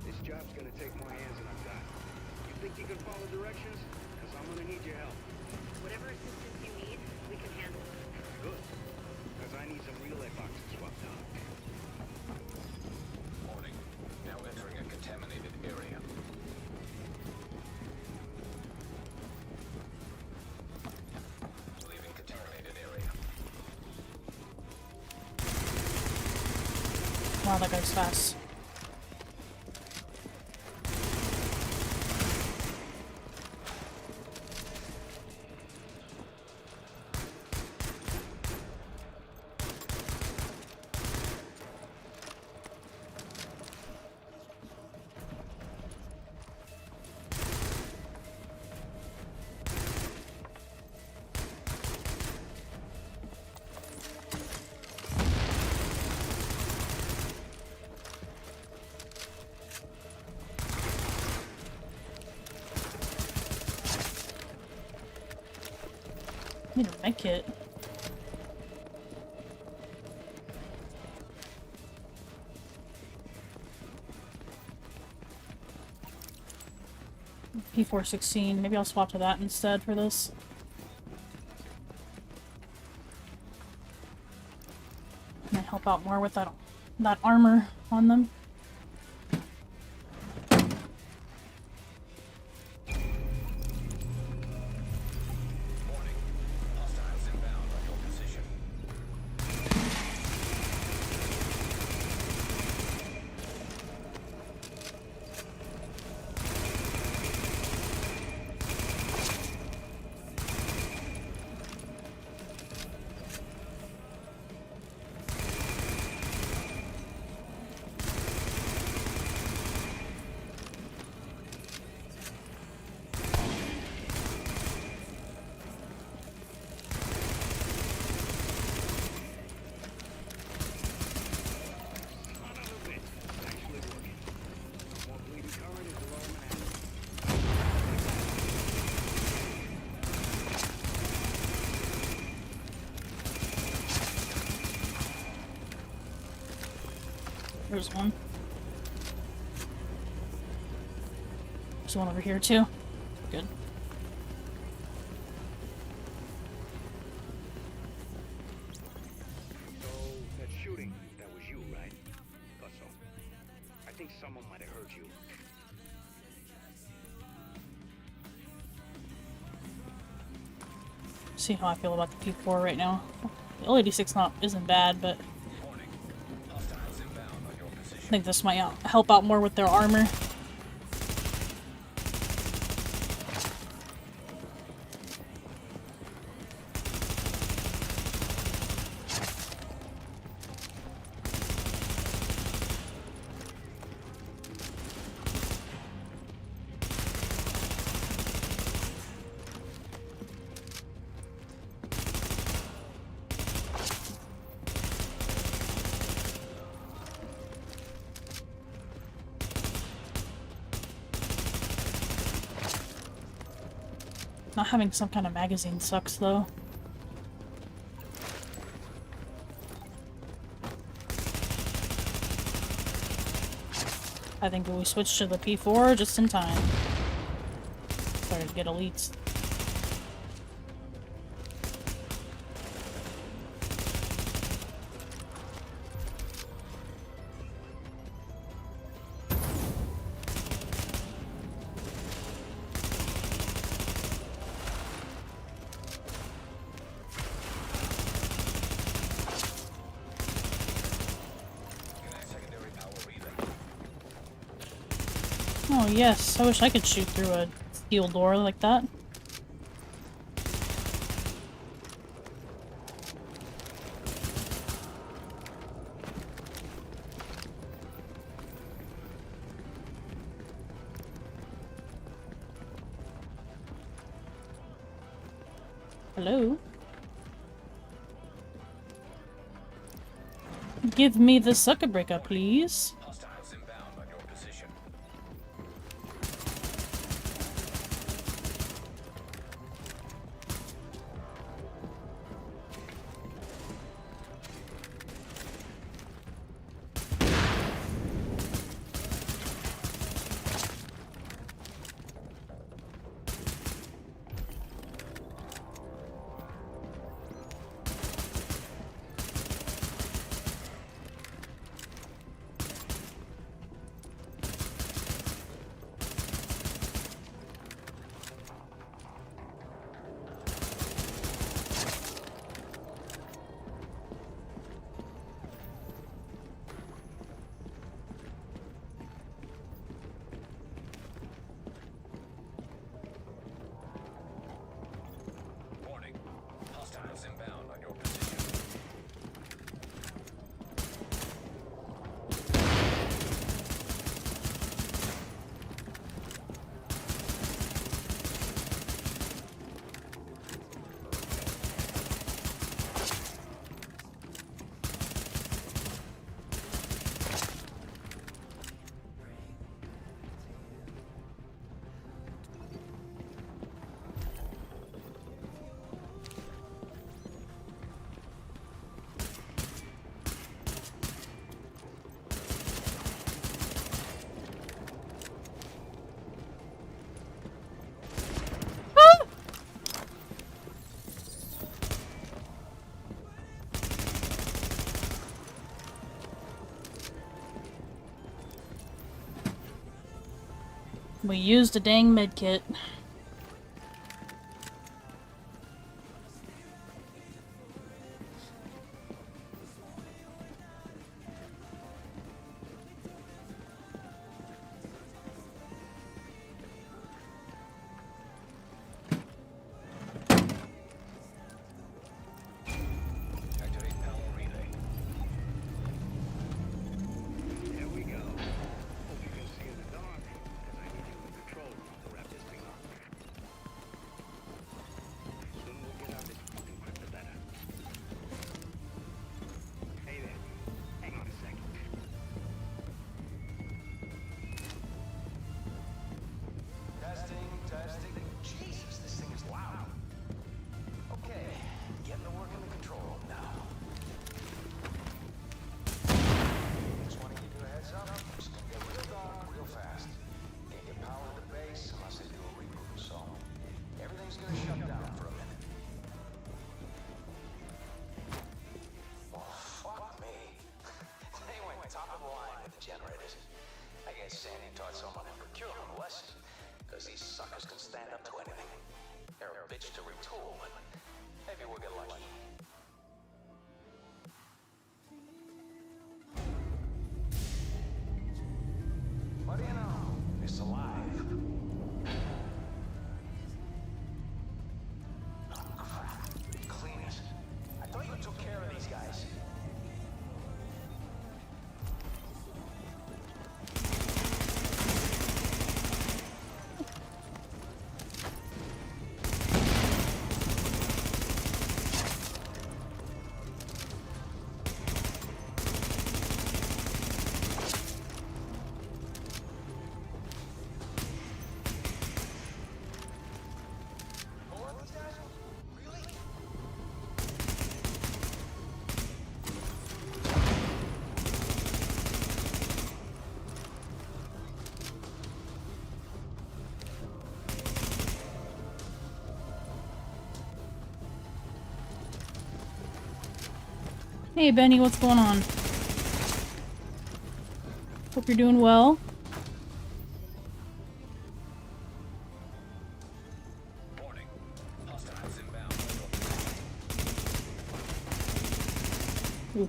This job's gonna take more hands than I've got. You think you can follow directions? Because I'm gonna need your help. Whatever assistance you need, we can handle it. Good. Because I need some relay boxes swapped out. Warning. Now entering a contaminated area. Leaving contaminated area. Wow, that goes fast. I need a med kit. P416. Maybe I'll swap to that instead for this. Might help out more with that armor on them. Hostiles inbound on your position. Son of a bitch. It's actually working. More bleeding current is below Manhattan. There's one. There's one over here too. Good. So, that shooting, that was you, right? Thought so. I think someone might have heard you. See how I feel about the P4 right now. The L86 isn't bad, but Warning. Hostiles inbound on your I position. think this might help out more with their armor. Not having some kind of magazine sucks, though. I think we switched to the P4 just in time. Started to get elites. Oh yes, I wish I could shoot through a steel door like that. Hello? Give me the sucker breaker, please. Hostiles inbound on your position. Warning. Hostiles inbound on your position. We used a dang medkit. Activate power relay. There we go. Hope you can see in the dark, as I need you in the control room to wrap this thing up. Soon we'll get out this fucking crypto data. Hey there. Hang on a second. Testing. Jesus, this thing is loud. Okay, getting to work in the control room now. Just want to give you a heads up. It's gonna get real dark real fast. Can't get power to the base unless they do a reboot, so everything's gonna shut down for a minute. Oh, fuck me. They went top of the line with the generators. I guess Sandy taught someone in procurement a lesson. Because these suckers can stand up to anything. They're a bitch to retool, but maybe we'll get lucky. What do you know? It's alive. Oh, crap. Clean it. I thought you took care of these guys. Hey Benny, what's going on? Hope you're doing well. Warning. Hostiles inbound. Ooh.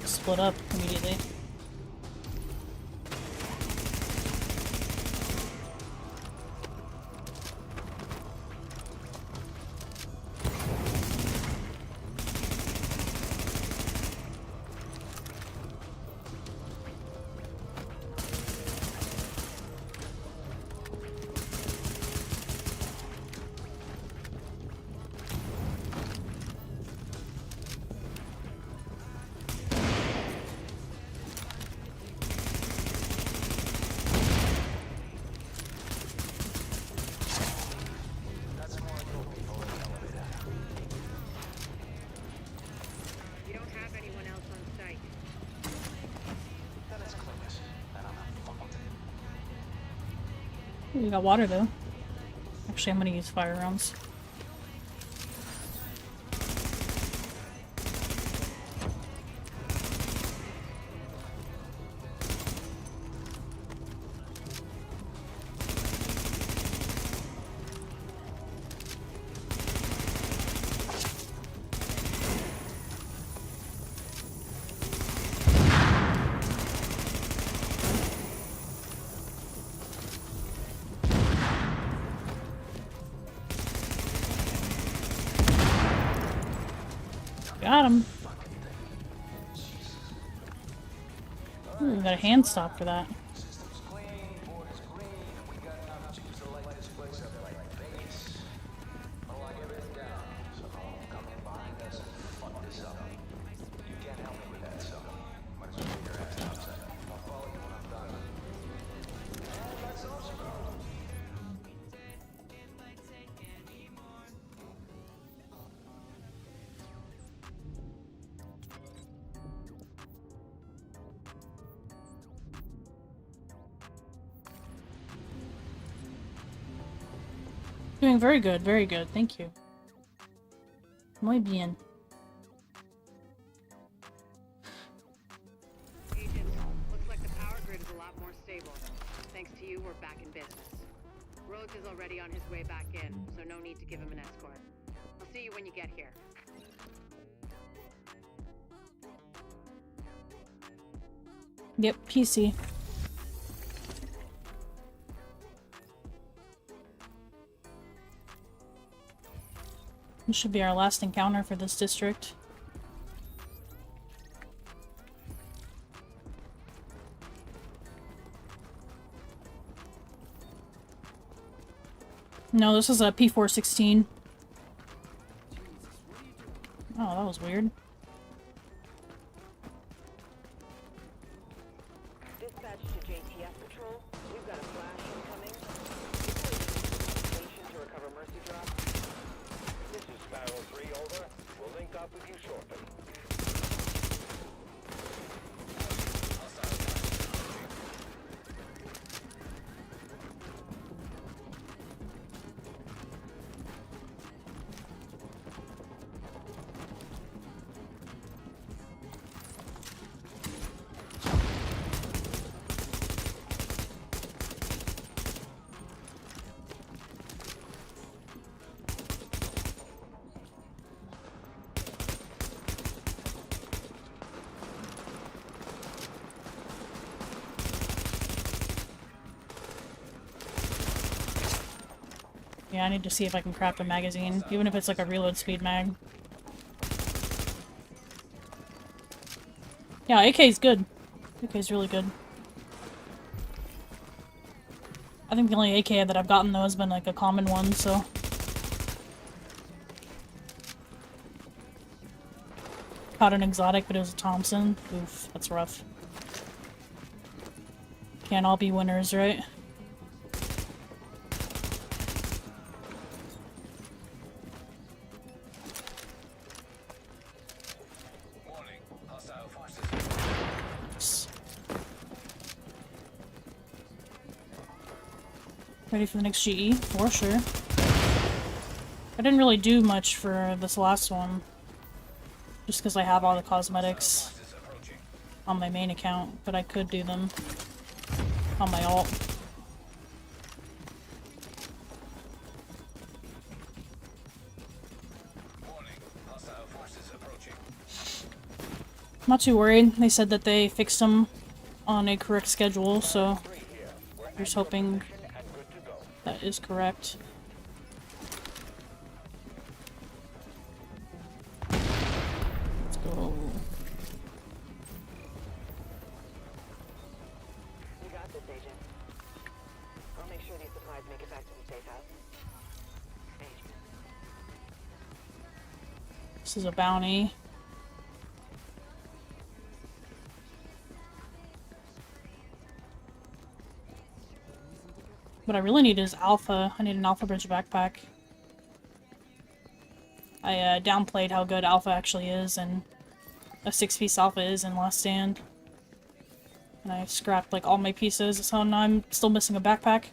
Split up immediately. You don't have anyone else on site. We got water though. Actually, I'm gonna use fire rounds. Got him. Ooh, we got a hand stop for that. Systems clean, board is clean, and we got enough juice to light this place up like Vegas. I'll lock everything down, so come in behind us and fuck this up. You can't help me with that, so might as well get your ass outside. I'll follow you when I'm done. And that's also go. Doing very good, thank you. Muy bien. Agent, looks like the power grid is a lot more stable. Thanks to you, we're back in business. Rhodes is already on his way back in, so no need to give him an escort. I'll see you when you get here. Yep, PC. This should be our last encounter for this district. No, this is a P416. Oh, that was weird. Dispatch to JTF Patrol. We've got a flash incoming. To recover Mercy Drop. This is Sparrow 3, over. We'll link up with you shortly. Yeah, I need to see if I can craft a magazine, even if it's like a reload speed mag. Yeah, AK's good. AK's really good. I think the only AK that I've gotten though has been like a common one, so. Caught an exotic, but it was a Thompson. Oof, that's rough. Can't all be winners, right? Ready for the next GE? For sure. I didn't really do much for this last one. Just because I have all the cosmetics on my main account, but I could do them on my alt. I'm not too worried. They said that they fixed them on a correct schedule, so I'm just hoping that is correct. Let's go. You got this, Agent. I'll make sure these supplies make it back to the safe house. Agent. This is a bounty. What I really need is Alpha. I need an Alpha Bridge backpack. I downplayed how good Alpha actually is, and a 6-piece Alpha is in Last Stand. And I scrapped like all my pieces, so now I'm still missing a backpack.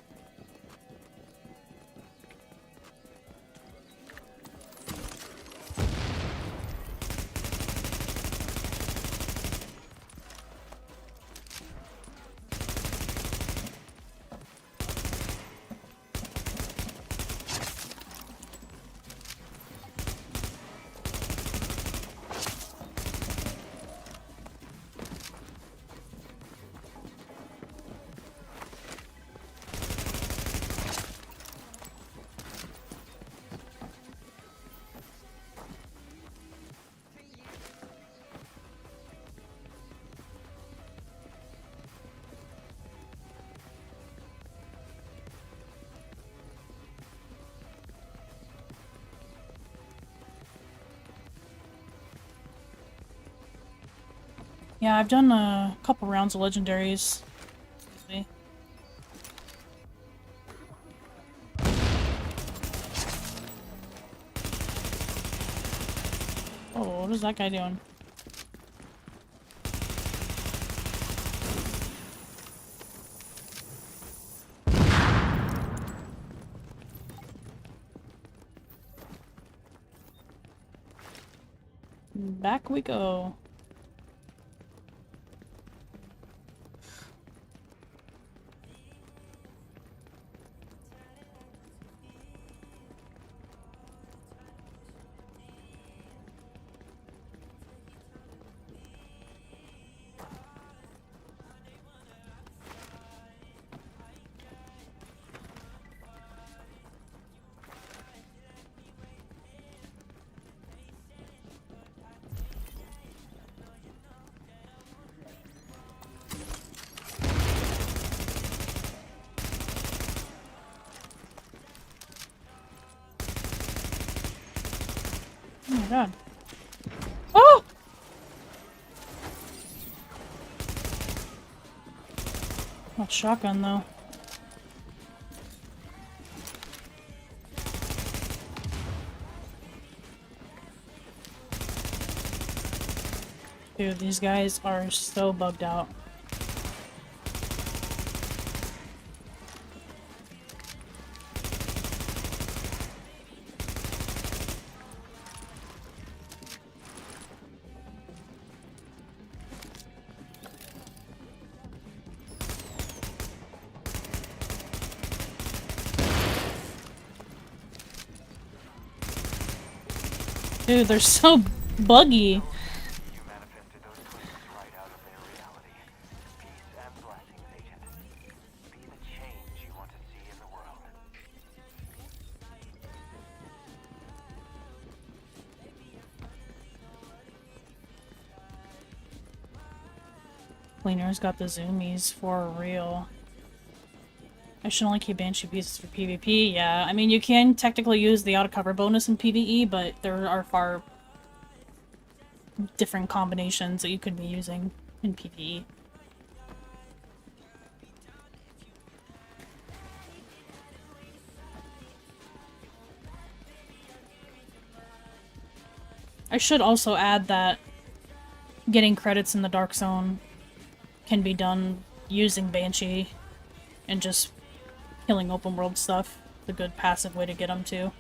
Yeah, I've done a couple rounds of legendaries. Excuse me. Oh, what is that guy doing? Back we go. Oh my god. Oh! Not shotgun though. Dude, these guys are so bugged out. Dude, they're so buggy. You manifested those twins right out of their reality. Peace and blessings, Agent. Be the change you want to see in the world. Cleaner's got the zoomies for real. I should only keep Banshee pieces for PvP. Yeah, I mean, you can technically use the auto-cover bonus in PvE, but there are far different combinations that you could be using in PvE. I should also add that getting credits in the Dark Zone can be done using Banshee and just killing open world stuff. It's a good passive way to get them too.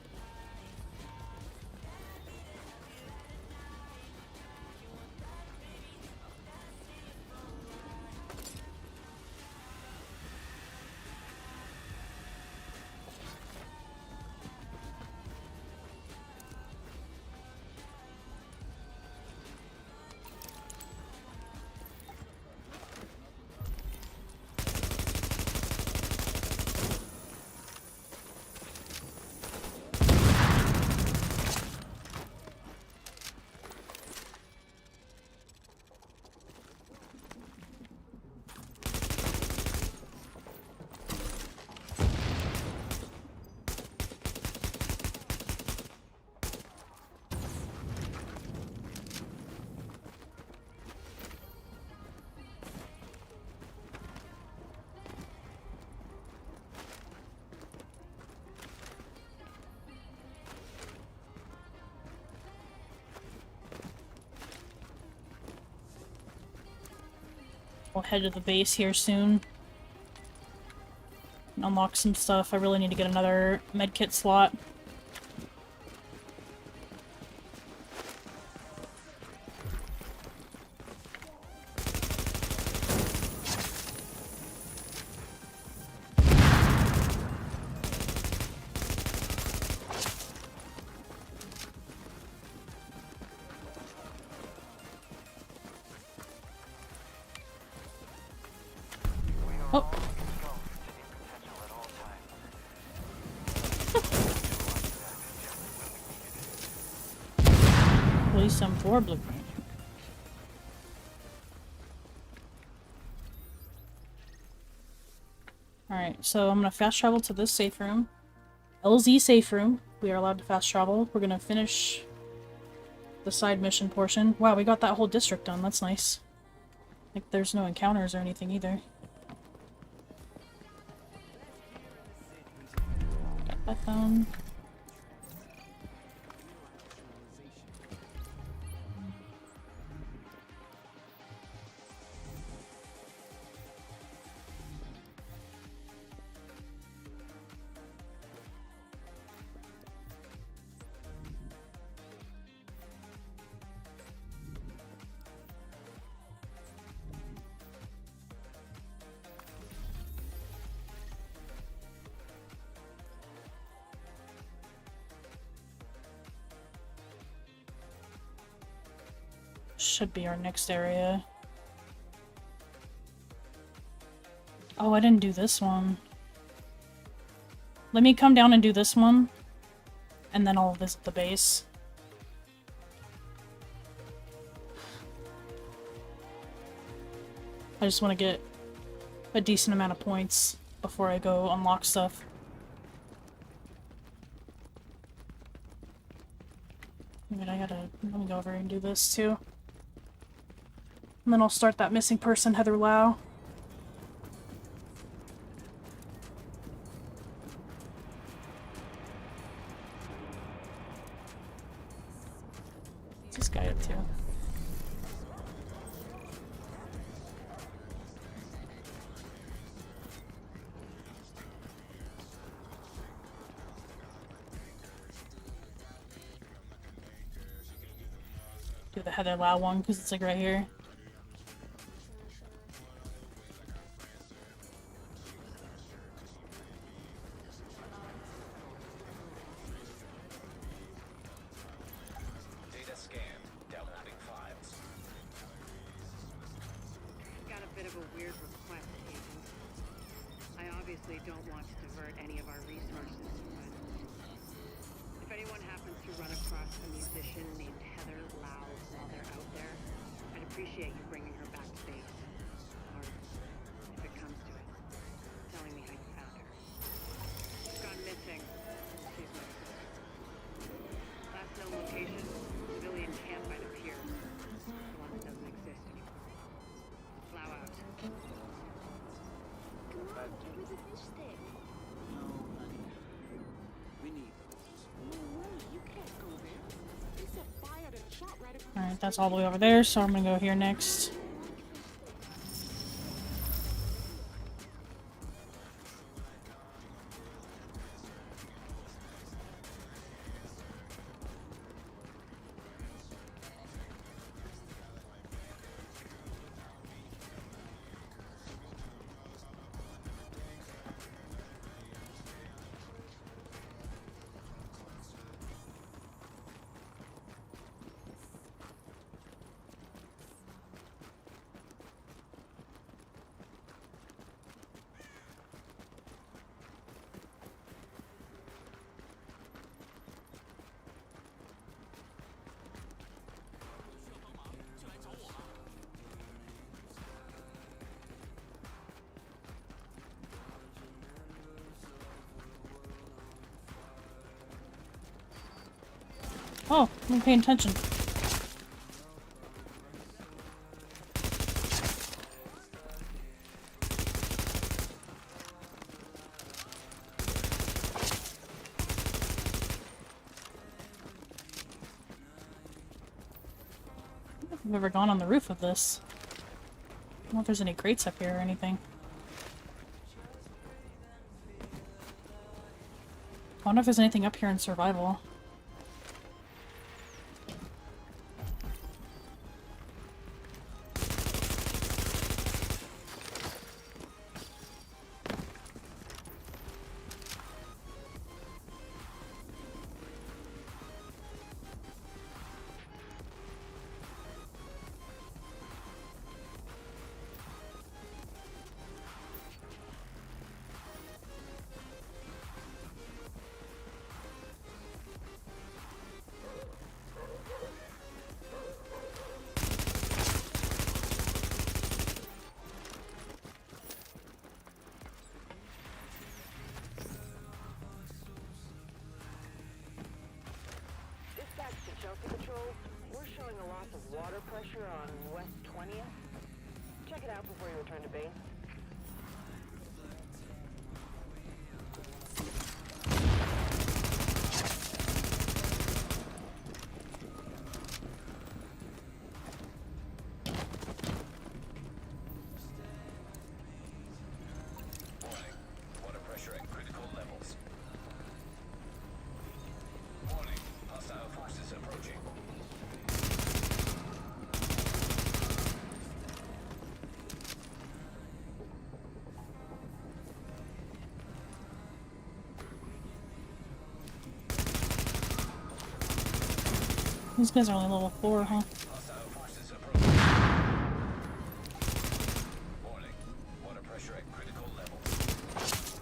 We'll head to the base here soon. And unlock some stuff. I really need to get another medkit slot. Oh. Release some for blueprint. Alright, so I'm gonna fast travel to this safe room. LZ safe room. We are allowed to fast travel. We're gonna finish the side mission portion. Wow, we got that whole district done. That's nice. Like, there's no encounters or anything either. Got that done. Should be our next area. Oh, I didn't do this one. Let me come down and do this one, and then I'll visit the base. I just want to get a decent amount of points before I go unlock stuff. Wait, let me go over and do this too. And then I'll start that missing person, Heather Lau. What's this guy up to? Do the Heather Lau one because it's like right here. Alright, that's all the way over there, so I'm gonna go here next. Oh, I'm paying attention. I've never gone on the roof of this. don't know if there's any crates up here or anything. I wonder if there's anything up here in survival. We're showing a loss of water pressure on West 20th. Check it out before you return to base. Warning. Water pressure at critical levels. Warning. Hostile forces approaching. These guys are only level 4, huh? Hostile forces approaching. Warning. Water pressure at critical levels.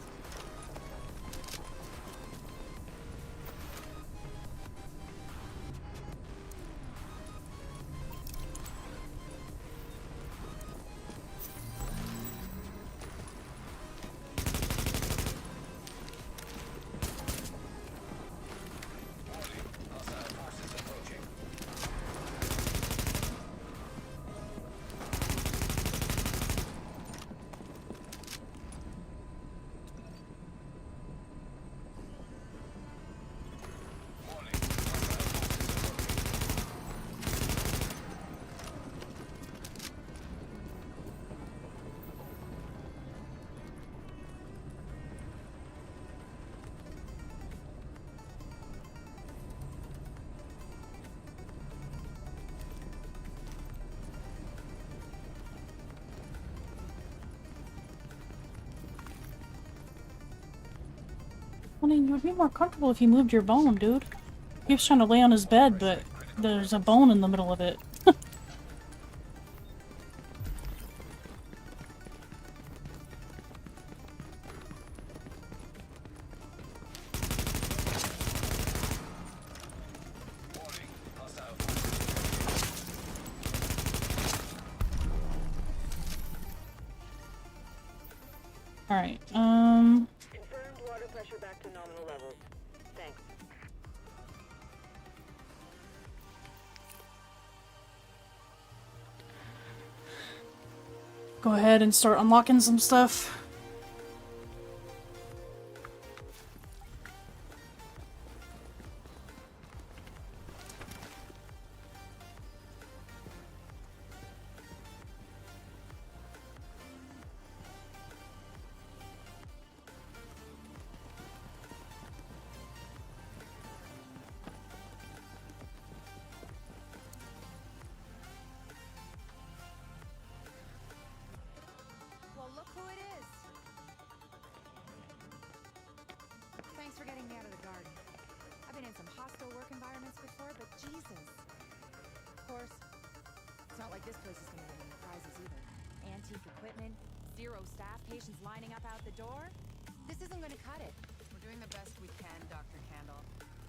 Warning. Hostile forces approaching. Warning. Hostile forces approaching. I mean, you would be more comfortable if you moved your bone, dude. He was trying to lay on his bed, but there's a bone in the middle of it. Warning. Hostile forces. Alright, Confirmed water pressure back to nominal levels. Thanks. go ahead and start unlocking some stuff. Well, look who it is. Thanks for getting me out of the garden. I've been in some hostile work environments before, but Jesus. Of course, it's not like this place is gonna have any prizes either. Antique equipment, zero staff, patients lining up out the door. This isn't gonna cut it. We're doing the best we can, Dr. Candle.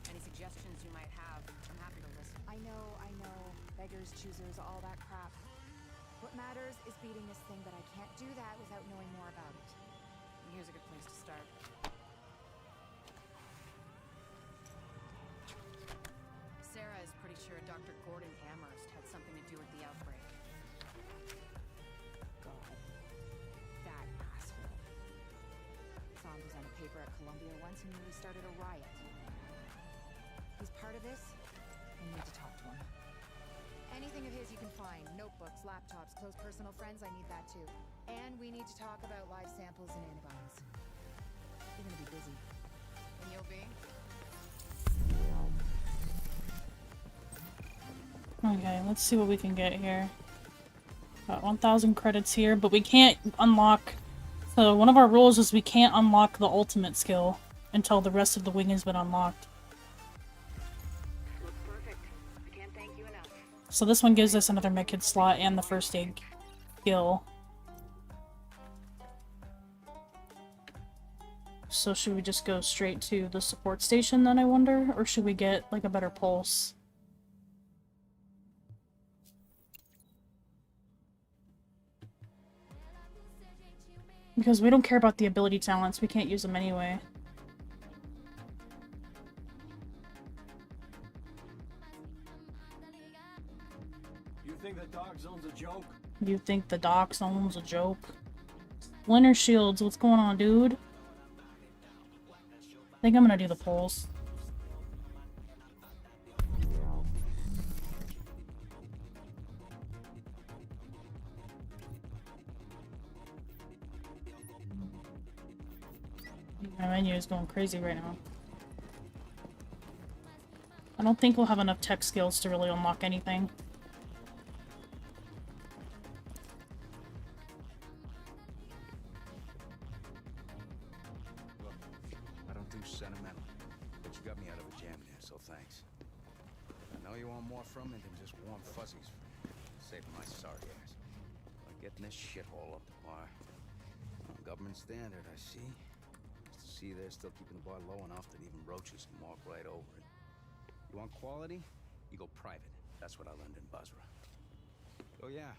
Any suggestions you might have, I'm happy to listen. I know. Beggars, choosers, all that crap. What matters is beating this thing, but I can't do that without knowing more about it. And here's a good place to start. Sarah is pretty sure Dr. Gordon Amherst had something to do with the outbreak. God. That asshole. Saw him present a paper at Columbia once and nearly started a riot. He's part of this. I need to talk to him. Anything of his you can fine. Notebooks, laptops, close personal friends, I need that too. And we need to talk about live samples and antibodies. You're gonna be busy. And you'll be? Okay, let's see what we can get here. Got 1,000 credits here, but we can't unlock... So one of our rules is we can't unlock the ultimate skill until the rest of the wing has been unlocked. Looks perfect. I can't thank you enough. So this one gives us another medkit slot and the first aid skill. So should we just go straight to the support station then, I wonder? Or should we get, like, a better pulse? Because we don't care about the ability talents, we can't use them anyway. You think the Dark Zone's a joke? You think the Dark Zone's a joke? Winter Shields, what's going on, dude? I think I'm gonna do the pulse. My menu is going crazy right now. I don't think we'll have enough tech skills to really unlock anything. Look, I don't do sentimental, but you got me out of a jam there, so thanks. I know you want more from me than just warm fuzzies. Saving my sorry ass. Like getting this shithole up the bar. Government standard, I see. See, they're still keeping the bar low enough that even roaches can walk right over it. You want quality? You go private. That's what I learned in Basra. Oh yeah.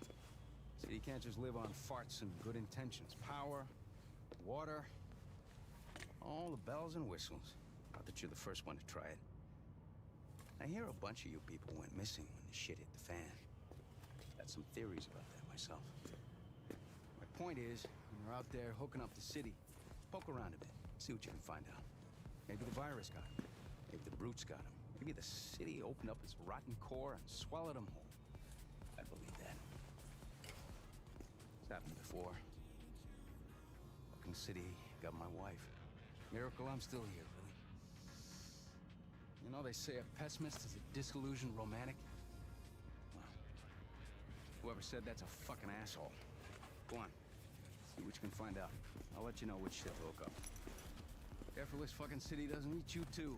So you can't just live on farts and good intentions. Power, water, all the bells and whistles. Not that you're the first one to try it. I hear a bunch of you people went missing when the shit hit the fan. Got some theories about that myself. My point is, when you're out there hooking up the city, poke around a bit. See what you can find out. Maybe the virus got him. Maybe the brutes got him. Maybe the city opened up its rotten core and swallowed him whole. I believe that. It's happened before. Fucking city got my wife. Miracle I'm still here, really. You know, they say a pessimist is a disillusioned romantic. Well, whoever said that's a fucking asshole. Go on. See what you can find out. I'll let you know which shit to hook up. Careful this fucking city doesn't eat you too.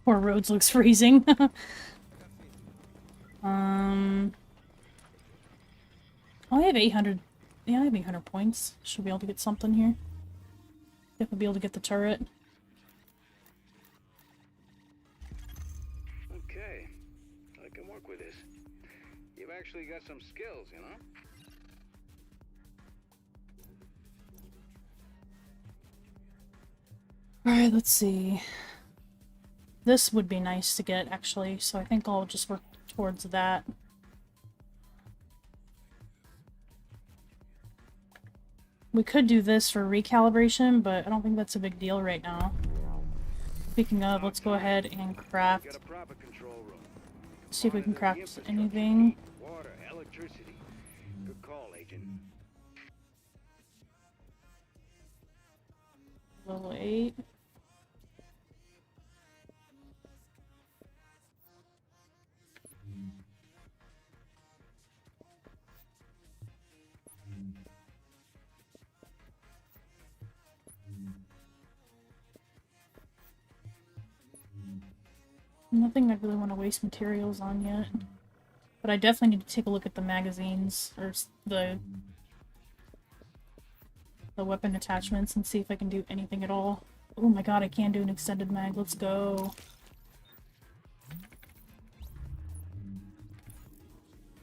Poor Rhodes looks freezing. Oh, I have 800. Yeah, I have 800 points. Should be able to get something here. Definitely be able to get the turret. Okay, I can work with this. You've actually got some skills, you know? Alright, let's see. This would be nice to get, actually, so I think I'll just work towards that. We could do this for recalibration, but I don't think that's a big deal right now. Speaking of, let's go ahead and craft. See if we can craft anything. Water, electricity. Good call, Agent. Level 8. Nothing I really want to waste materials on yet. But I definitely need to take a look at the magazines, or the weapon attachments, and see if I can do anything at all. Oh my god, I can do an extended mag. Let's go.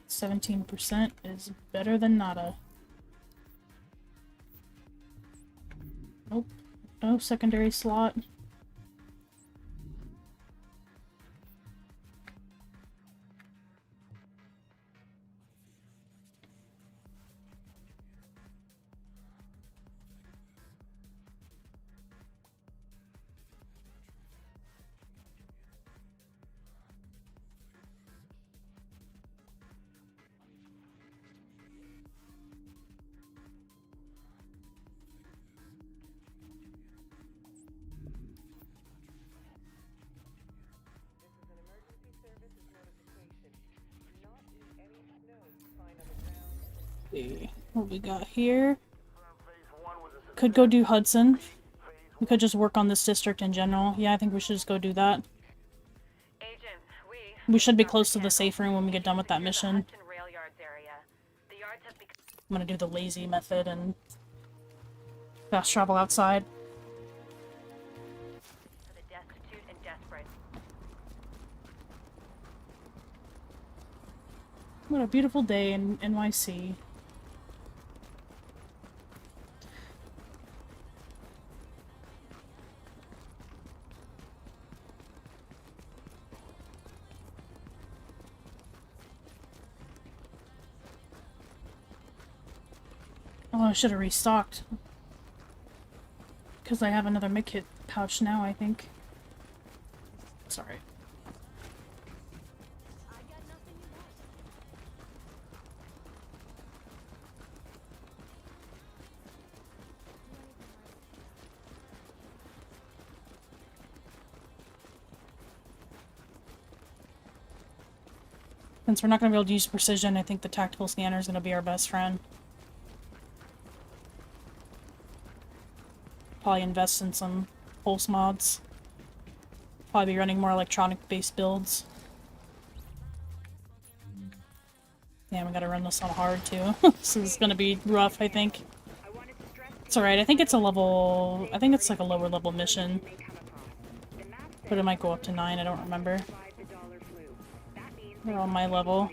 17% is better than nada. Nope. No secondary slot. See what we got here. Could go do Hudson. We could just work on this district in general. Yeah, I think we should just go do that. Agent, We should be close to the safe room when we get done with that mission. rail yards area. The yards have become I'm gonna do the lazy method and fast travel outside. for the destitute and desperate. What a beautiful day in NYC. Oh, I should have restocked. Because I have another medkit pouch now, I think. It's alright. Since we're not going to be able to use precision, I think the tactical scanner is going to be our best friend. Probably invest in some pulse mods. Probably be running more electronic-based builds. Yeah, we gotta run this on hard too. So this is gonna be rough, I think. It's alright, I think it's a level... I think it's like a lower level mission. But it might go up to 9, I don't remember. They're on my level.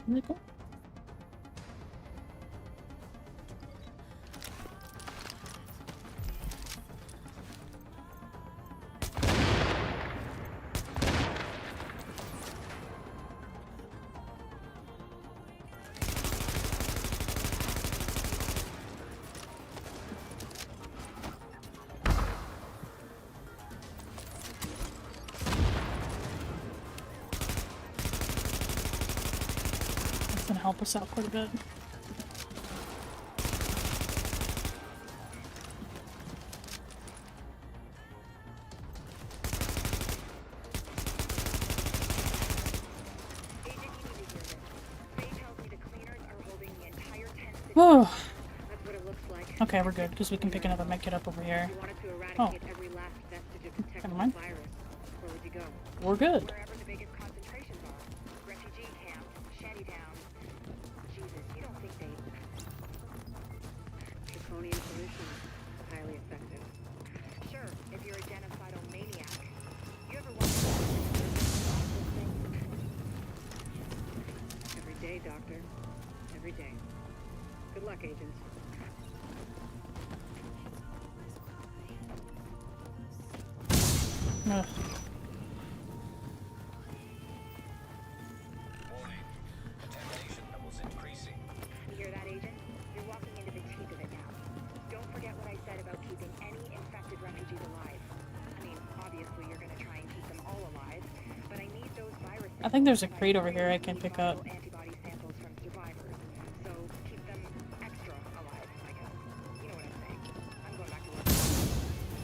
Really cool. Gonna help us out quite a bit. Oh. Okay, we're good because we can pick another medkit up over here. Oh. Never mind. We're good. Highly effective. Sure, if you're a genocidal maniac. You ever want to every day, Doctor. Every day. Good luck, agents. Ugh. Contamination levels increasing. You hear that, agent? You're walking into the teeth of it now. Don't forget what I said about keeping any infected refugees alive. I mean, obviously you're gonna try and keep them all alive, but I need those virus I think there's a crate over here I can pick up. Antibody samples from survivors, so keep them extra alive, I guess. You know what I'm saying. I'm going back to work.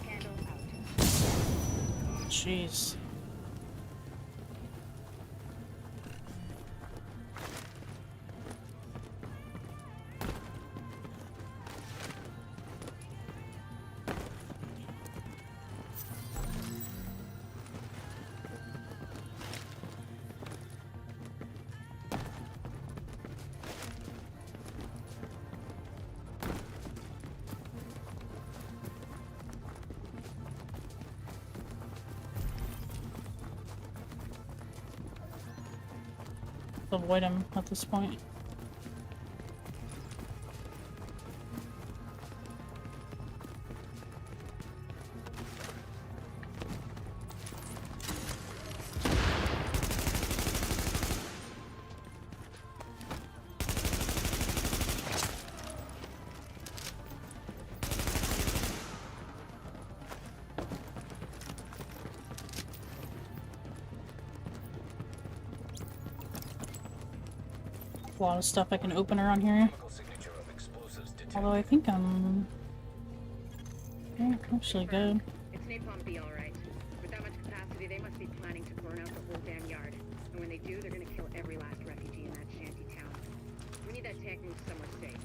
Candle out. Jeez. Avoid him at this point. A lot of stuff I can open around here. Although I think I'm actually good. It's napalm B, all right. With that much capacity, they must be planning to burn out the whole damn yard. And when they do, they're gonna kill every last refugee in that shanty town. We need that tank moved somewhere safe.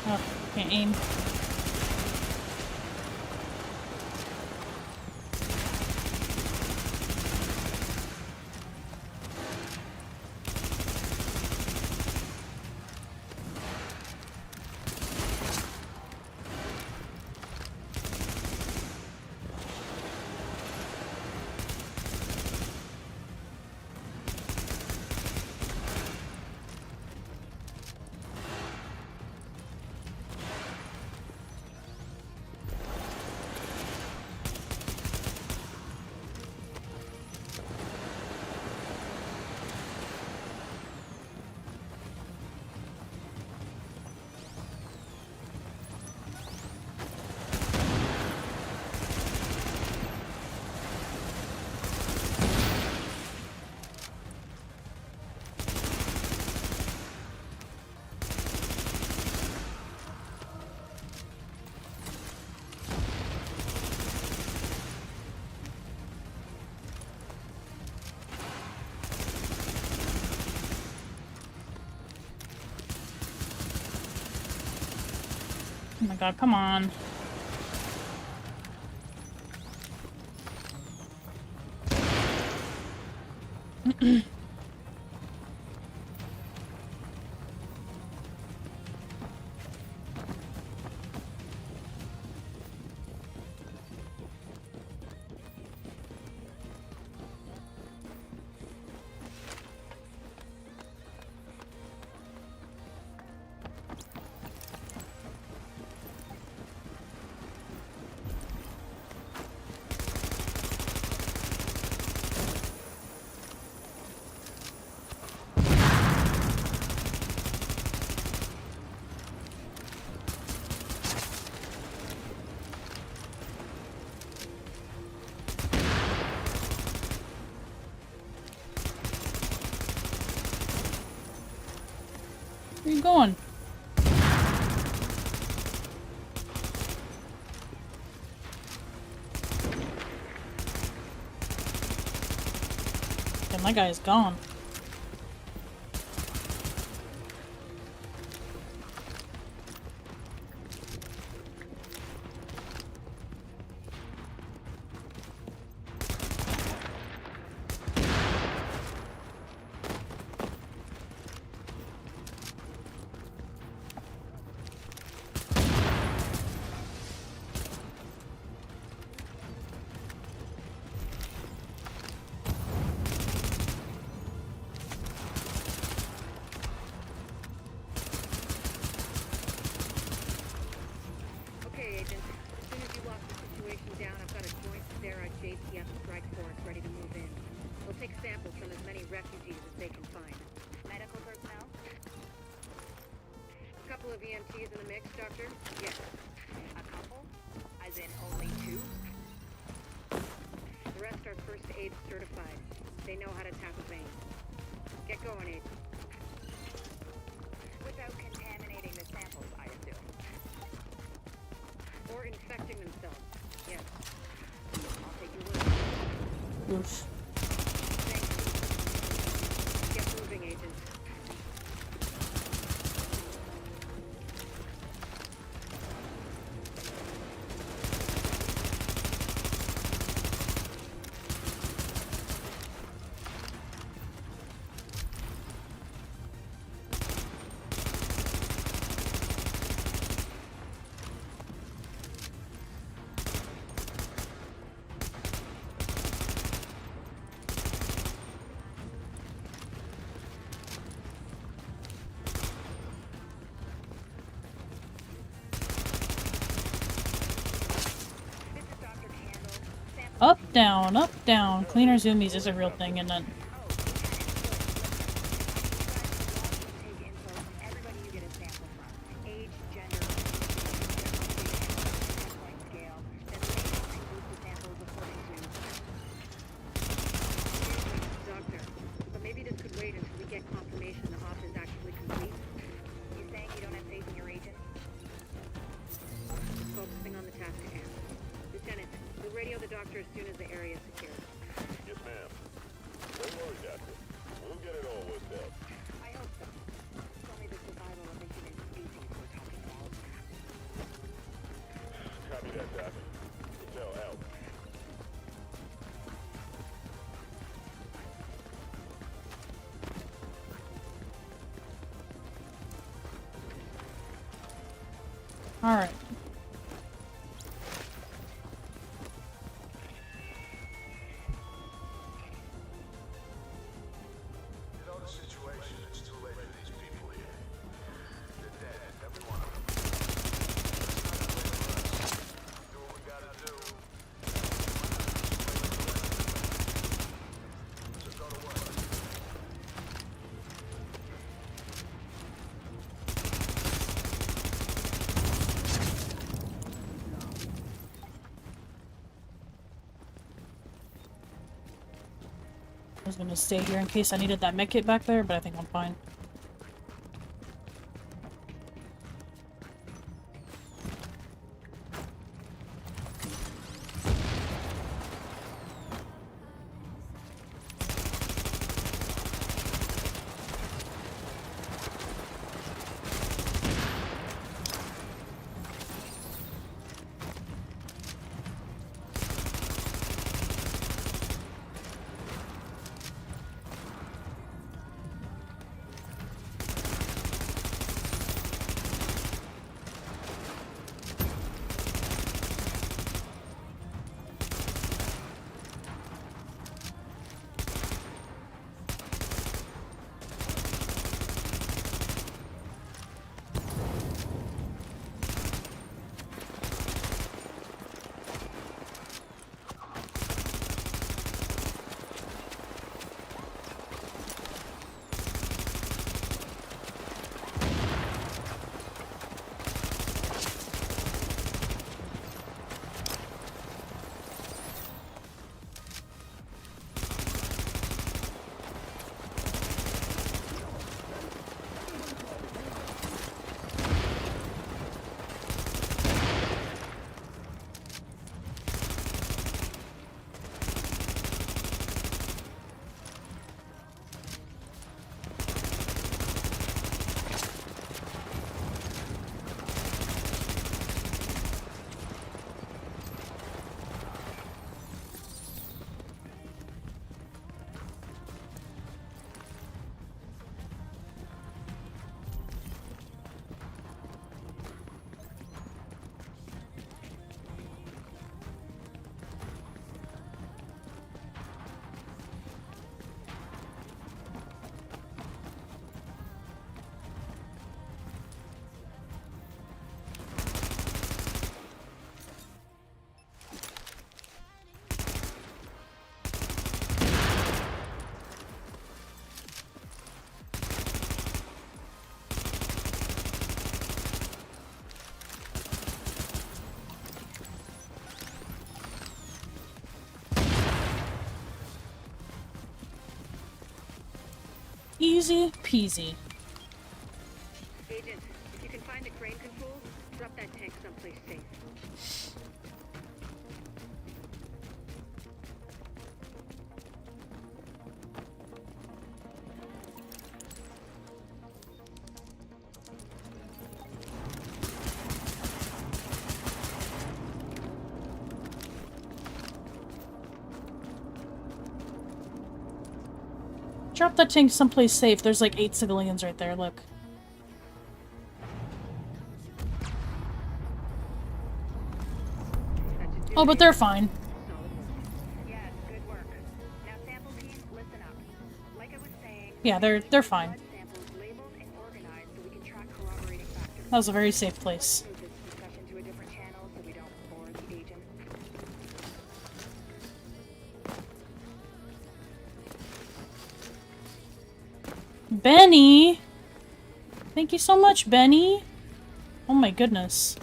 Oh, can't aim. Oh my god, come on. Where are you going? Okay, my guy is gone. many refugees as they can find. Medical personnel? A couple of EMTs in the mix, Doctor? Yes. A couple? As in only 2? The rest are first aid certified. They know how to tap a vein. Get going, Aiden. Without contaminating the samples, I assume. Or infecting themselves. Yes. I'll take your word. Oof. Thank you. Get moving, Agent. Up, down, up, down. Cleaner zoomies is a real thing, and then Take info from everybody you get a sample from. Age, gender, point scale. Then label and group the samples according to... Doctor, but maybe this could wait until we get confirmation the op is actually complete. You saying you don't have faith in your agent? Focusing on the task at hand. Lieutenant, we'll radio the doctor as soon as the area is secured. Yes, ma'am. Don't worry, Doctor. We'll get it all worked out. I hope so. It's only the survival of the human species we're talking about. Copy that, Doc. Hotel out. alright. You know the situation. It's too late for these people here. They're dead, every one of them. It's not a way for us. Do what we gotta do. So go to work. I was gonna stay here in case I needed that med kit back there, but I think I'm fine. Easy peasy. Agent, if you can find the crane controls, drop that tank someplace safe. Drop that tank someplace safe. There's like 8 civilians right there, look. Oh, but they're fine. Yes, good work. Now sample team, listen up. Like I was saying, Yeah, they're fine. blood samples labeled and organized so we can track corroborating factors. That was a very safe place. Move this discussion to a different channel so we don't bore the agent. Benny! Thank you so much, Benny! Oh my goodness.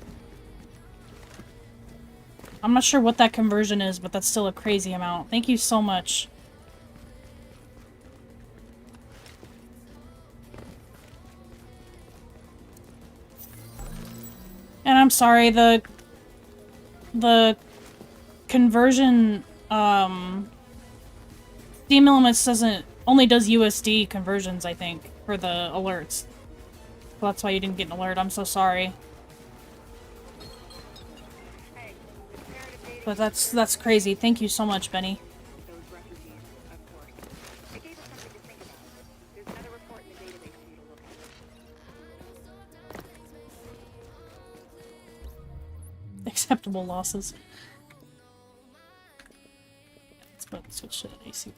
I'm not sure what that conversion is, but that's still a crazy amount. Thank you so much. And I'm sorry, the conversion, Steam Elements only does USD conversions, I think, for the alerts. So that's why you didn't get an alert. I'm so sorry. But that's crazy. Thank you so much, Benny. Those refugees, of course. It gave us something to think about. There's another report in the database for you to look at. Acceptable losses. Let's switch to ACR.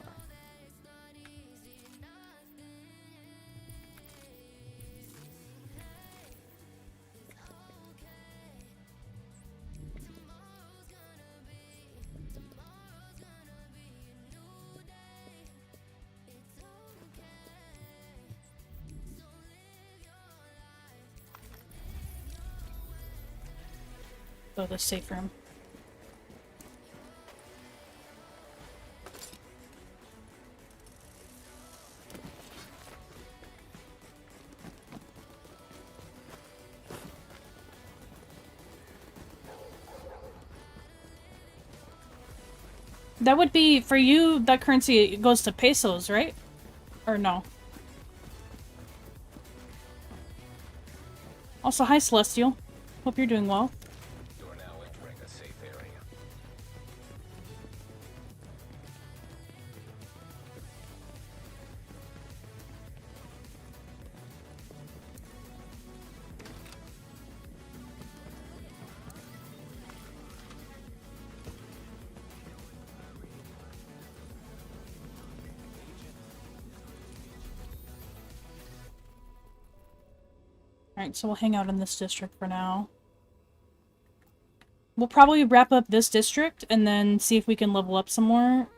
Go to the safe room. That would be, for you, that currency goes to pesos, right? Or no? Also, hi Celestial. Hope you're doing well. You're now entering a safe area. Alright, so we'll hang out in this district for now. We'll probably wrap up this district and then see if we can level up some more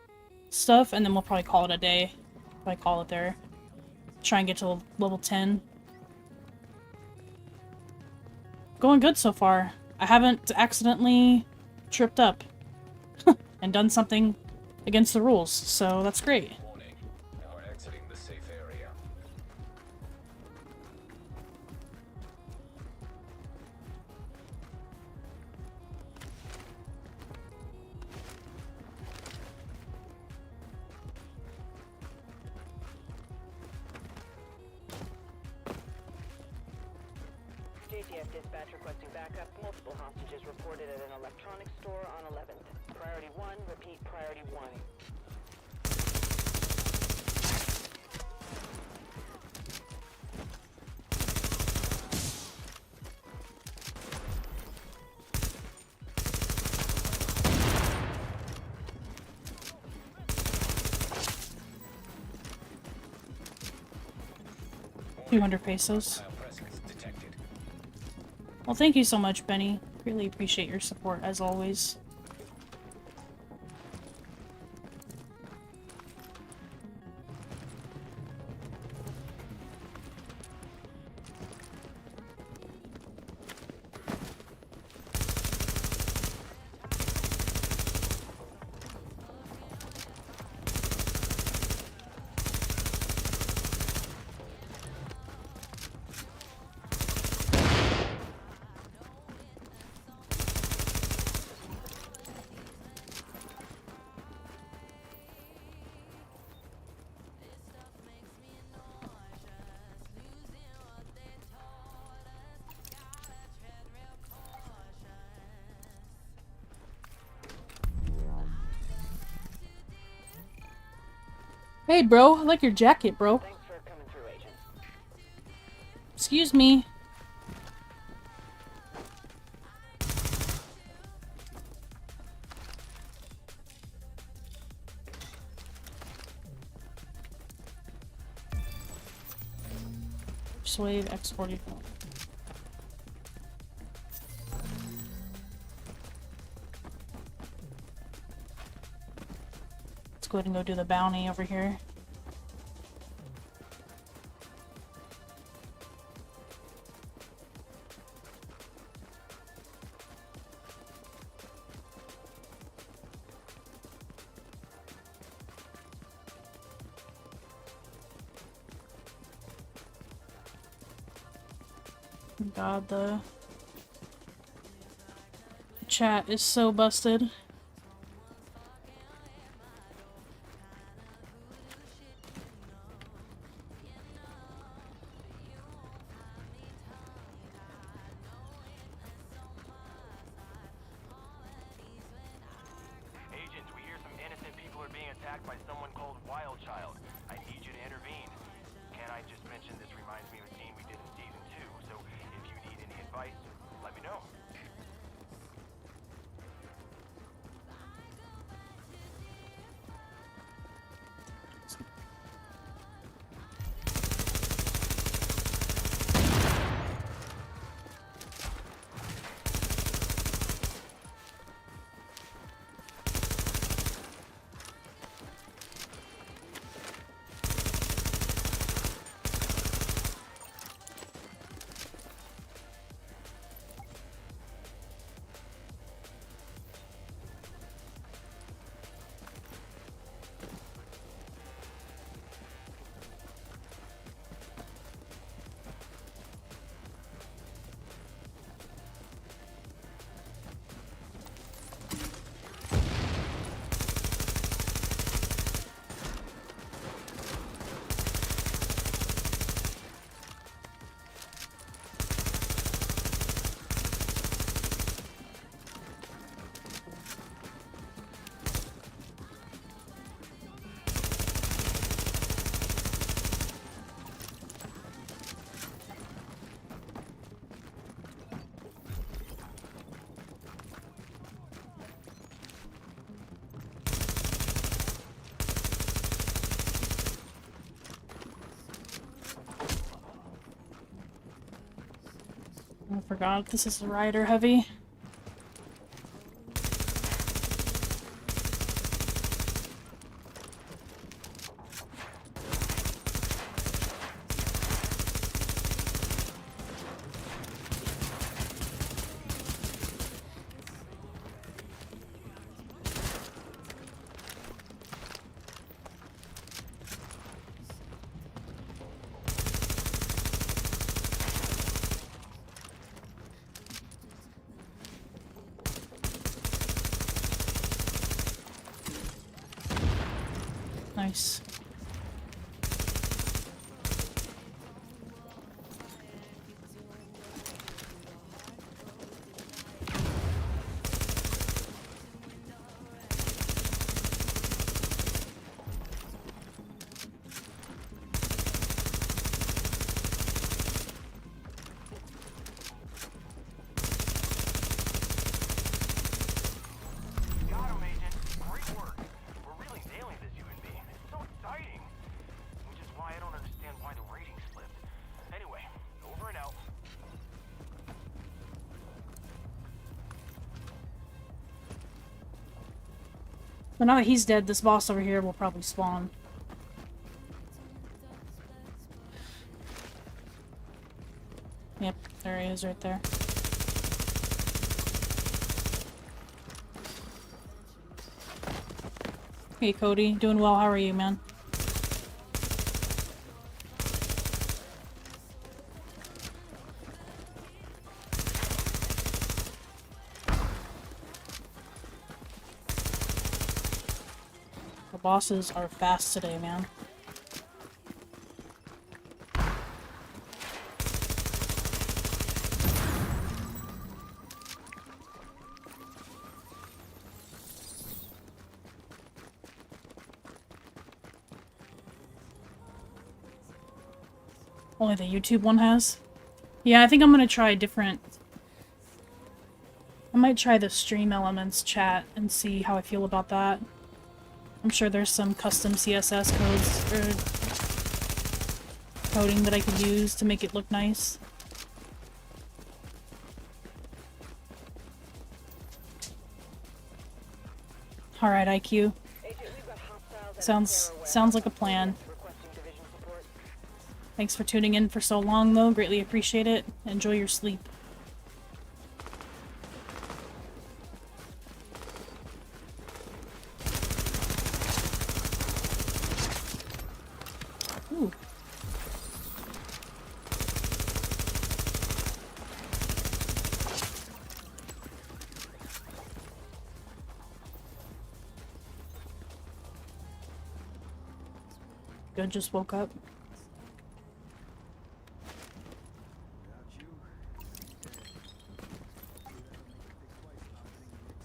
stuff, and then we'll probably call it a day. Probably call it there. Try and get to level 10. Going good so far. I haven't accidentally tripped up and done something against the rules, so that's great. Warning. Now exiting the safe area. JTF dispatch requesting backup. Multiple hostages reported at an electronics store on 11th. Priority 1, repeat, priority 1. $200 pesos. Well, thank you so much, Benny. Really appreciate your support, as always. Hey, bro. I like your jacket, bro. Thanks for coming through, Agent. Excuse me. Persuade X44. Let's go ahead and go do the bounty over here. God, the chat is so busted. Agents, we hear some innocent people are being attacked by someone called Wild Child. I need you to intervene. Can I just mention this reminds me of a scene we did in season 2, so if you need any advice, let me know. I forgot this is rider heavy. Nice. Got him, Agent. Great work. We're really nailing this, you and me. It's so exciting. Which is why I don't understand why the ratings slipped. Anyway, over and out. But now that he's dead, this boss over here will probably spawn. Yep, there he is right there. Hey Cody, doing well, how are you, man? The bosses are fast today, man. Only the YouTube one has? Yeah, I think I'm gonna try different... I might try the Stream Elements chat and see how I feel about that. I'm sure there's some custom CSS codes or coding that I could use to make it look nice. Alright, IQ. Sounds like a plan. Thanks for tuning in for so long, though. Greatly appreciate it. Enjoy your sleep. Ooh. Good, just woke up.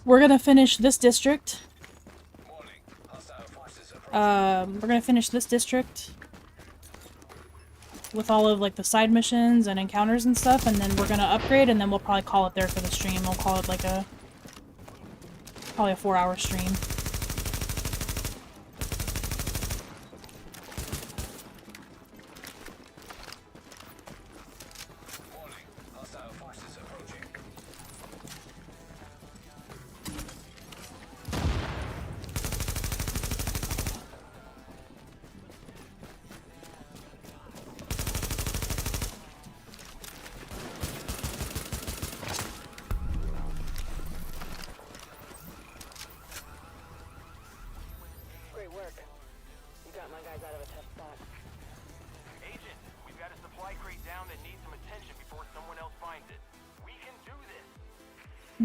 We're gonna finish this district. We're gonna finish this district with all of like the side missions and encounters and stuff, and then we're gonna upgrade, and then we'll probably call it there for the stream. We'll call it like probably a 4-hour stream.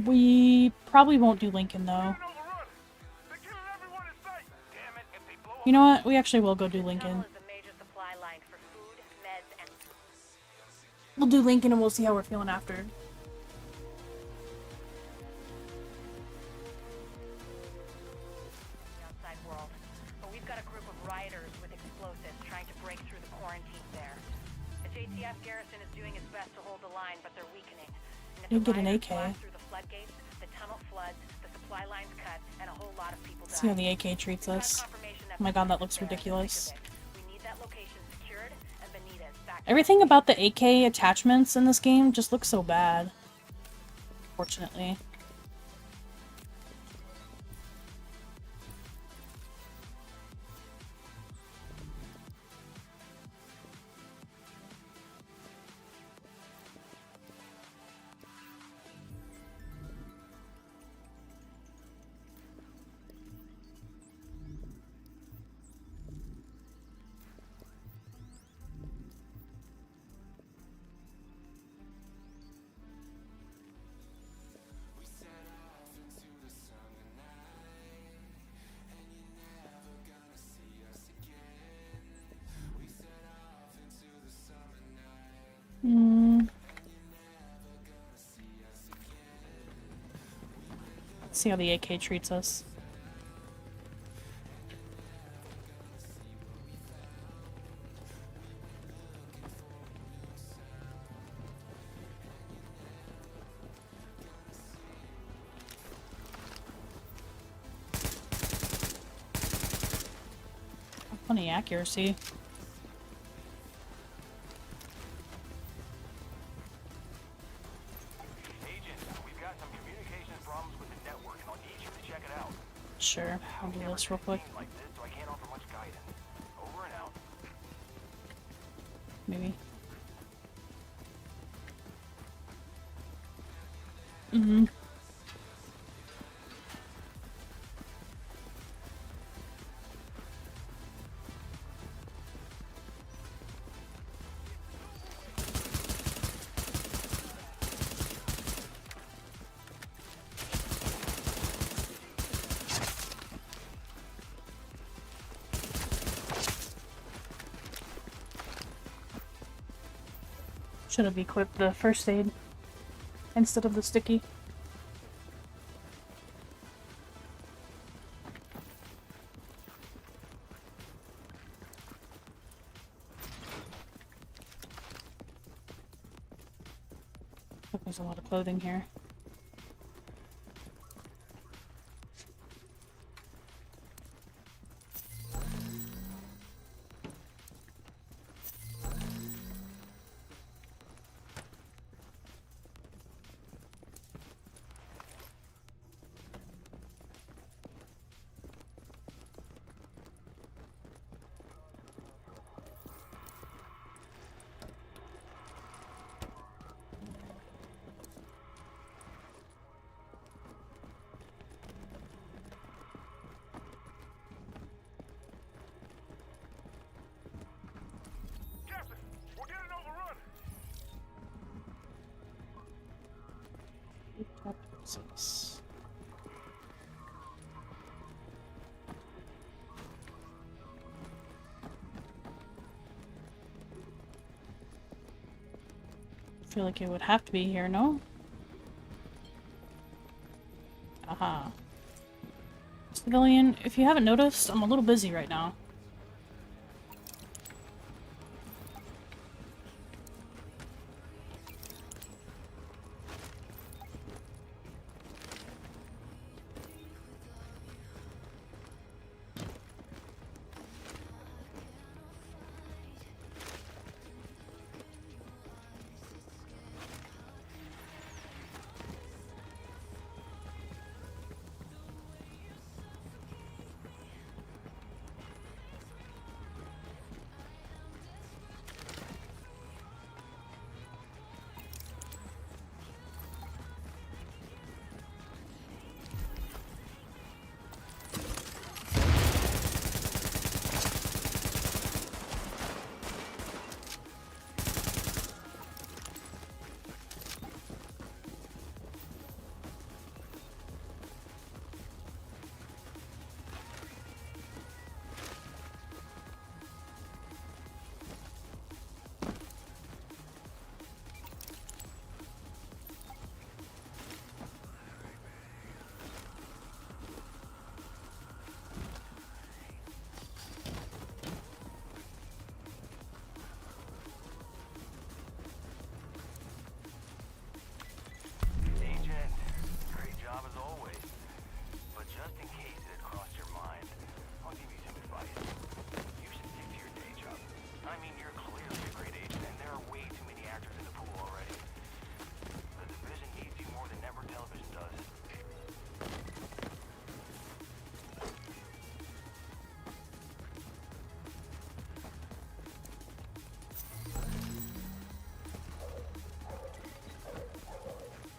We probably won't do Lincoln, though. You know what? We actually will go do Lincoln. We'll do Lincoln and we'll see how we're feeling after. Outside world. But we've got a group of rioters with explosives trying to break through the quarantine there. The JTF garrison is doing its best to hold the line, but they're weakening. You get an AK. Floodgates, the tunnel floods, the supply lines cut, and a whole lot of people die. See how the AK treats us. Oh my god, that looks ridiculous. We need that location secured, and Benitez back. Everything about the AK attachments in this game just looks so bad. Fortunately. Let's see how the AK treats us. Plenty accuracy. Sure, I'll do this real quick. Maybe. Mm-hmm. Should have equipped the first aid instead of the sticky. Looks like there's a lot of clothing here. Captain, we're getting overrun. Six. I feel like it would have to be here, no? Aha. Civilian, if you haven't noticed, I'm a little busy right now. Agent, great job as always. But just in case it had crossed your mind, I'll give you some advice. You should stick to your day job. I mean, you're clearly a great agent, and there are way too many actors in the pool already. The division needs you more than network television does.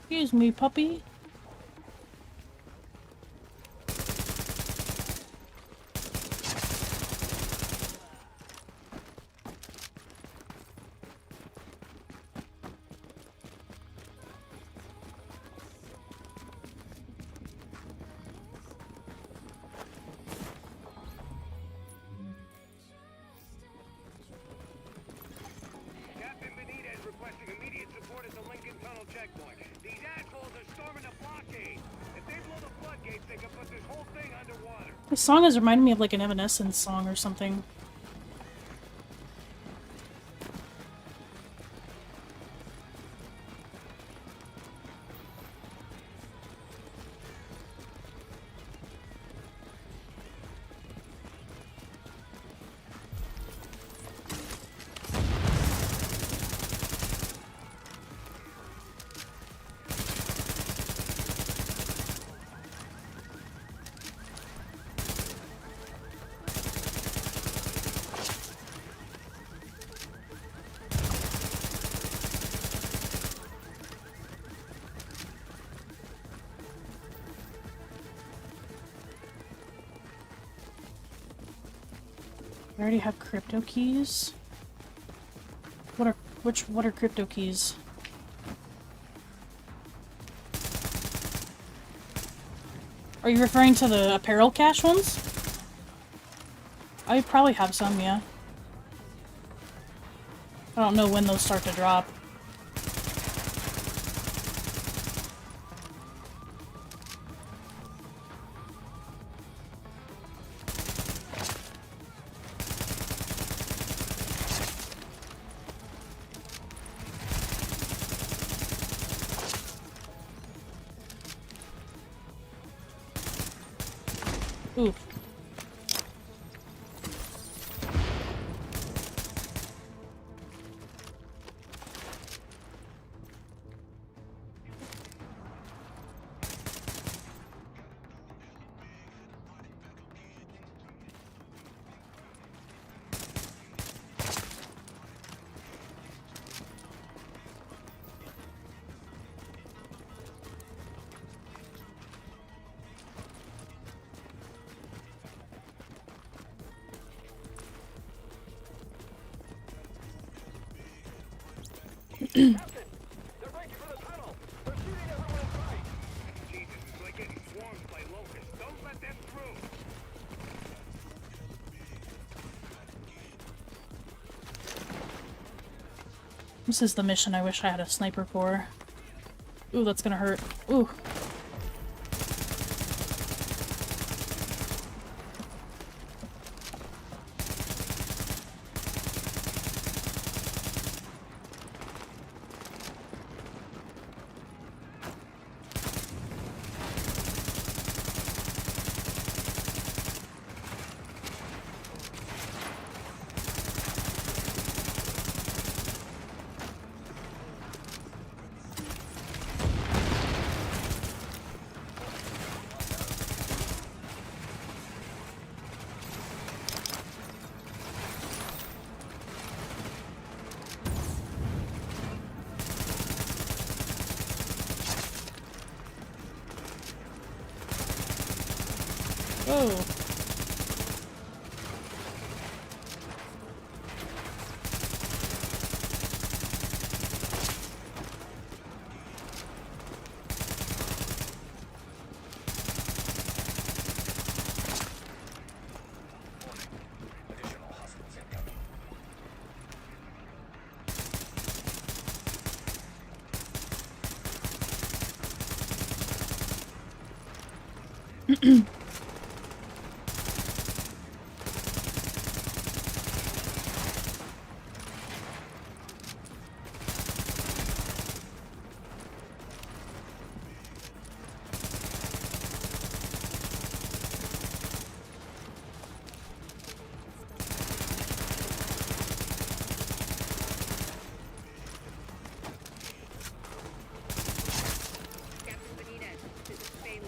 Excuse me, puppy. Captain Benitez requesting immediate support at the Lincoln Tunnel checkpoint. These assholes are storming the blockade. If they blow the floodgates, they can put this whole thing underwater. This song is reminding me of like an Evanescence song or something. We already have crypto keys. What are crypto keys? Are you referring to the apparel cache ones? I probably have some, yeah. I don't know when those start to drop. Ooh. Captain! They're breaking for the tunnel! They're shooting everyone in sight! Jesus, it's like getting swarmed by locusts. Don't let them through! This is the mission I wish I had a sniper for. Ooh, that's gonna hurt. Ooh. Whoa. Captain Benitez, this is Fray.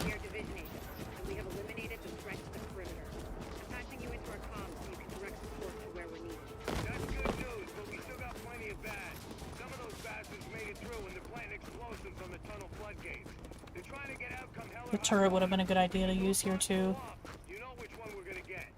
We are division agents, and we have eliminated the threat to the perimeter. I'm patching you into our comms so you can direct support to where we're needed. That's good news, but we still got plenty of bad. Some of those bastards made it through and they're planting explosives on the tunnel floodgates. They're trying to get out come hell or The high turret would have water. been a good idea to use here too. You know which one we're gonna get.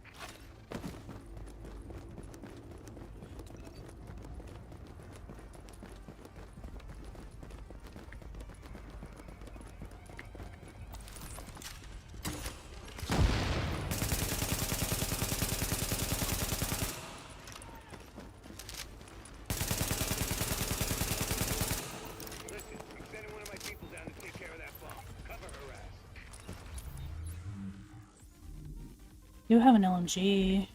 Listen, I'm sending one of my people down to take care of that bomb. Cover her ass. You have an LMG.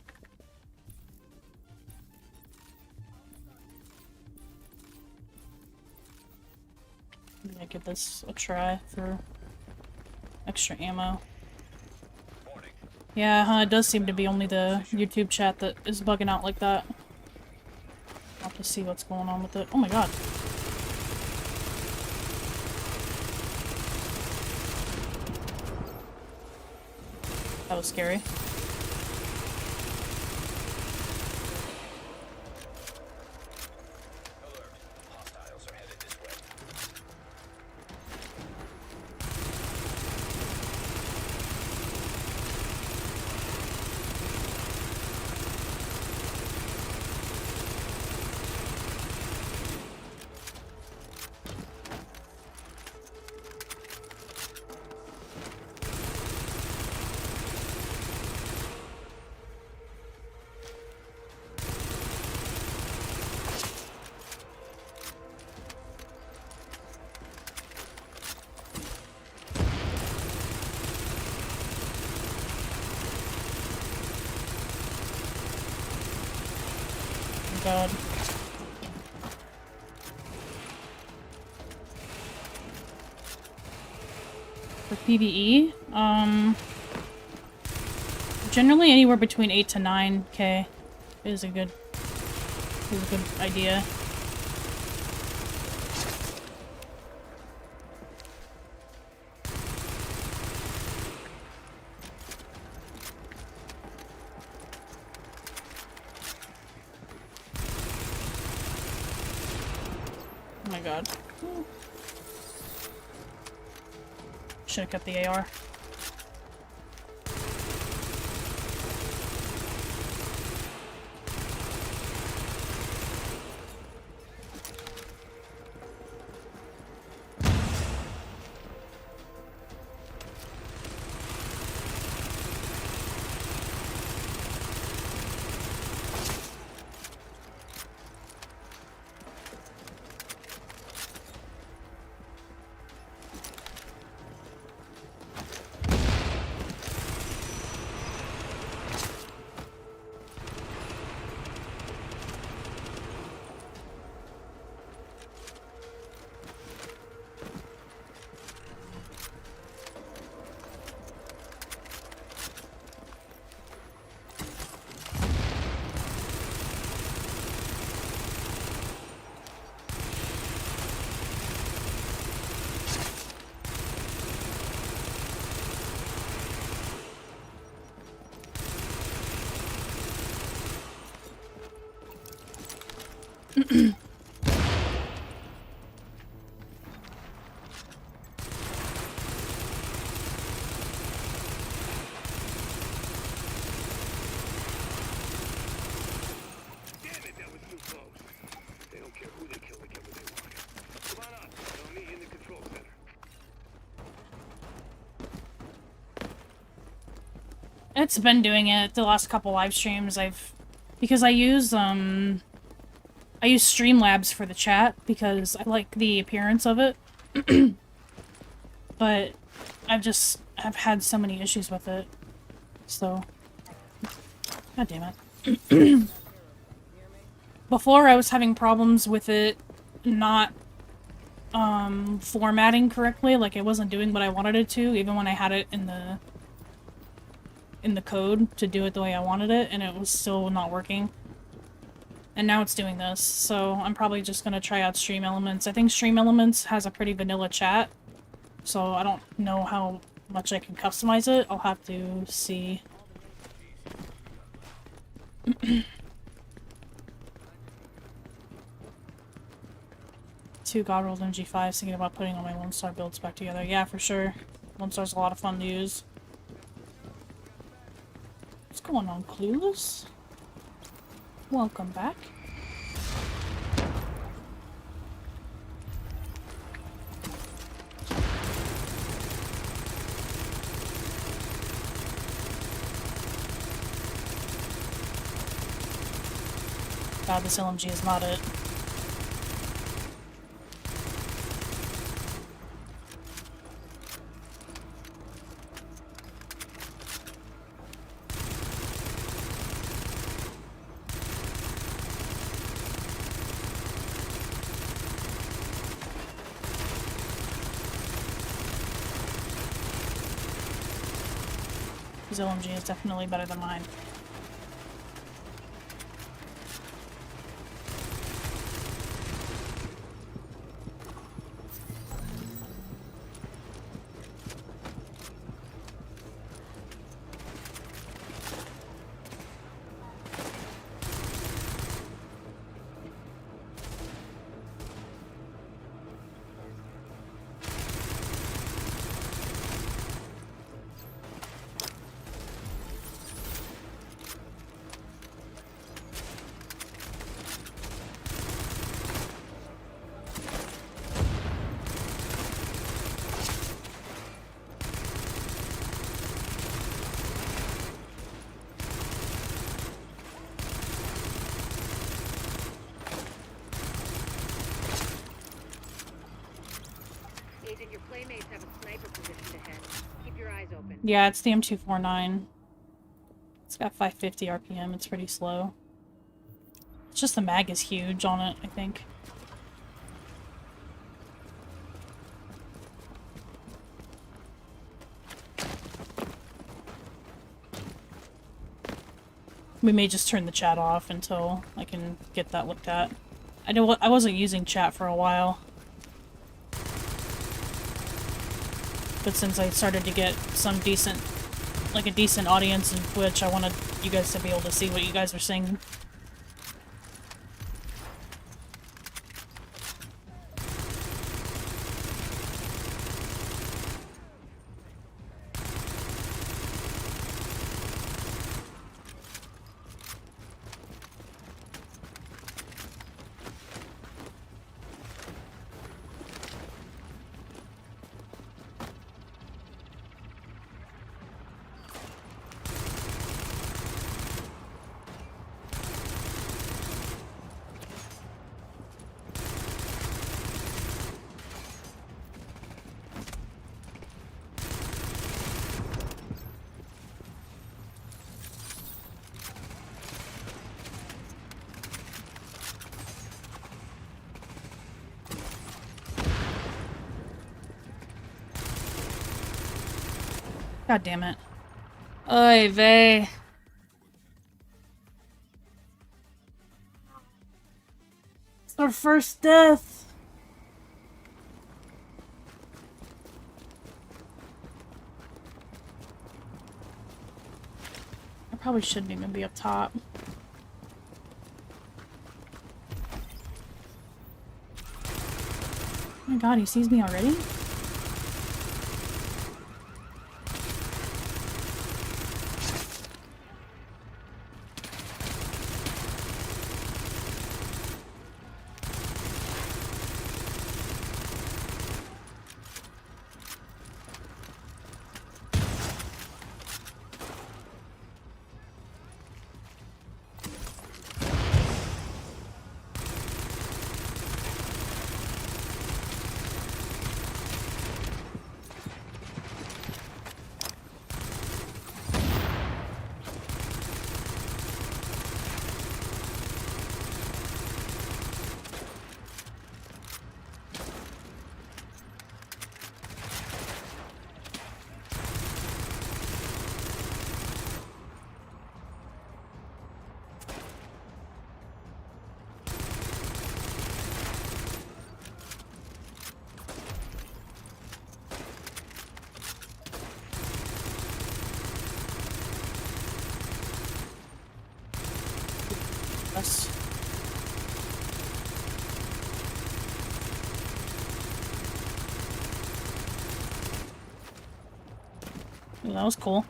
Maybe I give this a try for extra ammo. Yeah, huh, it does seem to be only the YouTube chat that is bugging out like that. I'll have to see what's going on with it. Oh my god. That was scary. God. For PvE, Generally anywhere between 8 to 9k is a good idea. Oh my god. Should have kept the AR. It's been doing it the last couple live streams. Because I use Streamlabs for the chat because I like the appearance of it. But I've had so many issues with it. So god damn it. Before I was having problems with it not formatting correctly, like it wasn't doing what I wanted it to, even when I had it in the code to do it the way I wanted it, and it was still not working. And now it's doing this, so I'm probably just gonna try out Stream Elements. I think Stream Elements has a pretty vanilla chat, so I don't know how much I can customize it. I'll have to see. 2 God Rolls MG5s, thinking about putting all my Lone Star builds back together. Yeah, for sure. Lone Star's a lot of fun to use. What's going on, Clueless? Welcome back. God, this LMG is not it. His LMG is definitely better than mine. Agent, your playmates have a sniper position ahead. Keep your eyes open. Yeah, it's the M249. It's got 550 RPM, it's pretty slow. It's just the mag is huge on it, I think. We may just turn the chat off until I can get that looked at. I wasn't using chat for a while. But since I started to get some decent, like a decent audience in Twitch, I wanted you guys to be able to see what you guys are saying. God damn it. Oy vey. It's our first death. I probably shouldn't even be up top. Oh my god, he sees me already? Us. Ooh, that was cool.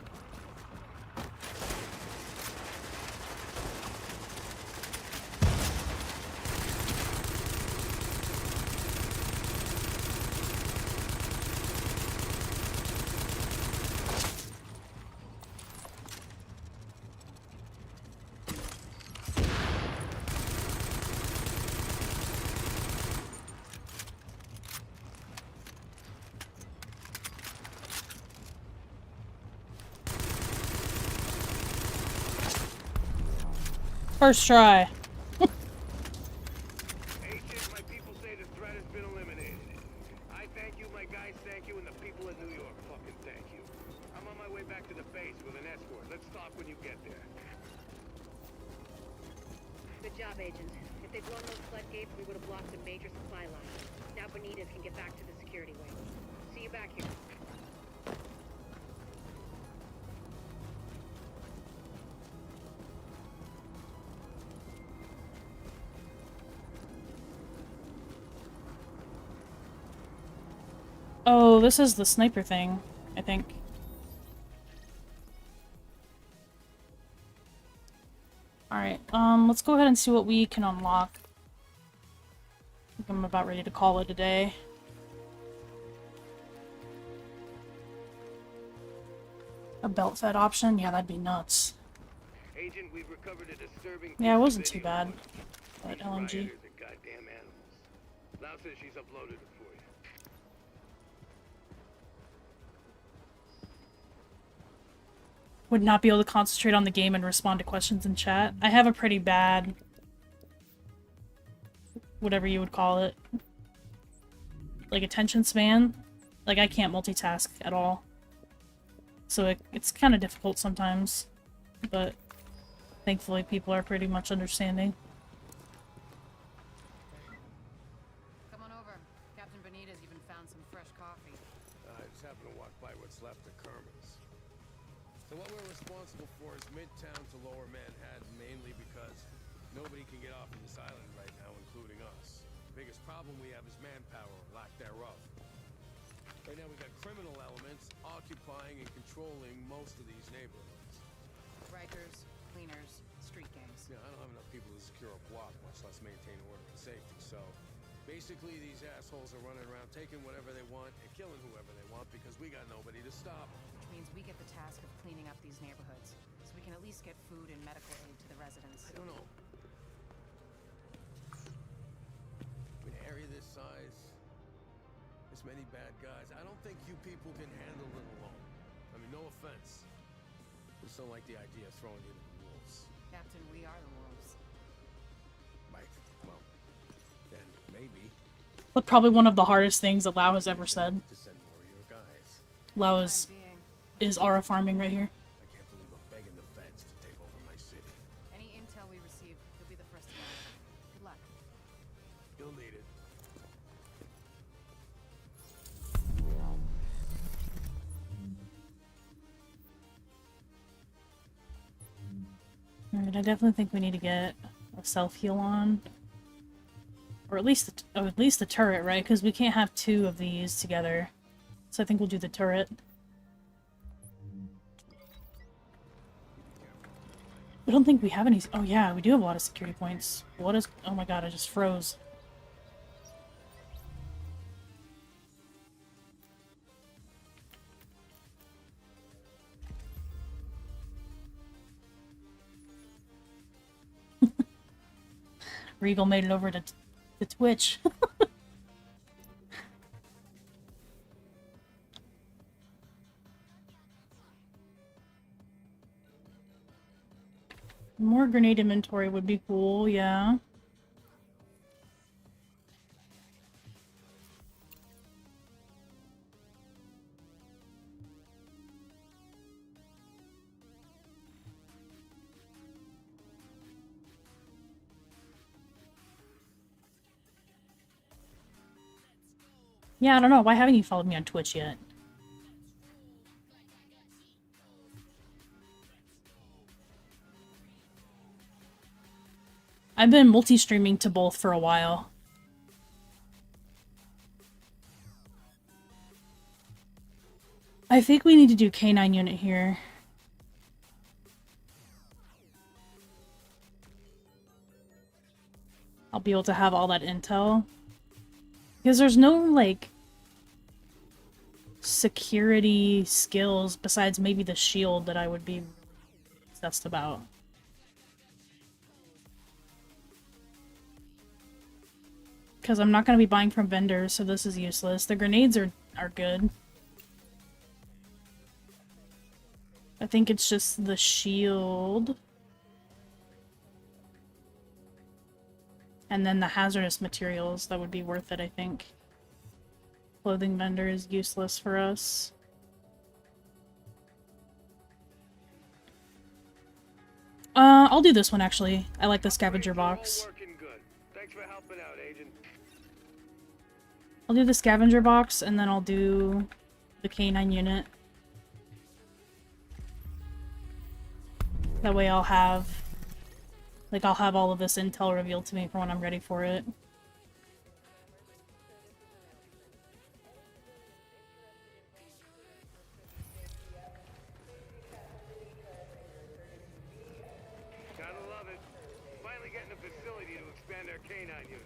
First try. Agent, my people say the threat has been eliminated. I thank you, my guys thank you, and the people of New York fucking thank you. I'm on my way back to the base with an escort. Let's talk when you get there. Good job, Agent. If they'd blown those floodgates, we would have blocked a major supply line. Now Benitez can get back to the security wing. See you back here. Oh, this is the sniper thing, I think. Alright, let's go ahead and see what we can unlock. I think I'm about ready to call it a day. A belt-fed option? Yeah, that'd be nuts. Agent, we've recovered a disturbing Yeah, it piece wasn't of too video bad. footage. But LMG. These rioters are goddamn animals. Lau says she's uploaded it for you. Would not be able to concentrate on the game and respond to questions in chat. I have a pretty bad... whatever you would call it. Like, attention span. Like, I can't multitask at all. So it's kind of difficult sometimes. But Thankfully, people are pretty much understanding. Come on over. Captain Benitez even found some fresh coffee. I just happened to walk by what's left of Kerman's. So what we're responsible for is Midtown to Lower Manhattan, mainly because nobody can get off of this island right now, including us. The biggest problem we have is manpower, or lack thereof. Right now we got criminal elements occupying and controlling most of these neighborhoods. Rikers, cleaners, street gangs. Yeah, I don't have enough people to secure a block, much less maintain order and safety, so basically these assholes are running around taking whatever they want and killing whoever they want because we got nobody to stop them. Which means we get the task of cleaning up these neighborhoods, so we can at least get food and medical aid to the residents. I don't know. An area this size, this many bad guys, I don't think you people can handle it alone. I mean, no offense. I just don't like the idea of throwing you to the wolves. Captain, we are the wolves. Right, well, then maybe But probably one of the hardest things that Lau has ever said. to send more of your guys. Lau is aura farming right here. I can't believe I'm begging the feds to take over my city. Any intel we receive, you'll be the first to know. Good luck. You'll need it. Alright, I definitely think we need to get a self-heal on. Or at least the turret, right? Because we can't have two of these together. So I think we'll do the turret. I don't think we have any... Oh yeah, we do have a lot of security points. What is... Oh my god, I just froze. Regal made it over to Twitch. More grenade inventory would be cool, yeah. Yeah, I don't know. Why haven't you followed me on Twitch yet? I've been multi-streaming to both for a while. I think we need to do K9 unit here. I'll be able to have all that intel. Because there's no, like, security skills besides maybe the shield that I would be obsessed about. Because I'm not going to be buying from vendors, so this is useless. The grenades are good. I think it's just the shield. And then the hazardous materials, that would be worth it, I think. Clothing vendor is useless for us. I'll do this one, actually. I like the scavenger box. Working good. Thanks for helping out, Agent. I'll do the scavenger box, and then I'll do the K9 unit. That way I'll have... Like, I'll have all of this intel revealed to me for when I'm ready for it. Gotta love it. Finally getting a facility to expand our canine unit.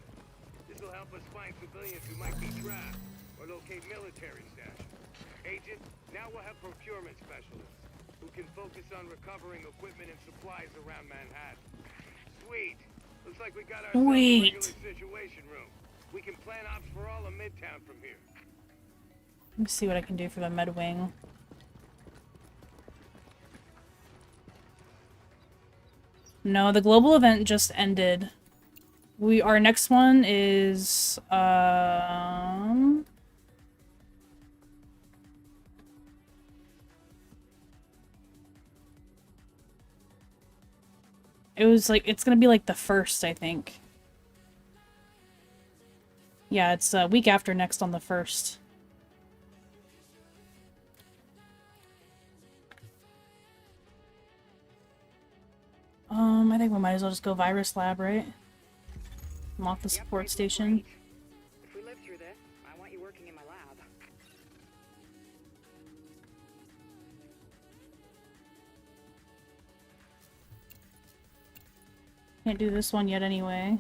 This will help us find civilians who might be trapped or locate military stashes. Agent, now we'll have procurement specialists who can focus on recovering equipment and supplies around Manhattan. Sweet. Looks like we got ourselves a regular situation room. We can plan ops for all of Midtown from here. Let me see what I can do for the med wing. No, the global event just ended. Our next one is It was like, it's gonna be like the 1st, I think. Yeah, it's a week after next on the 1st. I think we might as well just go virus lab, right? I'm off the support station. If we live through this, I want you working in my lab. Can't do this one yet anyway.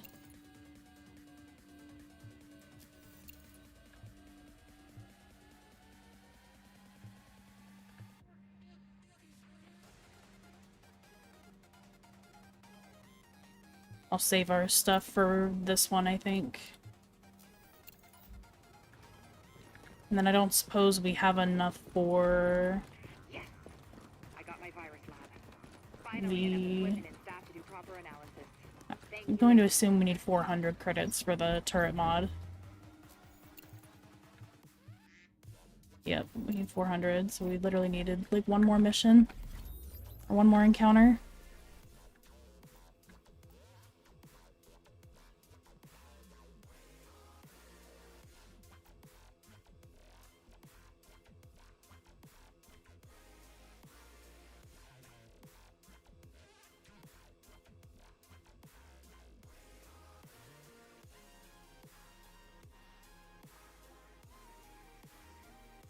I'll save our stuff for this one, I think. And then I don't suppose we have enough for... Yes! I got my virus lab. Finally, enough equipment and staff to do proper analysis. I'm going to assume we need 400 credits for the turret mod. Yep, we need 400, so we literally needed like one more mission. Or one more encounter.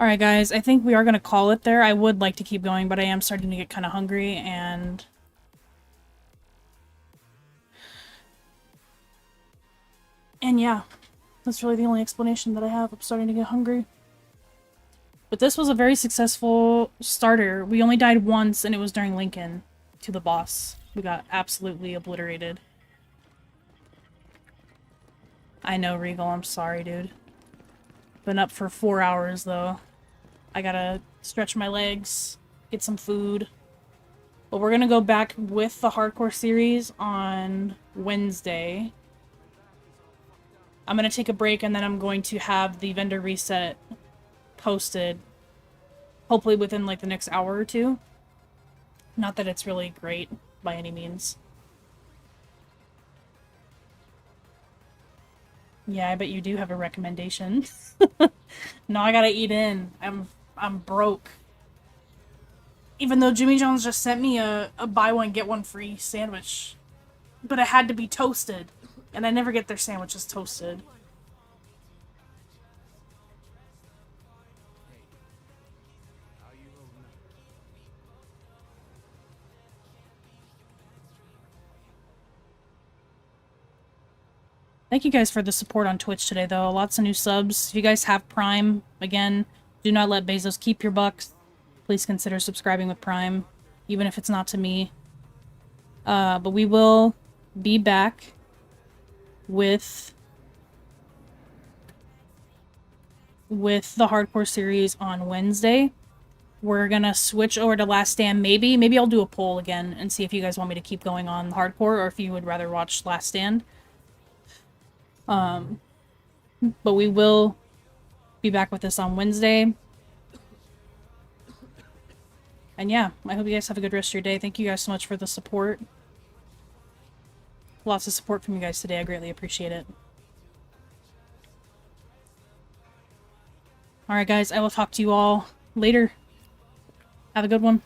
Alright guys, I think we are going to call it there. I would like to keep going, but I am starting to get kind of hungry, and... And yeah, that's really the only explanation that I have. I'm starting to get hungry. But this was a very successful starter. We only died once, and it was during Lincoln, to the boss. We got absolutely obliterated. I know, Regal, I'm sorry, dude. Been up for 4 hours, though. I gotta stretch my legs, get some food. But we're gonna go back with the hardcore series on Wednesday. I'm gonna take a break, and then I'm going to have the vendor reset posted, hopefully within like the next hour or two. Not that it's really great by any means. Yeah, I bet you do have a recommendation. No, I gotta eat in. I'm broke. Even though Jimmy John's just sent me a buy one get one free sandwich. But it had to be toasted. And I never get their sandwiches toasted. Thank you guys for the support on Twitch today, though. Lots of new subs. If you guys have Prime, again, do not let Bezos keep your bucks. Please consider subscribing with Prime, even if it's not to me. But we will be back with the hardcore series on Wednesday. We're gonna switch over to Last Stand, maybe. Maybe I'll do a poll again and see if you guys want me to keep going on hardcore or if you would rather watch Last Stand. But we will be back with this on Wednesday. And yeah, I hope you guys have a good rest of your day. Thank you guys so much for the support. Lots of support from you guys today. I greatly appreciate it. Alright guys, I will talk to you all later. Have a good one.